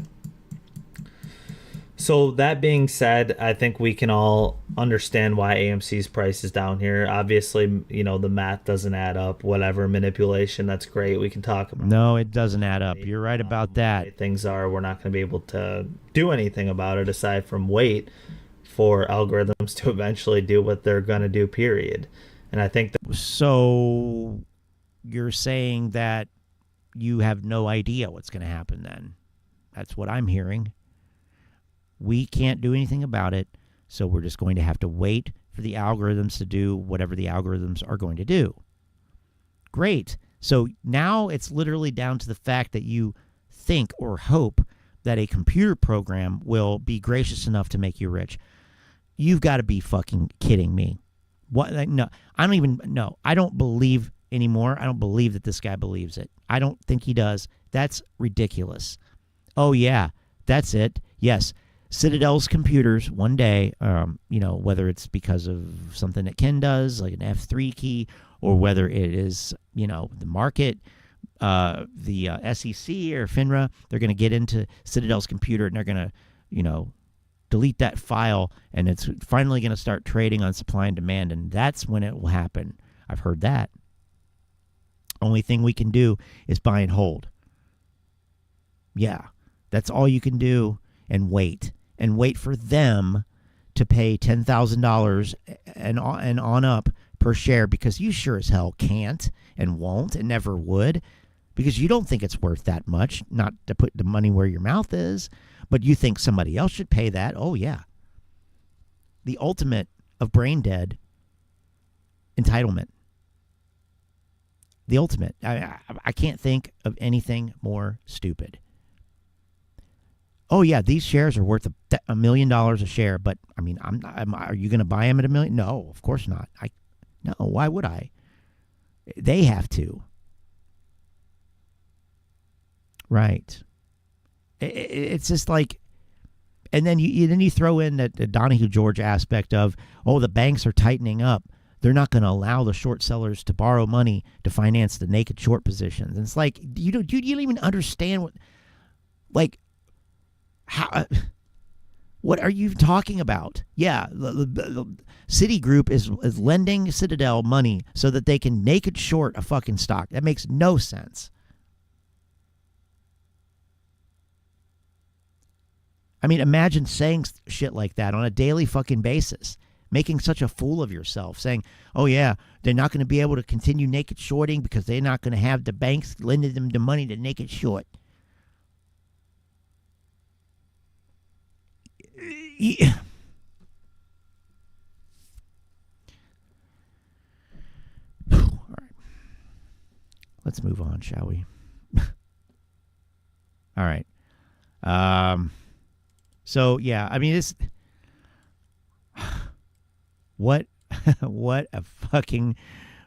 So that being said, I think we can all understand why AMC's price is down here. Obviously, you know, the math doesn't add up. Whatever manipulation, that's great. We can talk about. No, it doesn't add up. You're right about that. Things are. We're not going to be able to do anything about it aside from wait for algorithms to eventually do what they're going to do. Period. And I think that. So you're saying that you have no idea what's going to happen then? That's what I'm hearing. We can't do anything about it, so we're just going to have to wait for the algorithms to do whatever the algorithms are going to do. Great. So now it's literally down to the fact that you think or hope that a computer program will be gracious enough to make you rich. You've got to be fucking kidding me. What? No, I don't even know. I don't believe anymore. I don't believe that this guy believes it. I don't think he does. That's ridiculous. Oh, yeah, that's it. Yes. Citadel's computers one day, you know, whether it's because of something that Ken does, like an F3 key, or whether it is, you know, the market, the SEC or FINRA, they're going to get into Citadel's computer and they're going to, you know, delete that file, and it's finally going to start trading on supply and demand, and that's when it will happen. I've heard that. Only thing we can do is buy and hold. Yeah, that's all you can do, and wait. And wait for them to pay $10,000 and on up per share, because you sure as hell can't and won't and never would, because you don't think it's worth that much, not to put the money where your mouth is, but you think somebody else should pay that. Oh, yeah. The ultimate of brain dead entitlement. The ultimate. I can't think of anything more stupid. Oh, yeah, these shares are worth $1 million a share, but, I mean, are you going to buy them at $1 million? No, of course not. No, why would I? They have to. Right. It's just like, and then you throw in the Donahue George aspect of, oh, the banks are tightening up. They're not going to allow the short sellers to borrow money to finance the naked short positions. And it's like, you don't even understand what, like, how, what are you talking about? Yeah, the Citigroup is lending Citadel money so that they can naked short a fucking stock. That makes no sense. I mean, imagine saying shit like that on a daily fucking basis, making such a fool of yourself, saying, oh, yeah, they're not going to be able to continue naked shorting because they're not going to have the banks lending them the money to naked short. Yeah. All right. Let's move on, shall we? All right. So, yeah, I mean, this... What a fucking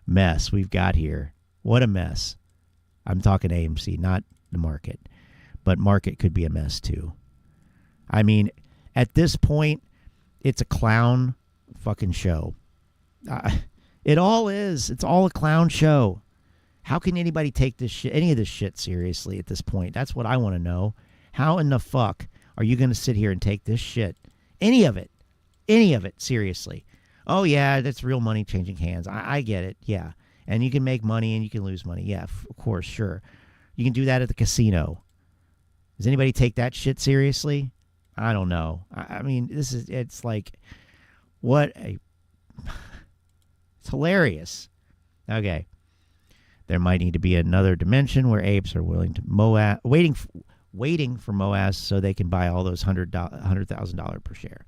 mess we've got here. What a mess. I'm talking AMC, not the market. But market could be a mess, too. I mean, at this point, it's a clown fucking show. It all is. It's all a clown show. How can anybody take this shit, any of this shit seriously at this point? That's what I want to know. How in the fuck are you going to sit here and take this shit, any of it, seriously? Oh, yeah, that's real money changing hands. I get it, yeah. And you can make money and you can lose money. Yeah, of course, sure. You can do that at the casino. Does anybody take that shit seriously? I don't know. I mean, it's like, it's hilarious. Okay. There might need to be another dimension where apes are willing to waiting for Moass so they can buy all those $100,000 per share.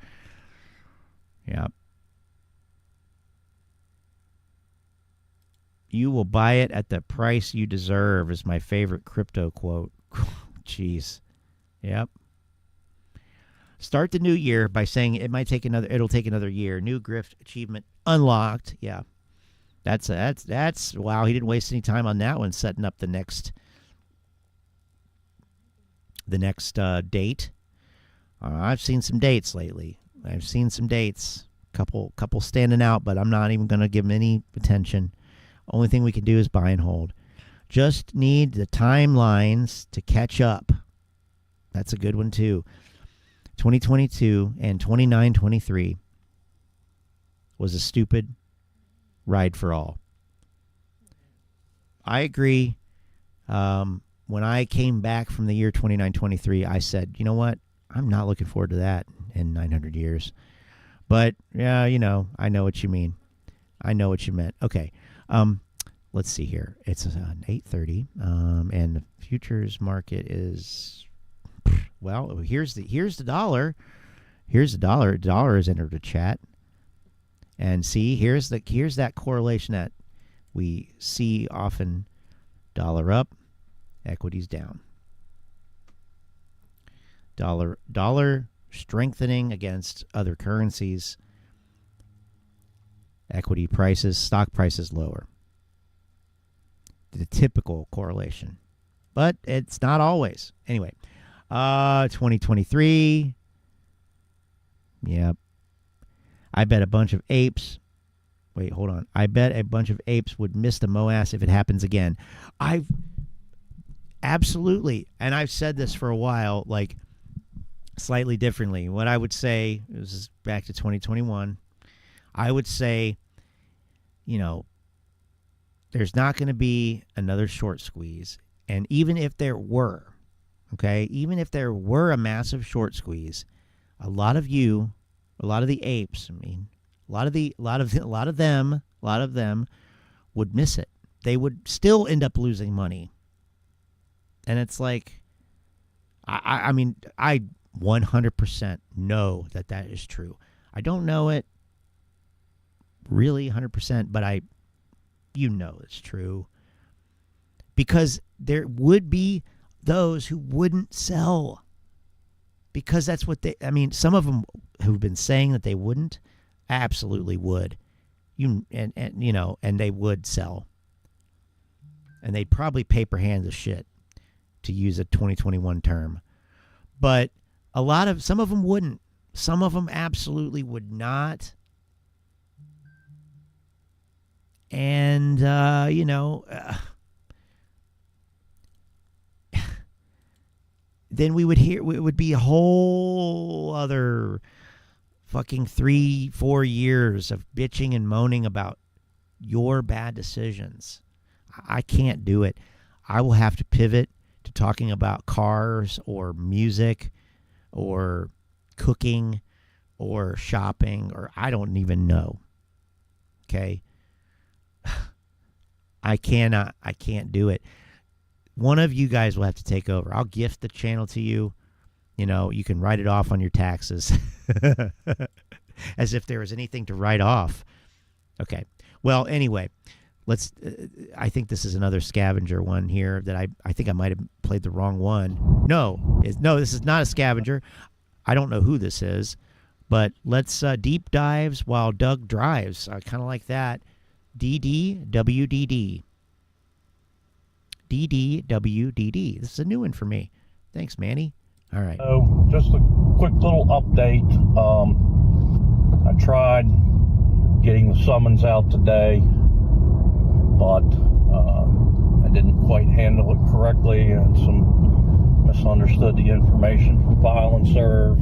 Yeah. You will buy it at the price you deserve is my favorite crypto quote. Jeez. Yep. Start the new year by saying it'll take another year. New grift achievement unlocked. Yeah. That's wow, he didn't waste any time on that one, setting up the next date. I've seen some dates lately. Couple standing out, but I'm not even going to give them any attention. Only thing we can do is buy and hold. Just need the timelines to catch up. That's a good one too. 2022 and 29-23 was a stupid ride for all. I agree. When I came back from the year 29-23, I said, you know what? I'm not looking forward to that in 900 years. But, yeah, you know, I know what you mean. I know what you meant. Okay. Let's see here. It's 8:30, and the futures market is, well, here's the dollar. Here's the dollar. The dollar has entered the chat. And see, here's that correlation that we see often. Dollar up, equities down. Dollar strengthening against other currencies. Equity prices, stock prices lower. The typical correlation. But it's not always. Anyway, 2023. Yep. I bet a bunch of apes. Wait, hold on. I bet a bunch of apes would miss the Moass if it happens again. Absolutely. And I've said this for a while, like slightly differently. What I would say, this is back to 2021, I would say, you know, there's not going to be another short squeeze. And even if there were, okay, even if there were a massive short squeeze, a lot of the apes, I mean, a lot of them would miss it. They would still end up losing money. And it's like, I mean, I 100% know that is true. I don't know it really 100%, but you know it's true. Because there would be those who wouldn't sell. Because that's what some of them who've been saying that they wouldn't, absolutely would. And they would sell. And they'd probably paper hand the shit, to use a 2021 term. But some of them wouldn't. Some of them absolutely would not. And, then it would be a whole other fucking 3-4 years of bitching and moaning about your bad decisions. I can't do it. I will have to pivot to talking about cars or music or cooking or shopping, or I don't even know. Okay? I can't do it. One of you guys will have to take over. I'll gift the channel to you. You know, you can write it off on your taxes. As if there was anything to write off. Okay. Well, anyway, I think this is another scavenger one here that I think I might have played the wrong one. No, this is not a scavenger. I don't know who this is, but let's deep dives while Doug drives. I kind of like that. DDWDD. DDWDD. This is a new one for me. Thanks, Manny. All right. So, just a quick little update. I tried getting the summons out today, but I didn't quite handle it correctly, and some misunderstood the information from File and Serve,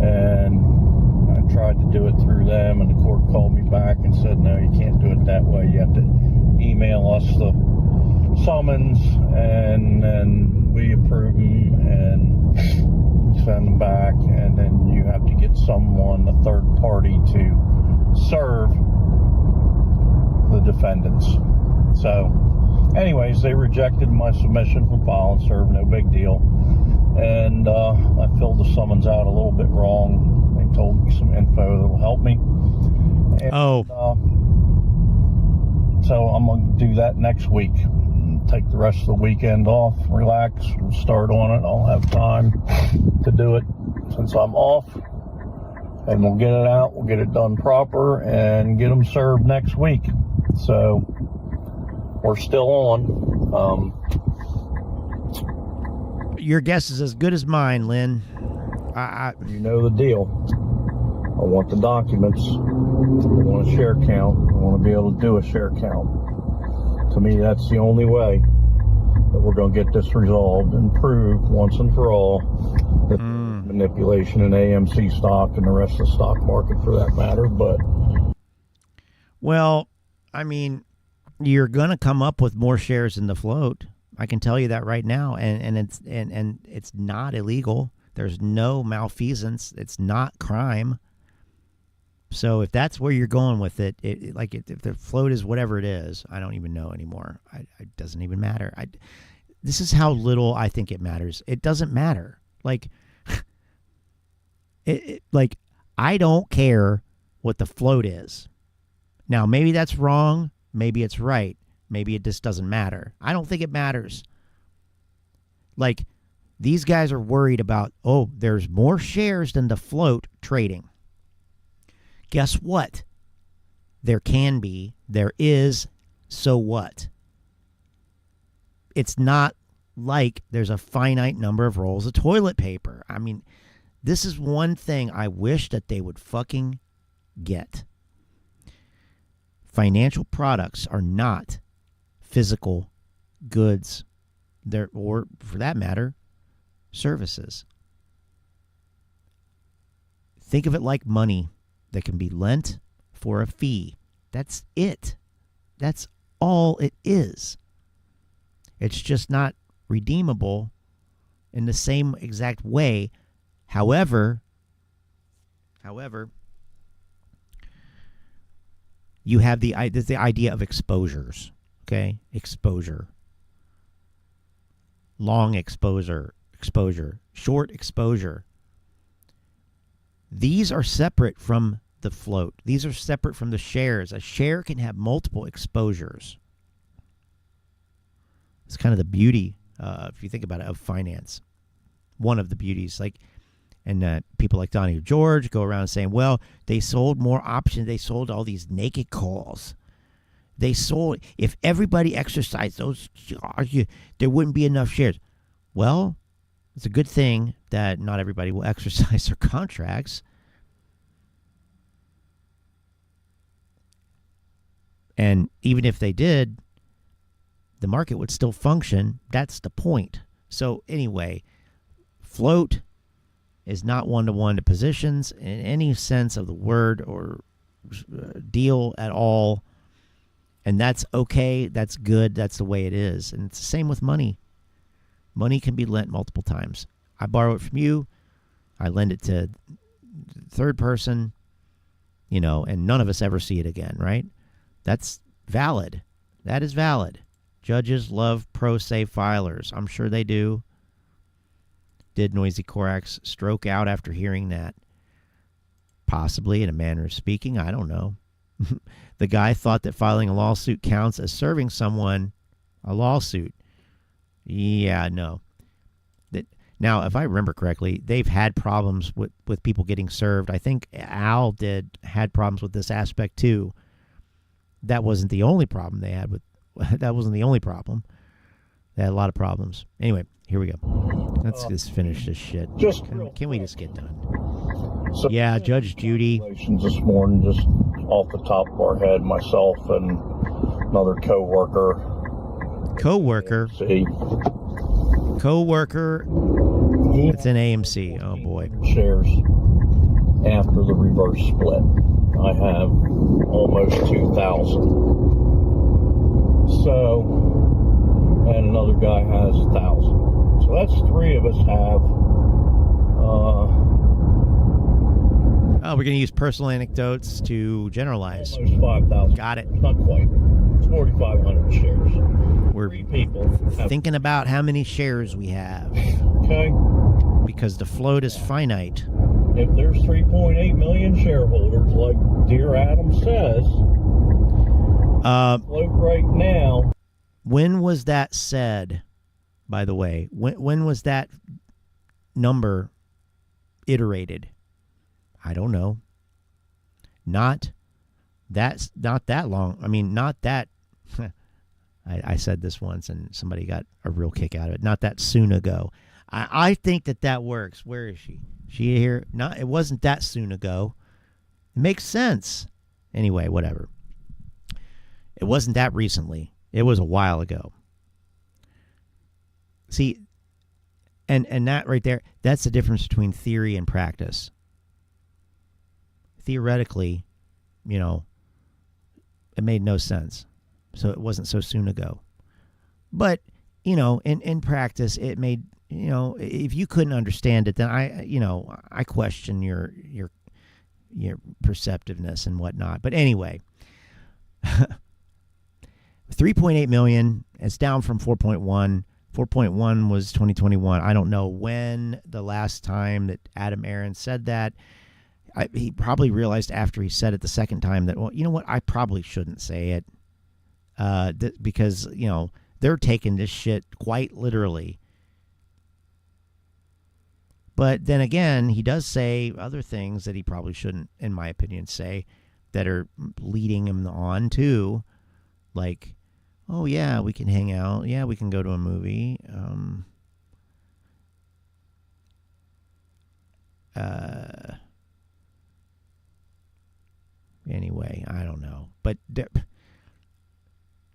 and I tried to do it through them, and the court called me back and said, no, you can't do it that way. You have to email us the summons, and then we approve them and send them back, and then you have to get someone, a third party, to serve the defendants. So anyways, they rejected my submission from File and Serve, no big deal, and I filled the summons out a little bit wrong. They told me some info that'll help me, and, so I'm going to do that next week. Take the rest of the weekend off, relax, and start on it. I'll have time to do it since I'm off, and we'll get it out, we'll get it done proper, and get them served next week. So we're still on. Your guess is as good as mine, Lynn. You know the deal. I want the documents. I want a share count. I want to be able to do a share count. To me, that's the only way that we're going to get this resolved and proved once and for all that there's manipulation in AMC stock and the rest of the stock market for that matter. But well, I mean, you're going to come up with more shares in the float. I can tell you that right now, and it's not illegal. There's no malfeasance. It's not crime. So if that's where you're going with it, if the float is whatever it is, I don't even know anymore. It doesn't even matter. This is how little I think it matters. It doesn't matter. Like, I don't care what the float is. Now, maybe that's wrong. Maybe it's right. Maybe it just doesn't matter. I don't think it matters. Like, these guys are worried about, oh, there's more shares than the float trading. Guess what? There can be. There is. So what? It's not like there's a finite number of rolls of toilet paper. I mean, this is one thing I wish that they would fucking get. Financial products are not physical goods. Or, for that matter, services. Think of it like money that can be lent for a fee. That's it. That's all it is. It's just not redeemable in the same exact way. However, you have the idea of exposures. Okay, exposure. Long exposure, short exposure. These are separate from the float. These are separate from the shares. A share can have multiple exposures. It's kind of the beauty, if you think about it, of finance. One of the beauties, and people like Donnie George go around saying, well, they sold more options. They sold all these naked calls. They sold, if everybody exercised those, there wouldn't be enough shares. Well, it's a good thing that not everybody will exercise their contracts. And even if they did, the market would still function. That's the point. So anyway, float is not one-to-one to positions in any sense of the word or deal at all. And that's okay. That's good. That's the way it is. And it's the same with money. Money can be lent multiple times. I borrow it from you. I lend it to third person, and none of us ever see it again, right? That's valid. That is valid. Judges love pro se filers. I'm sure they do. Did Noisy Corax stroke out after hearing that? Possibly, in a manner of speaking. I don't know. The guy thought that filing a lawsuit counts as serving someone a lawsuit. Yeah, no. Now, if I remember correctly, they've had problems with people getting served. I think Al had problems with this aspect too. That wasn't the only problem they had that wasn't the only problem. They had a lot of problems. Anyway, here we go. Let's just finish this shit. Can we just get done? So, yeah, Judge Judy. This morning, just off the top of our head, myself and another co-worker. Co-worker? Co-worker. It's an AMC. Oh, boy. Shares after the reverse split. I have almost 2,000. So, and another guy has 1,000. So that's three of us have. We're going to use personal anecdotes to generalize. Almost 5,000. Got it. Not quite. It's 4,500 shares. We're three people thinking about how many shares we have. Okay. Because the float is finite. If there's 3.8 million shareholders, like Dear Adam says, float right now. When was that said, by the way? When was that number iterated? I don't know. Not that long. I mean, not that. I said this once and somebody got a real kick out of it. Not that soon ago. I think that works. Where is she? She here? Not. It wasn't that soon ago. It makes sense. Anyway, whatever. It wasn't that recently. It was a while ago. See, And that right there, that's the difference between theory and practice. Theoretically, it made no sense. So it wasn't so soon ago. But, in practice, it made, if you couldn't understand it, then I question your perceptiveness and whatnot. But anyway, 3.8 million, it's down from 4.1. 4.1 was 2021. I don't know when the last time that Adam Aaron said that. He probably realized after he said it the second time that, well, you know what, I probably shouldn't say it because, they're taking this shit quite literally. But then again, he does say other things that he probably shouldn't, in my opinion, say that are leading him on to, like, oh, yeah, we can hang out. Yeah, we can go to a movie. Anyway, I don't know. But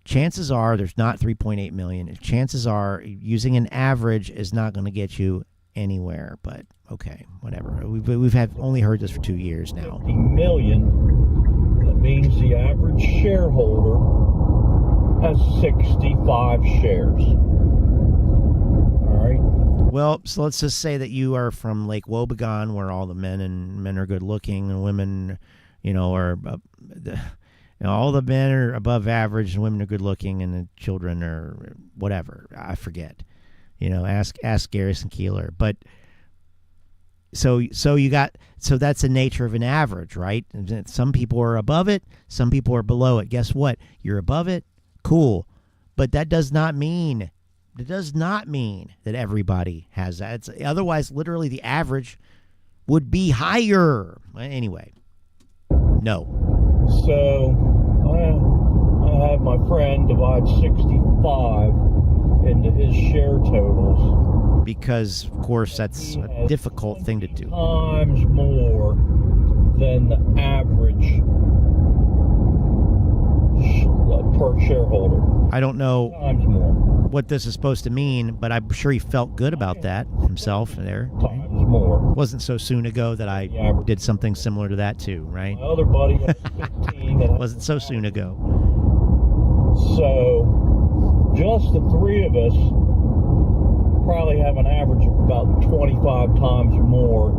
chances are there's not 3.8 million. Chances are using an average is not going to get you anywhere. But, okay, whatever. We've only heard this for 2 years now. 50 million, that means the average shareholder has 65 shares. All right. Well, so let's just say that you are from Lake Wobegon, where all the men are good looking and women, are all the men are above average and women are good looking and the children are whatever. I forget. Ask Garrison Keeler. But so that's the nature of an average, right? Some people are above it, some people are below it. Guess what? You're above it. Cool. But that does not mean that everybody has that. Otherwise, literally the average would be higher. Anyway, no. So I had my friend divide 65 into his share totals. Because, of course, that's a difficult thing to do. Times more than the average per shareholder. I don't know Times more. what this is supposed to mean, but I'm sure he felt good about that himself there. Times more. It wasn't so soon ago that I did something similar to that too, right? My other buddy has 15. That wasn't so soon ago. So just the three of us probably have an average of about 25 times more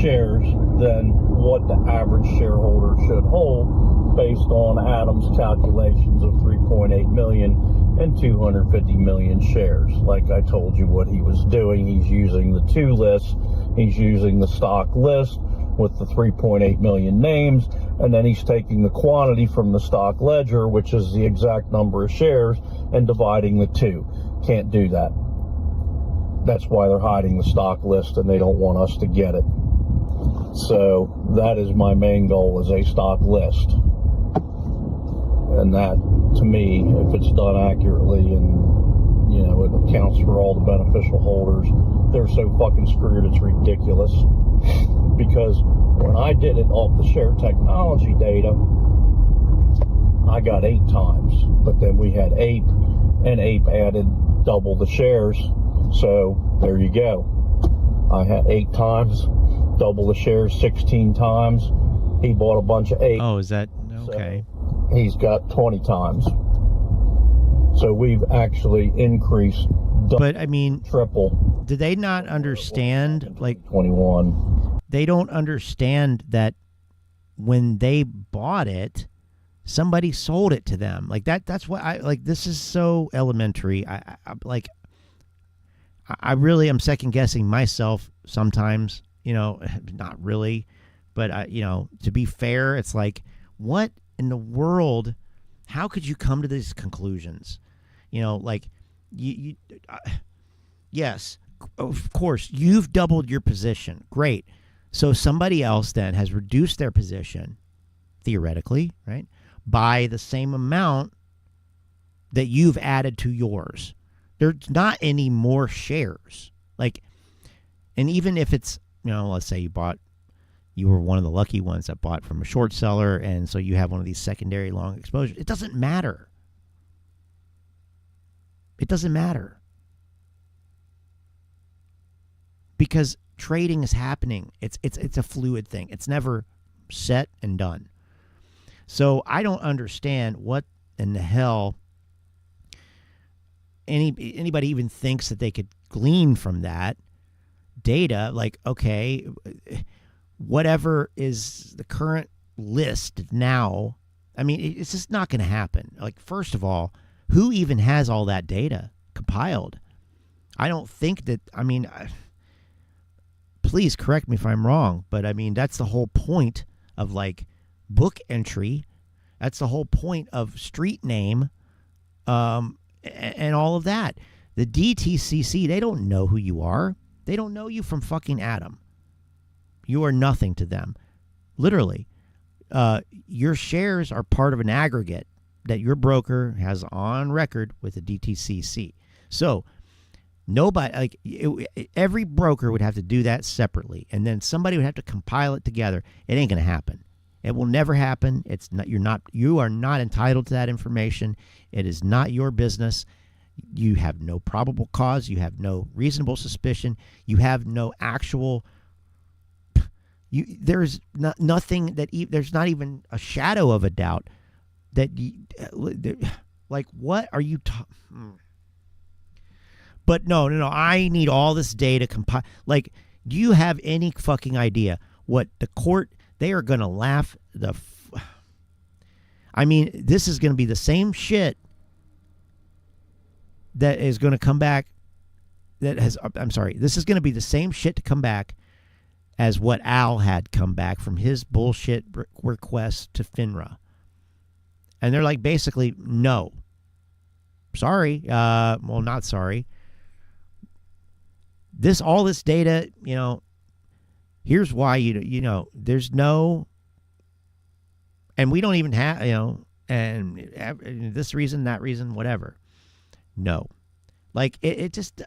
shares than what the average shareholder should hold based on Adam's calculations of 3.8 million and 250 million shares. Like I told you what he was doing, he's using the two lists. He's using the stock list with the 3.8 million names, and then he's taking the quantity from the stock ledger, which is the exact number of shares, and dividing the two. Can't do that. That's why they're hiding the stock list, and they don't want us to get it. So that is my main goal, is a stock list. And that, to me, if it's done accurately and, it accounts for all the beneficial holders, they're so fucking screwed, it's ridiculous. Because when I did it off the share technology data, I got 8 times. But then we had Ape, and Ape added double the shares. So there you go. I had 8 times, double the shares 16 times. He bought a bunch of 8. Oh, is that okay? So he's got 20 times. So we've actually increased but I mean, triple. Do they not understand, like 21? They don't understand that when they bought it, somebody sold it to them. Like that's what I like. This is so elementary. I really am second guessing myself sometimes, not really, but to be fair, it's like, what in the world, how could you come to these conclusions? Yes, of course, you've doubled your position. Great. So somebody else then has reduced their position, theoretically, right, by the same amount that you've added to yours. There's not any more shares. And even if it's, let's say you were one of the lucky ones that bought from a short seller, and so you have one of these secondary long exposures. It doesn't matter. It doesn't matter. because trading is happening. It's a fluid thing. It's never set and done. So I don't understand what in the hell anybody even thinks that they could glean from that data. Like, okay, whatever is the current list now, I mean, it's just not going to happen. Like, first of all, who even has all that data compiled? I don't think that, I mean, please correct me if I'm wrong, but I mean, that's the whole point of like book entry. That's the whole point of street name, and all of that. The DTCC, they don't know who you are. They don't know you from fucking Adam. You are nothing to them. Literally. Your shares are part of an aggregate that your broker has on record with the DTCC. So nobody, every broker would have to do that separately, and then somebody would have to compile it together. It ain't going to happen. It will never happen. It's not. You are not entitled to that information. It is not your business. You have no probable cause. You have no reasonable suspicion. You have no actual. There's nothing that. There's not even a shadow of a doubt that. Like, what are you talking? But no. I need all this data compiled. Like, do you have any fucking idea what the court? They are going to laugh I mean, this is going to be the same shit that is going to come back. This is going to be the same shit to come back as what Al had come back from his bullshit request to FINRA. And they're like, basically, no. Sorry. Well, not sorry. All this data, here's why, there's no, and we don't even have, and this reason, that reason, whatever. No. Like, it just,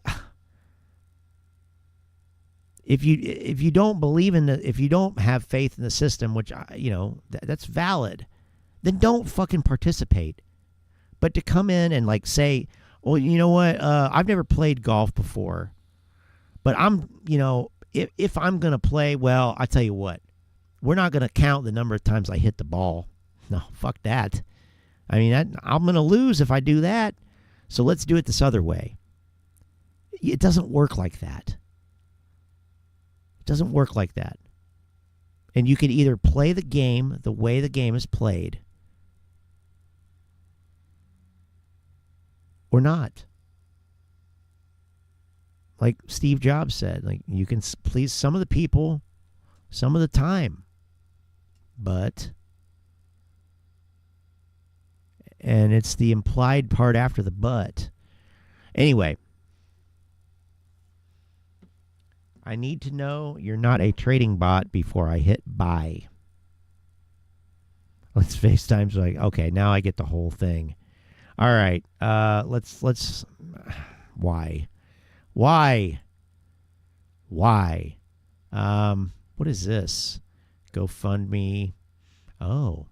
if you don't believe if you don't have faith in the system, which, that's valid, then don't fucking participate. But to come in and like say, well, you know what, I've never played golf before, but I'm, if I'm going to play, well, I tell you what, we're not going to count the number of times I hit the ball. No, fuck that. I mean, I'm going to lose if I do that. So let's do it this other way. It doesn't work like that. It doesn't work like that. And you can either play the game the way the game is played or not. Like Steve Jobs said, like, you can please some of the people some of the time, but, and it's the implied part after the but. Anyway, I need to know you're not a trading bot before I hit buy. Let's FaceTime's like, okay, now I get the whole thing. All right, let's why? What is this? GoFundMe. Oh,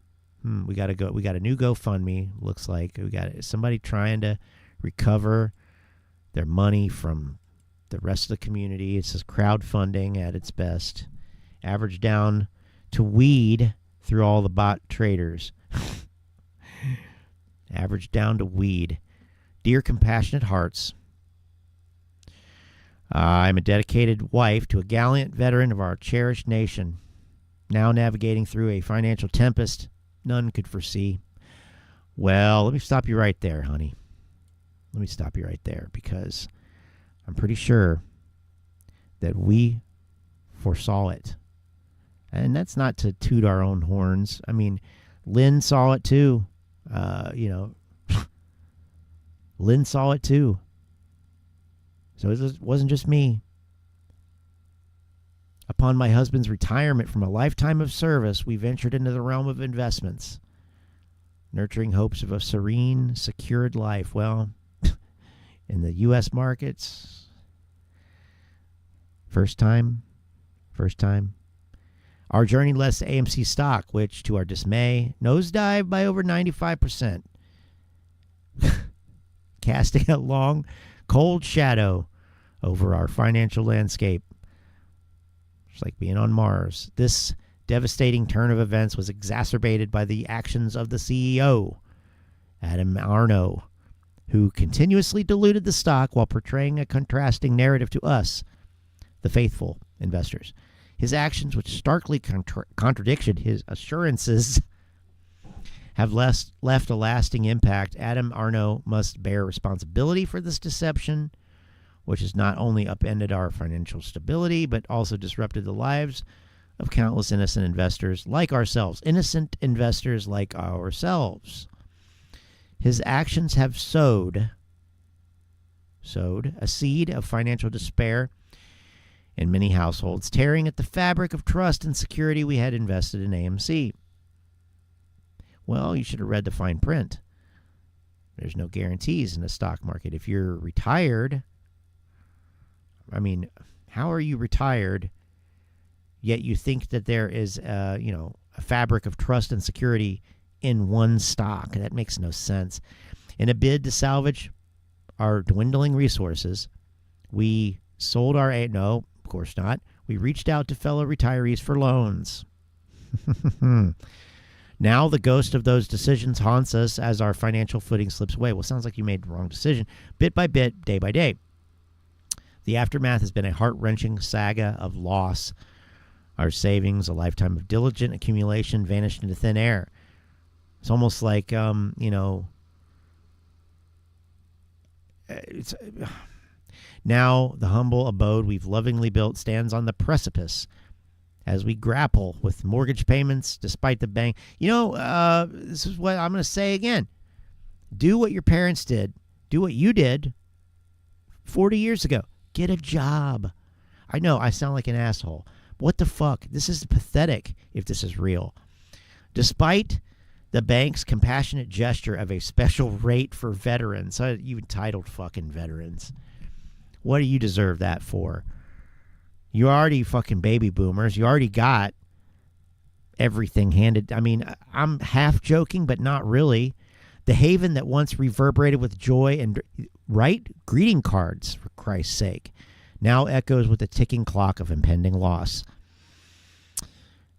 we got a new GoFundMe. Looks like we got somebody trying to recover their money from the rest of the community. It says crowdfunding at its best. Average down to weed through all the bot traders. Average down to weed. Dear compassionate hearts, I'm a dedicated wife to a gallant veteran of our cherished nation, now navigating through a financial tempest none could foresee. Well, let me stop you right there, honey. Let me stop you right there, because I'm pretty sure that we foresaw it. And that's not to toot our own horns. I mean, Lynn saw it too. Lynn saw it too. So it wasn't just me. Upon my husband's retirement from a lifetime of service, we ventured into the realm of investments, nurturing hopes of a serene, secured life. Well, in the U.S. markets, first time. Our journey led to AMC stock, which, to our dismay, nosedived by over 95%, casting a long, cold shadow over our financial landscape. It's like being on Mars. This devastating turn of events was exacerbated by the actions of the CEO, Adam Arno, who continuously diluted the stock while portraying a contrasting narrative to us, the faithful investors. His actions, which starkly contradicted his assurances, have left a lasting impact. Adam Arno must bear responsibility for this deception, which has not only upended our financial stability, but also disrupted the lives of countless innocent investors like ourselves. Innocent investors like ourselves. His actions have sowed a seed of financial despair in many households, tearing at the fabric of trust and security we had invested in AMC. Well, you should have read the fine print. There's no guarantees in the stock market. If you're retired, I mean, how are you retired, yet you think that there is, a fabric of trust and security in one stock? That makes no sense. In a bid to salvage our dwindling resources, we sold our... No, of course not. We reached out to fellow retirees for loans. Now the ghost of those decisions haunts us as our financial footing slips away. Well, sounds like you made the wrong decision. Bit by bit, day by day. The aftermath has been a heart-wrenching saga of loss. Our savings, a lifetime of diligent accumulation, vanished into thin air. It's almost like, it's now the humble abode we've lovingly built stands on the precipice as we grapple with mortgage payments despite the bank. This is what I'm going to say again. Do what your parents did. Do what you did 40 years ago. Get a job. I know I sound like an asshole. What the fuck? This is pathetic if this is real. Despite the bank's compassionate gesture of a special rate for veterans. You entitled fucking veterans. What do you deserve that for? You're already fucking baby boomers. You already got everything handed. I mean, I'm half joking, but not really. The haven that once reverberated with joy and greeting cards, for Christ's sake, now echoes with the ticking clock of impending loss.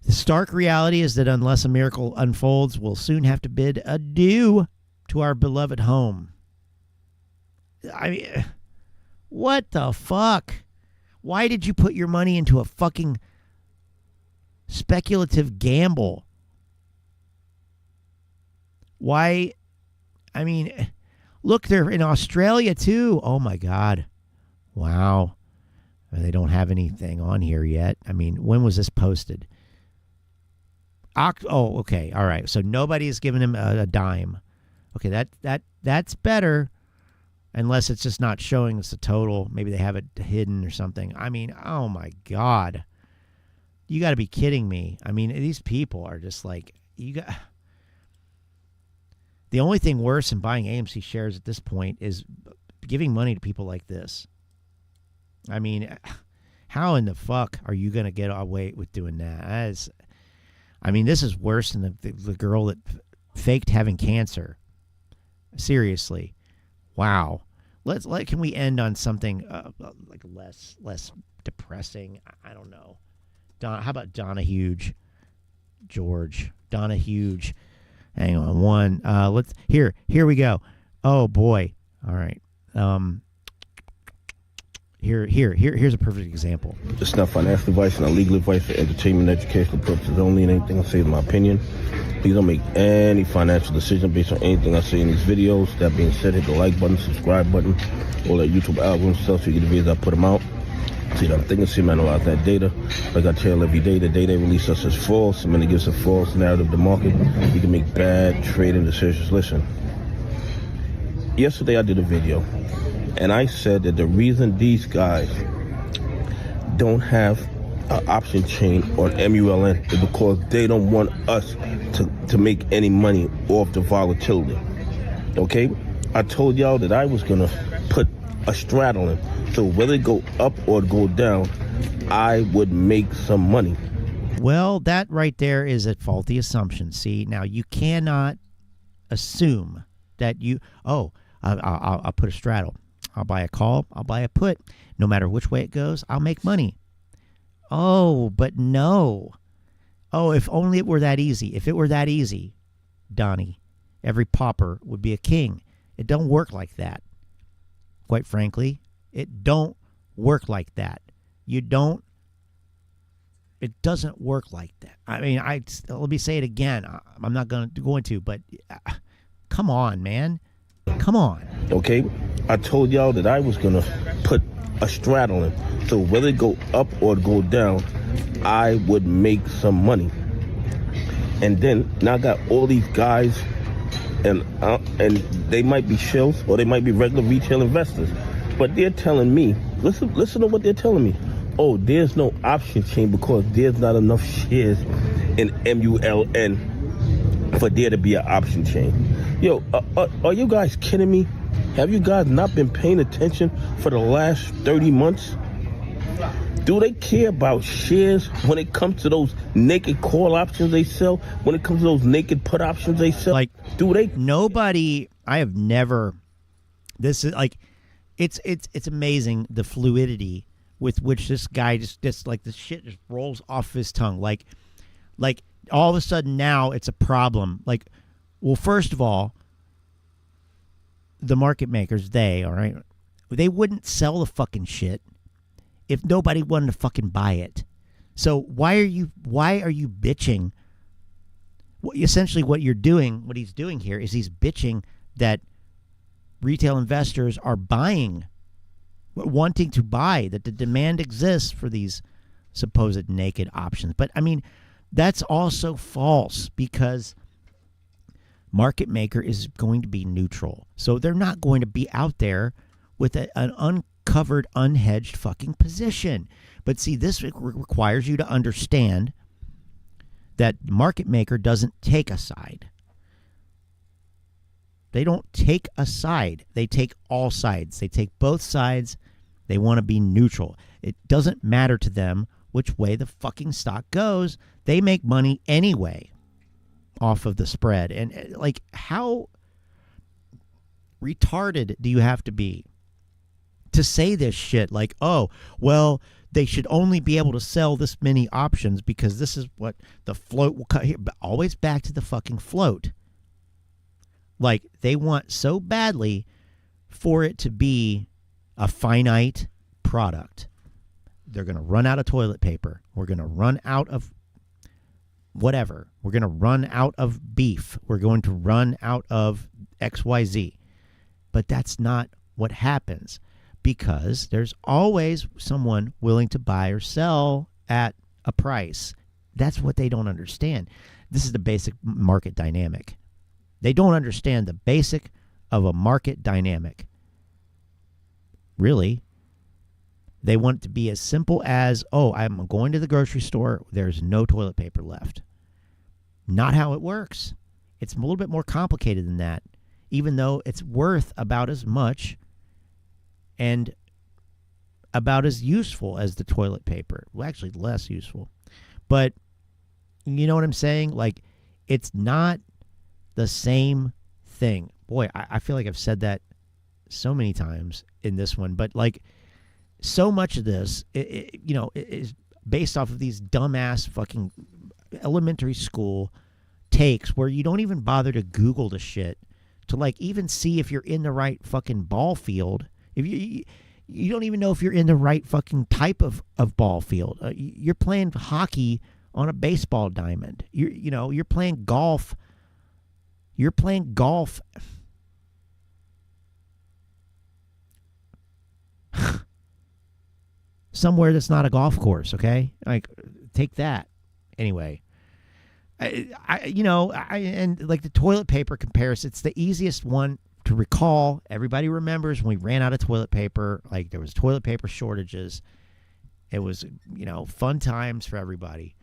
The stark reality is that unless a miracle unfolds, we'll soon have to bid adieu to our beloved home. I mean, what the fuck? Why did you put your money into a fucking speculative gamble? Why? I mean, look, they're in Australia too. Oh my God. Wow. They don't have anything on here yet. I mean, when was this posted? Oh, okay. All right. So nobody's given him a dime. Okay, that's better. Unless it's just not showing us the total. Maybe they have it hidden or something. I mean, oh my God. You got to be kidding me. I mean, these people are just like, the only thing worse than buying AMC shares at this point is giving money to people like this. I mean, how in the fuck are you going to get away with doing that? This is worse than the girl that faked having cancer. Seriously. Wow. Can we end on something like less depressing? I don't know. How about Donna Huge? Donna Huge. Hang on one. Here we go. Oh boy. All right. Here's a perfect example. It's not financial advice and not legal advice for entertainment and educational purposes only, and anything I say is my opinion. Please don't make any financial decision based on anything I say in these videos. That being said, hit the like button, subscribe button, all that YouTube algorithm stuff so you get the videos I put them out. See that I'm thinking, see man, analyze that data. Like I tell every day, the data they release us is false. And when it gives a false narrative of the market, you can make bad trading decisions. Listen, yesterday I did a video, and I said that the reason these guys don't have an option chain on MULN is because they don't want us to make any money off the volatility. Okay? I told y'all that I was going to put a straddle in. So whether it go up or go down, I would make some money. Well, that right there is a faulty assumption. See, now you cannot assume that I'll put a straddle. I'll buy a call. I'll buy a put. No matter which way it goes, I'll make money. Oh, but no. Oh, if only it were that easy. If it were that easy, Donnie, every pauper would be a king. It don't work like that. Quite frankly, it don't work like that. It doesn't work like that. I mean, let me say it again. I'm not going to, but come on, man. Come on. Okay, I told y'all that I was gonna put a straddle in, so whether it go up or go down, I would make some money. And then now I got all these guys, and they might be shills or they might be regular retail investors, but they're telling me, listen to what they're telling me. Oh, there's no option chain because there's not enough shares in MULN for there to be an option chain. Yo, are you guys kidding me? Have you guys not been paying attention for the last 30 months? Do they care about shares when it comes to those naked call options they sell? When it comes to those naked put options they sell? Like, do they? Nobody, I have never, this is like, it's amazing the fluidity with which this guy just like the shit just rolls off his tongue. Like all of a sudden now it's a problem. Like, well, first of all, the market makers, all right, they wouldn't sell the fucking shit if nobody wanted to fucking buy it. So why are you bitching? Essentially what he's doing here is he's bitching that retail investors are wanting to buy, that the demand exists for these supposed naked options. But I mean, that's also false because market maker is going to be neutral. So they're not going to be out there with an uncovered, unhedged fucking position. But see, this requires you to understand that market maker doesn't take a side. They don't take a side. They take all sides. They take both sides. They want to be neutral. It doesn't matter to them which way the fucking stock goes. They make money anyway off of the spread. And like, how retarded do you have to be to say this shit? Like, oh, well, they should only be able to sell this many options because this is what the float will cut here. But always back to the fucking float. Like, they want so badly for it to be a finite product. They're going to run out of toilet paper. We're going to run out of whatever. We're going to run out of beef. We're going to run out of XYZ. But that's not what happens because there's always someone willing to buy or sell at a price. That's what they don't understand. This is the basic market dynamic. They don't understand the basic of a market dynamic. Really, they want it to be as simple as, oh, I'm going to the grocery store, there's no toilet paper left. Not how it works. It's a little bit more complicated than that, even though it's worth about as much and about as useful as the toilet paper. Well, actually less useful. But you know what I'm saying? Like, it's not the same thing. Boy, I feel like I've said that so many times in this one, but like so much of this, it is based off of these dumbass fucking elementary school takes where you don't even bother to Google the shit to like even see if you're in the right fucking ball field. If you don't even know if you're in the right fucking type of ball field. You're playing hockey on a baseball diamond. You're playing golf. You're playing golf. Somewhere that's not a golf course, okay? Like, take that. Anyway, and like the toilet paper comparison, it's the easiest one to recall. Everybody remembers when we ran out of toilet paper, like there was toilet paper shortages. It was, fun times for everybody.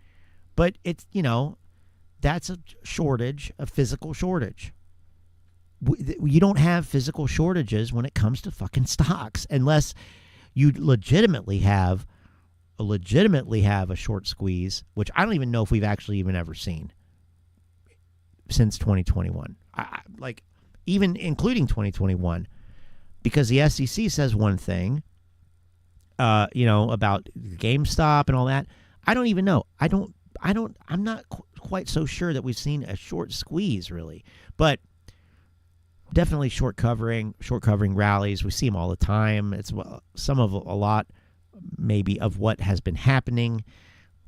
But it's, that's a shortage, a physical shortage. You don't have physical shortages when it comes to fucking stocks unless you legitimately have a short squeeze, which I don't even know if we've actually even ever seen since 2021. Like even including 2021, because the SEC says one thing, about GameStop and all that. I don't even know. I'm not quite so sure that we've seen a short squeeze really, but definitely short covering rallies. We see them all the time. It's some of a lot maybe of what has been happening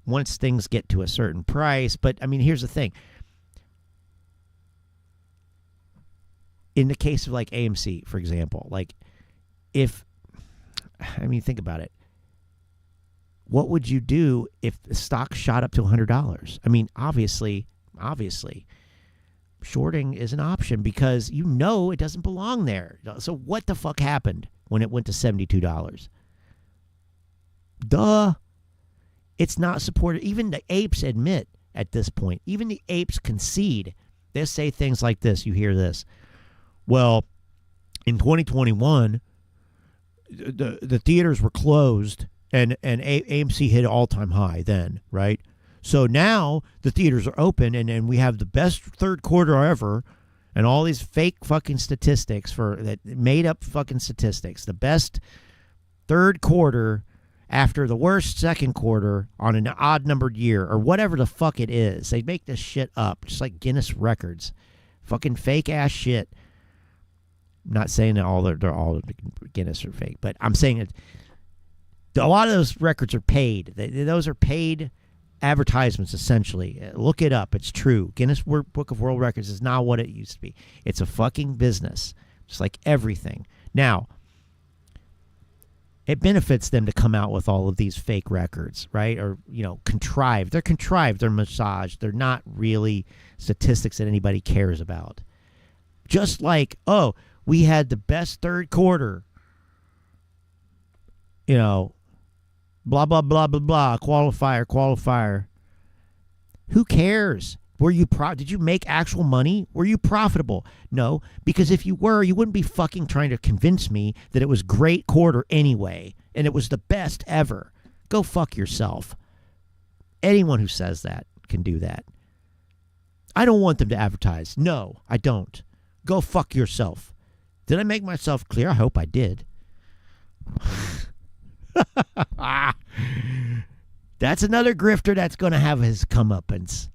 once things get to a certain price. But I mean, here's the thing. In the case of like AMC, for example, like think about it. What would you do if the stock shot up to $100? I mean, obviously, shorting is an option because it doesn't belong there. So what the fuck happened when it went to $72? Duh. It's not supported. Even the apes admit at this point. Even the apes concede. They say things like this. You hear this. Well, in 2021, the theaters were closed and AMC hit an all-time high then, right? So now the theaters are open and we have the best third quarter ever and all these fake fucking statistics that made up fucking statistics. The best third quarter after the worst second quarter on an odd numbered year or whatever the fuck it is. They make this shit up just like Guinness records. Fucking fake ass shit. I'm not saying that they're all Guinness are fake, but I'm saying that a lot of those records are paid. Those are paid advertisements, essentially. Look it up. It's true. Guinness Book of World Records is not what it used to be. It's a fucking business, just like everything. Now, it benefits them to come out with all of these fake records, right? Or, contrived. They're contrived. They're massaged. They're not really statistics that anybody cares about. Just like, we had the best third quarter, blah, blah, blah, blah, blah, qualifier. Who cares? Did you make actual money? Were you profitable? No, because if you were, you wouldn't be fucking trying to convince me that it was great quarter anyway, and it was the best ever. Go fuck yourself. Anyone who says that can do that. I don't want them to advertise. No, I don't. Go fuck yourself. Did I make myself clear? I hope I did. That's another grifter that's going to have his comeuppance.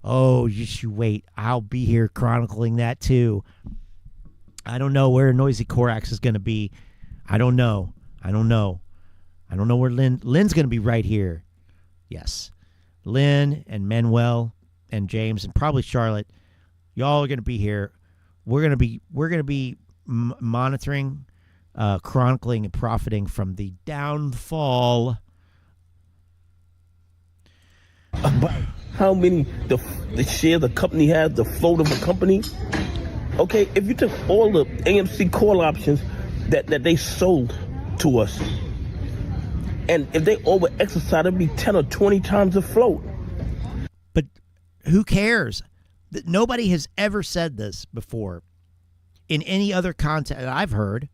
Oh, just you wait. I'll be here chronicling that too. I don't know where Noisy Corax is going to be. I don't know where Lynn's going to be right here. Yes. Lynn and Manuel and James and probably Charlotte. Y'all are going to be here. We're going to be monitoring, chronicling, and profiting from the downfall. About how many the share the company has, the float of a company. Okay, if you took all the AMC call options that they sold to us, and if they over exercise, it'd be 10 or 20 times the float. But who cares? Nobody has ever said this before in any other content that I've heard.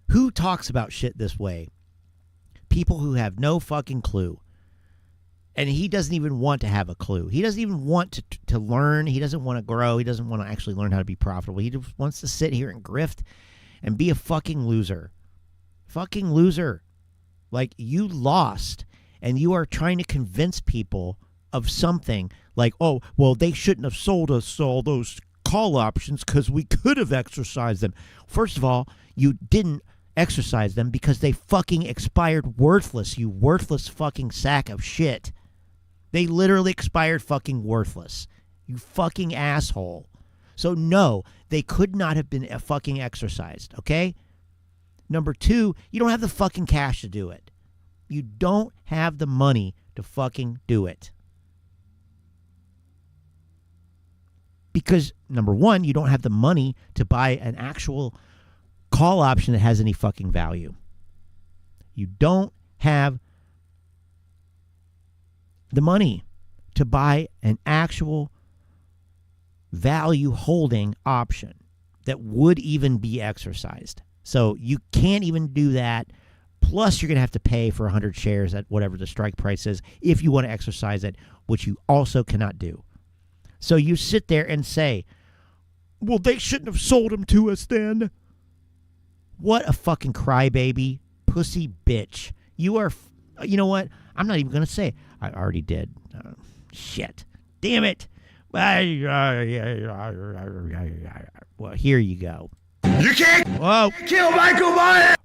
Who talks about shit this way? People who have no fucking clue. And he doesn't even want to have a clue. He doesn't even want to learn. He doesn't want to grow. He doesn't want to actually learn how to be profitable. He just wants to sit here and grift and be a fucking loser. Fucking loser. Like, you lost, and you are trying to convince people of something like, oh, well, they shouldn't have sold us all those call options because we could have exercised them. First of all, you didn't exercise them because they fucking expired worthless, you worthless fucking sack of shit. They literally expired fucking worthless. You fucking asshole. So no, they could not have been fucking exercised, okay? Number two, you don't have the fucking cash to do it. You don't have the money to fucking do it. Because, number one, you don't have the money to buy an actual call option that has any fucking value. You don't have the money to buy an actual value holding option that would even be exercised. So you can't even do that. Plus, you're going to have to pay for 100 shares at whatever the strike price is if you want to exercise it, which you also cannot do. So you sit there and say, well, they shouldn't have sold them to us then. What a fucking crybaby, pussy bitch. You are, you know what? I'm not even going to say. I already did. Shit. Damn it. Well, here you go. You can't kill Michael Myers!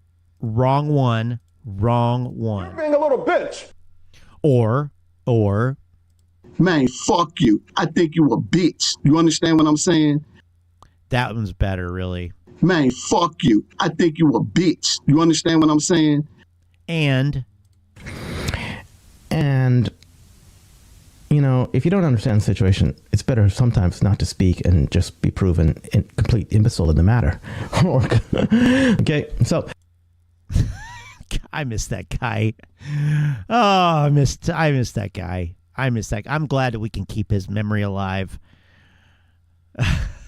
Wrong one. Wrong one. You're being a little bitch. Or. Man, fuck you. I think you a bitch. You understand what I'm saying? That one's better, really. Man, fuck you. I think you a bitch. You understand what I'm saying? And, you know, if you don't understand the situation, it's better sometimes not to speak and just be proven a complete imbecile in the matter. Okay, so. I miss that guy. Oh, I miss that guy. I'm glad that we can keep his memory alive.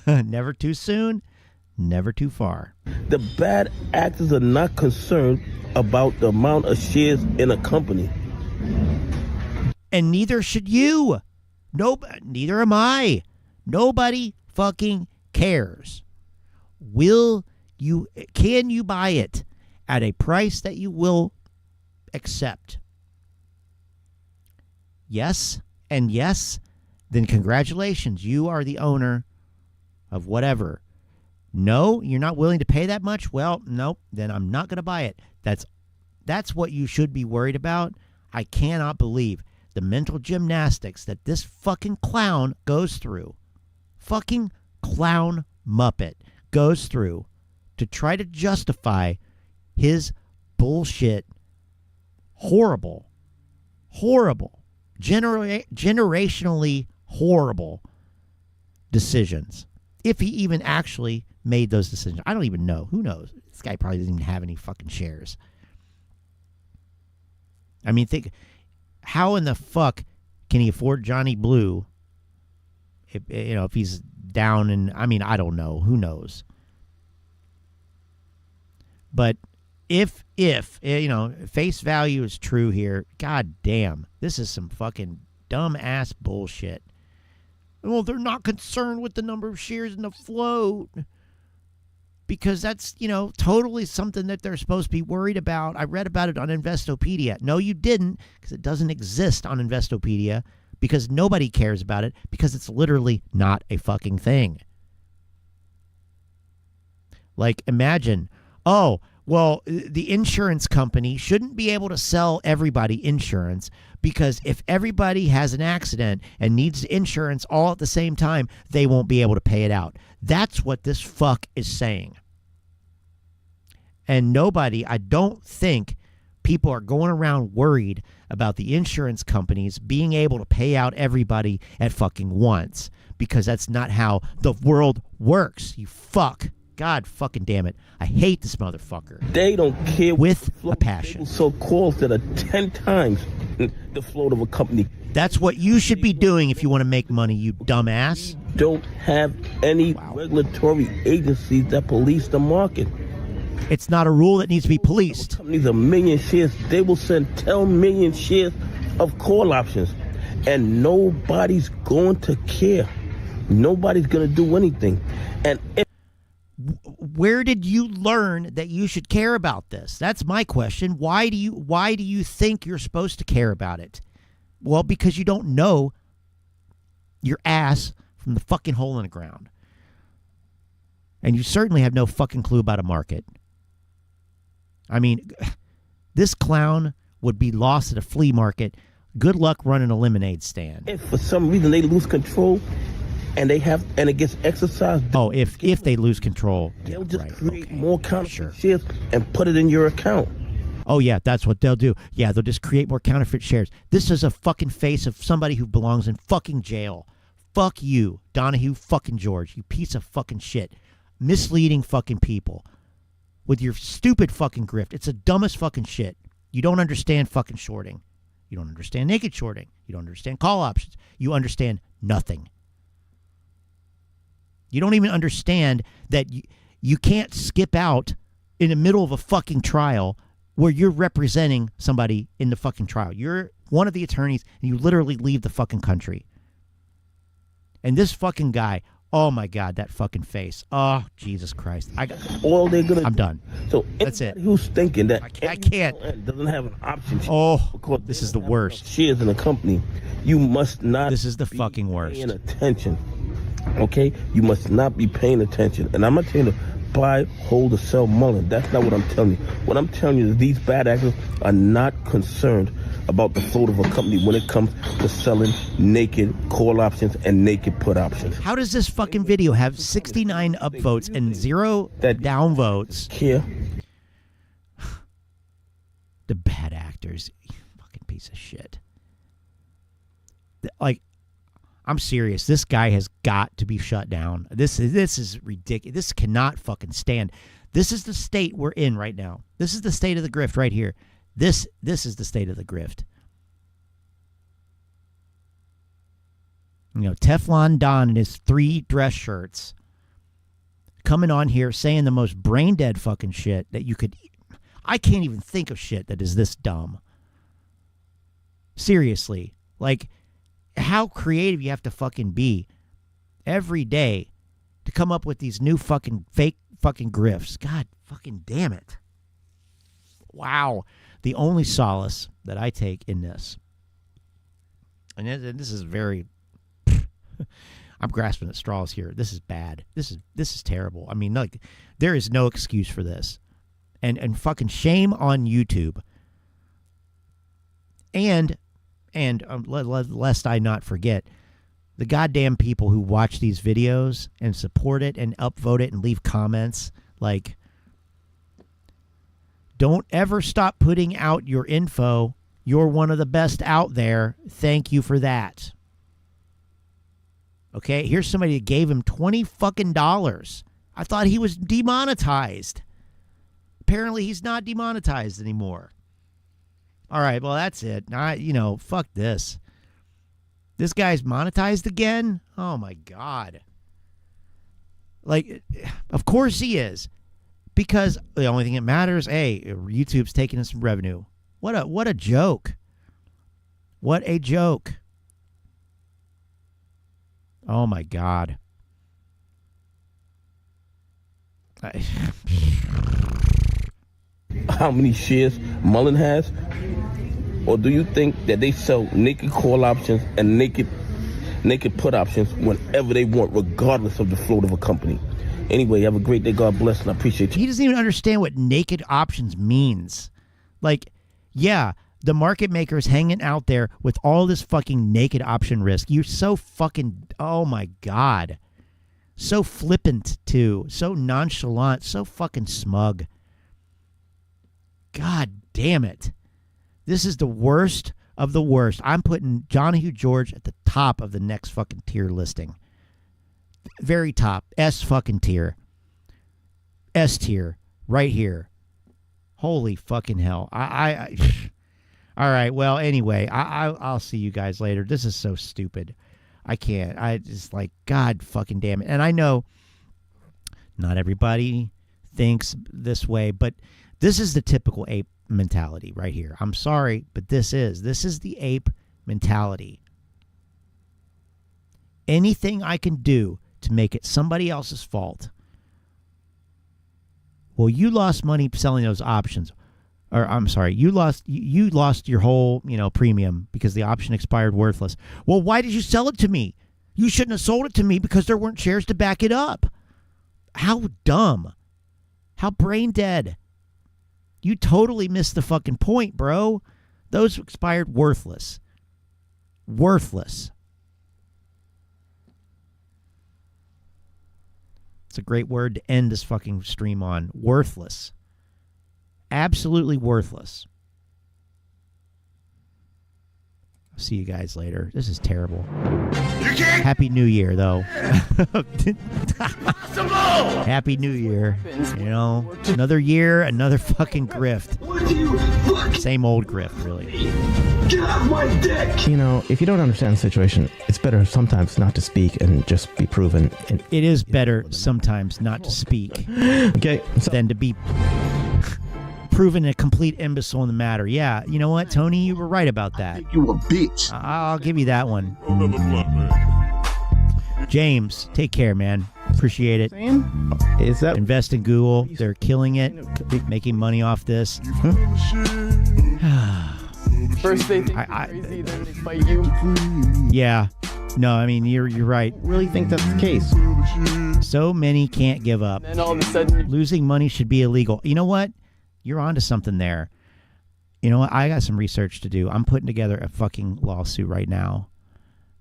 Never too soon, never too far. The bad actors are not concerned about the amount of shares in a company. And neither should you. Neither am I. Nobody fucking cares. Can you buy it at a price that you will accept? Yes, and yes, then congratulations. You are the owner of whatever. No, you're not willing to pay that much? Well, nope, then I'm not going to buy it. That's what you should be worried about. I cannot believe the mental gymnastics that this fucking clown goes through. Fucking clown muppet goes through to try to justify his bullshit, horrible, generationally horrible decisions. If he even actually made those decisions. I don't even know. Who knows? This guy probably doesn't even have any fucking shares. I mean, think, how in the fuck can he afford Johnny Blue if he's down and, I mean, I don't know. Who knows? But if face value is true here, god damn, this is some fucking dumb ass bullshit. Well, they're not concerned with the number of shares in the float because that's, totally something that they're supposed to be worried about. I read about it on Investopedia. No, you didn't, because it doesn't exist on Investopedia, because nobody cares about it, because it's literally not a fucking thing. Like, imagine, well, the insurance company shouldn't be able to sell everybody insurance because if everybody has an accident and needs insurance all at the same time, they won't be able to pay it out. That's what this fuck is saying. And I don't think people are going around worried about the insurance companies being able to pay out everybody at fucking once, because that's not how the world works, you fuck. God fucking damn it. I hate this motherfucker. They don't care with a passion. So calls that are 10 times the float of a company. That's what you should be doing if you want to make money, you dumbass. Don't have any regulatory agencies that police the market. It's not a rule that needs to be policed. Companies a million shares, they will send 10 million shares of call options, and nobody's going to care. Nobody's going to do anything. And where did you learn that you should care about this? That's my question. Why do you think you're supposed to care about it? Well, because you don't know your ass from the fucking hole in the ground. And you certainly have no fucking clue about a market. I mean, this clown would be lost at a flea market. Good luck running a lemonade stand. If for some reason they lose control and it gets exercised. Oh, if they lose control. They'll just create more counterfeit shares and put it in your account. Oh, yeah, that's what they'll do. Yeah, they'll just create more counterfeit shares. This is a fucking face of somebody who belongs in fucking jail. Fuck you, Donahue fucking George, you piece of fucking shit. Misleading fucking people with your stupid fucking grift. It's the dumbest fucking shit. You don't understand fucking shorting. You don't understand naked shorting. You don't understand call options. You understand nothing. You don't even understand that you can't skip out in the middle of a fucking trial where you're representing somebody in the fucking trial. You're one of the attorneys and you literally leave the fucking country. And this fucking guy Oh my God, that fucking face. Oh, Jesus Christ. All they're gonna. I'm done. So that's it. Who's thinking that I can't. Doesn't have an option. Oh, this is the worst. Shares in a company. You must not. This is the fucking worst. Paying attention. Okay, you must not be paying attention. And I'm not telling you to buy, hold, or sell Mullen. That's not what I'm telling you. What I'm telling you is these bad actors are not concerned about the float of a company when it comes to selling naked call options and naked put options. How does this fucking video have 69 upvotes and 0 downvotes? Here. The bad actors. You fucking piece of shit. Like, I'm serious. This guy has got to be shut down. This is ridiculous. This cannot fucking stand. This is the state we're in right now. This is the state of the grift right here. This is the state of the grift. You know, Teflon Don in his 3 dress shirts coming on here saying the most brain dead fucking shit that you could. I can't even think of shit that is this dumb. Seriously. Like, how creative you have to fucking be every day to come up with these new fucking fake fucking grifts. God fucking damn it. Wow. The only solace that I take in this, and this is very, I'm grasping at straws here. This is bad. This is terrible. I mean, like, there is no excuse for this, and fucking shame on YouTube. And lest I not forget, the goddamn people who watch these videos and support it and upvote it and leave comments, like, don't ever stop putting out your info. You're one of the best out there. Thank you for that. Okay, here's somebody that gave him $20 fucking dollars. I thought he was demonetized. Apparently he's not demonetized anymore. All right, well, that's it. Fuck this. This guy's monetized again? Oh, my God. Like, of course he is. Because the only thing that matters, hey, YouTube's taking us some revenue. What a joke. What a joke. Oh, my God. How many shares Mullen has? Or do you think that they sell naked call options and naked put options whenever they want, regardless of the float of a company? Anyway, have a great day. God bless, and I appreciate you. He doesn't even understand what naked options means. Like, yeah, the market maker is hanging out there with all this fucking naked option risk. You're so fucking, oh my God. So flippant, too. So nonchalant. So fucking smug. God damn it. This is the worst of the worst. I'm putting Jonahue George at the top of the next fucking tier listing. Very top. S fucking tier. S tier. Right here. Holy fucking hell. All right. Well, anyway, I'll see you guys later. This is so stupid. I can't. I just like, God fucking damn it. And I know not everybody thinks this way, but this is the typical ape mentality right here. I'm sorry, but this is the ape mentality. Anything I can do to make it somebody else's fault. Well, you lost money selling those options. Or I'm sorry, you lost your whole, premium because the option expired worthless. Well, why did you sell it to me? You shouldn't have sold it to me because there weren't shares to back it up. How dumb. How brain dead. You totally missed the fucking point, bro. Those expired worthless. Worthless. It's a great word to end this fucking stream on. Worthless. Absolutely worthless. I'll see you guys later. This is terrible. Happy New Year, though. Happy New Year. Another year, another fucking grift. Same old grift, really. Get off my dick! If you don't understand the situation, it's better sometimes not to speak and just be proven. It is better sometimes not to speak than to be proven a complete imbecile in the matter. Yeah, you know what, Tony? You were right about that. You a bitch. I'll give you that one. James, take care, man. Appreciate it. Is that invest in Google? They're killing it, making money off this. First they think you're crazy, then they fight you. Yeah. No, I mean you're right. I really think that's the case. So many can't give up. And then all of a sudden, losing money should be illegal. You know what? You're onto something there. You know what? I got some research to do. I'm putting together a fucking lawsuit right now.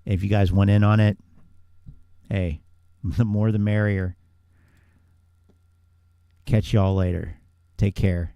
If you guys want in on it, hey, the more the merrier. Catch y'all later. Take care.